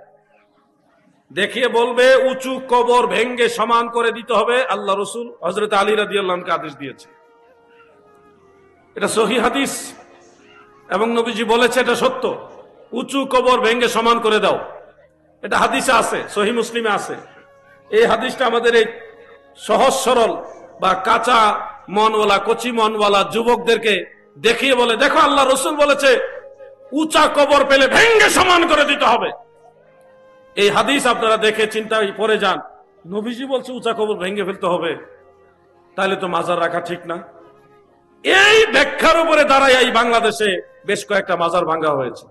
দেখিয়ে বলবে উঁচু কবর ভেঙ্গে সমান করে দিতে হবে। আল্লাহ রাসূল হযরত আলী রাদিয়াল্লাহু আনহুকে আদেশ দিয়েছে, এটা সহিহ হাদিস, এবং নবীজি বলেছে এটা সত্য। উঁচু কবর ভেঙ্গে সমান করে দাও, এটা হাদিসে আছে, সহিহ মুসলিমে আছে। এই হাদিসটা আমাদের এই সহজ সরল বা কাঁচা মনওয়ালা, কচি মনওয়ালা যুবকদেরকে দেখিয়ে বলে, দেখো আল্লাহ রাসূল বলেছে উঁচা কবর পেলে ভেঙ্গে সমান করে দিতে হবে। এই হাদিস আপনারা দেখে চিন্তায় পড়ে যান, নবীজি বলছে উঁচা কবর ভেঙ্গে ফেলতে হবে, তাহলে তো মাজার রাখা ঠিক না। এই ব্যাখ্যার উপরে দাঁড়ায় এই বাংলাদেশে বেশ কয়েকটা মাজার ভাঙ্গা হয়েছে।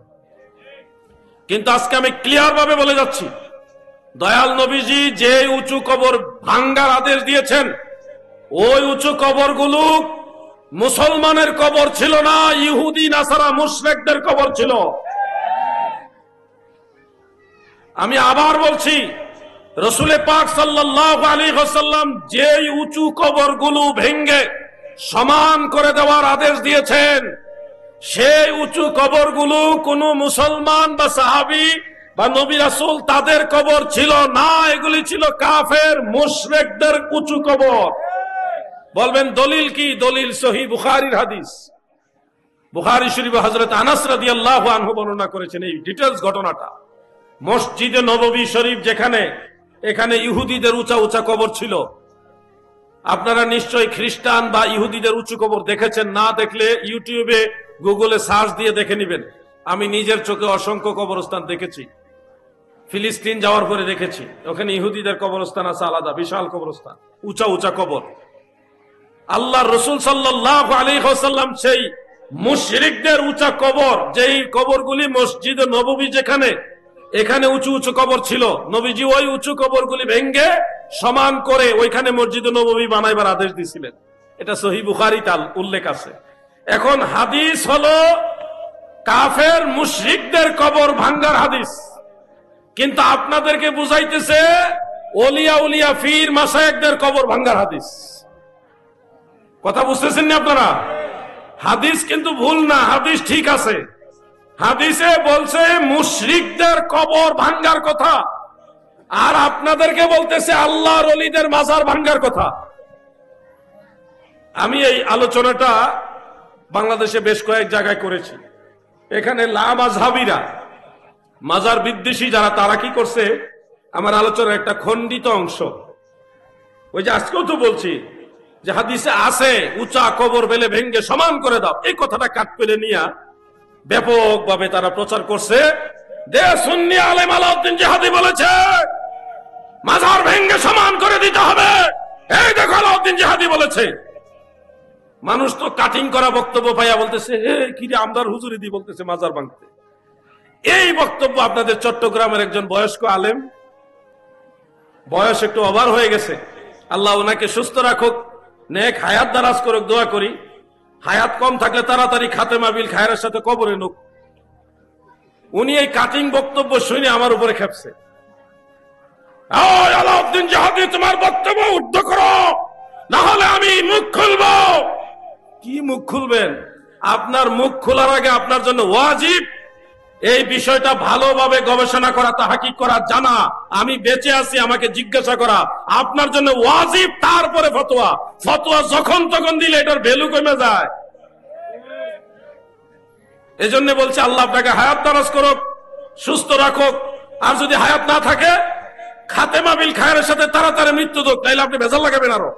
কিন্তু আজকে আমি ক্লিয়ার ভাবে বলে যাচ্ছি, দয়াল নবীজি যে উঁচু কবর ভাঙ্গার আদেশ দিয়েছেন, ওই উঁচু কবরগুলো মুসলমানের কবর ছিল না, ইহুদি নাসারা মুশরিকদের কবর ছিল। আমি আবার বলছি, রাসূল পাক সাল্লাল্লাহু আলাইহি ওয়াসাল্লাম যে উঁচু কবরগুলো ভেঙ্গে সমান করে দেওয়ার আদেশ দিয়েছেন, সেই উঁচু কবরগুলো কোন মুসলমান বা সাহাবী বা নবী রাসূল তাদের কবর ছিল না, এগুলি ছিল কাফের মুশরিকদের উঁচু কবর। বলবেন দলিল কি? দলিল সহিহ বুখারীর হাদিস। বুখারী শরীফে হযরত আনাস রাদিয়াল্লাহু আনহু বর্ণনা করেছেন এই ডিটেইলস ঘটনাটা। মসজিদে নববী শরীফ যেখানে, এখানে ইহুদিদের উঁচা উঁচা কবর ছিল। আপনারা নিশ্চয়ই খ্রিস্টান বা ইহুদিদের উঁচু কবর দেখেছেন, না দেখলে ইউটিউবে গুগলে সার্চ দিয়ে দেখে নেবেন। আমি নিজের চোখে অসংখ্য কবরস্থান দেখেছি, ফিলিস্তিন যাওয়ার পরে দেখেছি, ওখানে ইহুদিদের কবরস্থান আছে আলাদা, বিশাল কবরস্থান, উঁচা উঁচা কবর। আল্লাহর রাসূল সাল্লাল্লাহু আলাইহি ওয়াসাল্লাম সেই মুশরিকদের উঁচা কবর, যেই কবরগুলি মসজিদে নববী যেখানে, এখানে উঁচু উঁচু কবর ছিল, নবীজি ওই উঁচু কবরগুলি ভেঙ্গে সমান করে ওইখানে মসজিদে নববী বানাইবার আদেশ দিয়েছিলেন। এটা সহিহ বুখারীতে উল্লেখ আছে। এখন হাদিস হলো কাফের মুশরিকদের কবর ভাঙ্গার হাদিস, কিন্তু আপনাদেরকে বুঝাইতেছে ওলিয়া উলিয়া ফির মাশায়েখদের কবর ভাঙ্গার হাদিস। কথা বুঝতেছেন না আপনারা? হাদিস কিন্তু ভুল না, হাদিস ঠিক আছে। হাদিসে বলছে মুশরিকদের কবর ভাঙ্গার কথা, আর আপনাদেরকে বলতেছে আল্লাহর ওলিদের মাজার ভাঙ্গার কথা। আমি এই আলোচনাটা বাংলাদেশে বেশ কয়েক জায়গায় করেছি। এখানে লামাযহাবীরা, মাজার বিদ্বেষী যারা, তারা কি করছে, আমার আলোচনার একটা খণ্ডিত অংশ, ওই যে আজকেও তো বলছি যে হাদিসে আছে উঁচা কবর বেলে ভেঙ্গে সমান করে দাও, এই কথাটা কাট পেলে নিয়ে ব্যাপকভাবে তারা প্রচার করছে। সুন্নি আলেম আলাউদ্দিন জিহাদি বলেছে মাজার ভেঙ্গে সমান করে দিতে হবে, এই দেখো আলাউদ্দিন জিহাদি বলেছে। মানুষ তো কাটিং করা বক্তব্য পাইয়া বলতেছে কি রে আমদার হুজুরি দি বলতেছে মাজার ভাঙতে। এই বক্তব্য আপনাদের চট্টগ্রামের একজন বয়স্ক আলেম, বয়স একটু ওভার হয়ে গেছে, আল্লাহ ওনাকে সুস্থ রাখুক, নেক হায়াত দারাজ করুক, দোয়া করি। হায়াত কম থাকলে তাড়াতাড়ি খাতেমা বিল খায়রের সাথে কবরে নুক। উনি এই কাটিং বক্তব্য শুনে আমার উপরে খেপছে। আলাউদ্দিন জিহাদি তোমার বক্তব্য উদ্ধ করো, না হলে আমি মুখ খুলবো। কি মুখ খুলবেন? আপনার মুখ খোলার আগে আপনার জন্য ওয়াজিব এই বিষয়টা ভালোভাবে গবেষণা করা, তাহকিক করা, জানা। আমি বেঁচে আছি আমাকে জিজ্ঞাসা করা আপনার জন্য ওয়াজিব, তারপরে ফতোয়া। ফতোয়া যখন তখন দিলে এটার ভ্যালু কমে যায়। এজন্য বলছে আল্লাহ আপনাকে হায়াত দারাজ করুক, সুস্থ রাখুক, আর যদি হায়াত না থাকে খাতেমা বিল খায়রের সাথে তাড়াতাড়ি মৃত্যু হোক, তাইলে আপনি ভেজাল লাগাবেন। আরো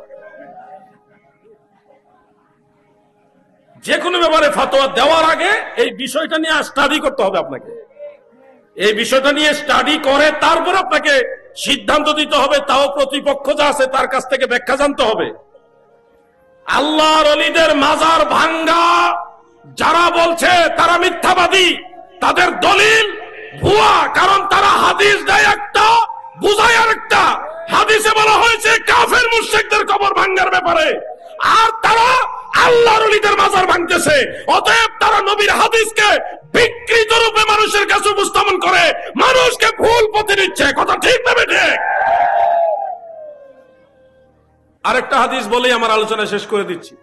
যে কোনো ব্যাপারে ফতোয়া দেওয়ার আগে এই বিষয়টা নিয়ে স্টাডি করতে হবে আপনাকে। এই বিষয়টা নিয়ে স্টাডি করে তারপর আপনাকে সিদ্ধান্ত দিতে হবে, তাও প্রতিপক্ষ যা আছে তার কাছ থেকে ব্যাখ্যা জানতে হবে। আল্লাহর ওলিদের মাজার ভাঙ্গা যারা বলছে তারা মিথ্যাবাদী, তাদের দলিল ভুয়া, কারণ তারা হাদিস দেয় একটা, বুঝায় আরেকটা। হাদিসে বলা হয়েছে কাফের মুশরিকদের কবর ভাঙ্গার ব্যাপারে, আর তারা আল্লাহর ওলিদের মাজার ভাঙতেছে। অতএব তারা নবীর হাদিসকে বিকৃত রূপে মানুষের কাছে উপস্থাপন করে মানুষকে ভুল পথে নিচ্ছে। কথা ঠিক না বেঠিক? আরেকটা হাদিস বলেই আমার আলোচনা শেষ করে দিচ্ছি।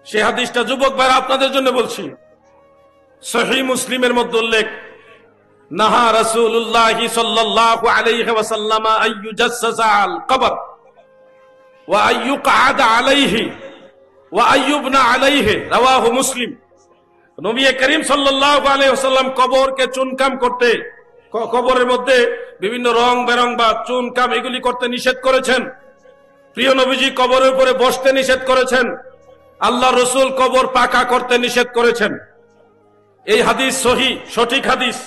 সে হাদিসটা যুবক ভাইরা আপনাদের জন্য বলছি। সহিহ মুসলিমের মধ্যে উল্লেখ, নাহা রাসূলুল্লাহ সাল্লাল্লাহু আলাইহি ওয়াসাল্লাম আইয়ুজাসসাসা আল কবর ওয়া আইয়ুকআদা আলাইহি ওয়া আইয়ুবনা আলাইহি, রাওয়াহু মুসলিম। নবী করিম সাল্লাল্লাহু আলাইহি ওয়াসাল্লাম কবরকে চুনকাম করতে, কবরের মধ্যে বিভিন্ন রং বেরং বা চুনকাম এগুলি করতে নিষেধ করেছেন। প্রিয় নবীজি কবরের উপরে বসতে নিষেধ করেছেন। আল্লাহ রসুল কবর পাকা করতে নিষেধ করেছেন। এই হাদিস সহিহ, সঠিক হাদিস।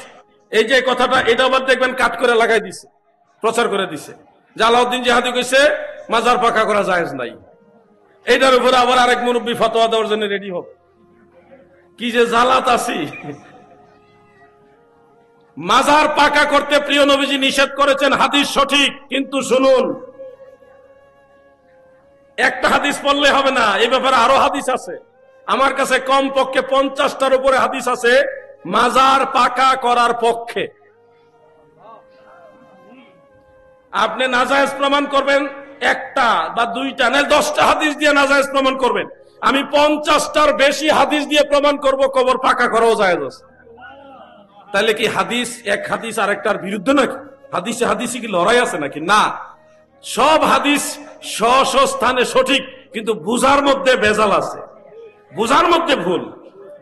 এই যে কথাটা, এটা আবার দেখবেন কাট করে লাগাই দিছে, প্রচার করে দিছে যে আলাউদ্দিন জিহাদি কইছে মাজার পাকা করা জায়েজ নাই। এইটার উপরে আবার আরেক মুরব্বী ফতোয়া দেওয়ার জন্য রেডি হোক। কি যে জালাত আছি। মাজার পাকা করতে প্রিয় নবীজি নিষেধ করেছেন, হাদিস সঠিক। কিন্তু শুনুন, একটা হাদিস পড়লে হবে না, এই ব্যাপারে আরো হাদিস আছে। আমার কাছে কম পক্ষে 50টার উপরে হাদিস আছে মাজার পাকা করার পক্ষে। আপনি নাজায়েজ প্রমাণ করবেন একটা বা দুইটা, না 10টা হাদিস দিয়ে নাজায়েজ প্রমাণ করবেন। আমি 50টার বেশি হাদিস দিয়ে প্রমাণ করব কবর পাকা করাও জায়েজ আছে। তাহলে কি হাদিস, এক হাদিস আরেকটার বিরুদ্ধে নাকি? হাদিসে হাদিসে কি লড়াই আছে নাকি? না, সব হাদিস স্ব স্থানে সঠিক, কিন্তু বুঝার মধ্যে ভেজাল আছে, বুঝার মধ্যে ভুল,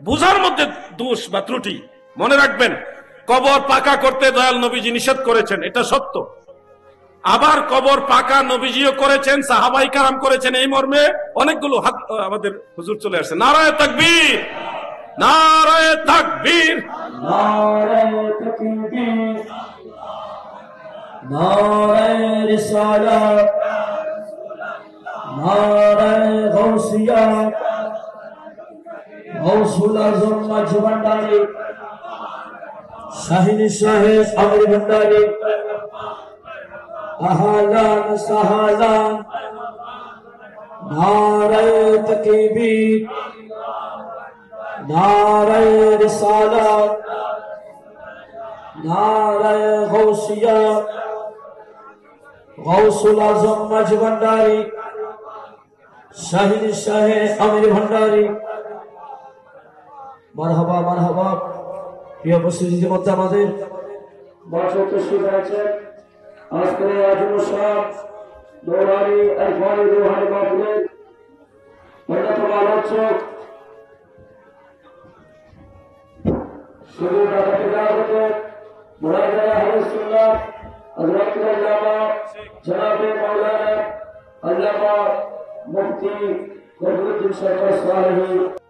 বুঝার মধ্যে দোষ বা ত্রুটি। মনে রাখবেন, কবর পাকা করতে দয়াল নবীজি নিষেধ করেছেন, এটা সত্য। আবার কবর পাকা নবীজিও করেছেন, সাহাবাই কারাম করেছেন, এই মর্মে অনেকগুলো আমাদের হুজুর চলে আসছে। নারায়ে তাকবীর, নারায়ে তাকবীর, নারায়ে তাকবীর, নারায়ে রিসালাত, নারায়ে গাউসিয়া, গাউসুল আজম মাঝি ভান্ডারী, শাহিন শাহেদ আমির ভান্ডারী, আহলান সাহলান, নারায়ে তাকবীর, নারায়ে রিসালাত, নারায়ে গাউসিয়া, গাউসুল আজম মাঝি ভান্ডারী, শাহিন শাহেদ আমির ভান্ডারী, মারহাবা মারহাবা। প্রিয় উপস্থিতির মধ্যে আমাদের মঞ্চে উপস্থিত রয়েছেন আজকের এই আজম সাহ দৌড়ানি আলফানি রুহানি মাহফিলের অন্যতম আলোচক শুধু ঢাকাতে যাওয়াতে মুরাদারা আহলে সুন্নাহ হযরতুল আল্লামা জনাবে মাওলানা আল্লামা মুফতি ফখরুদ্দিন সরকার সালেহী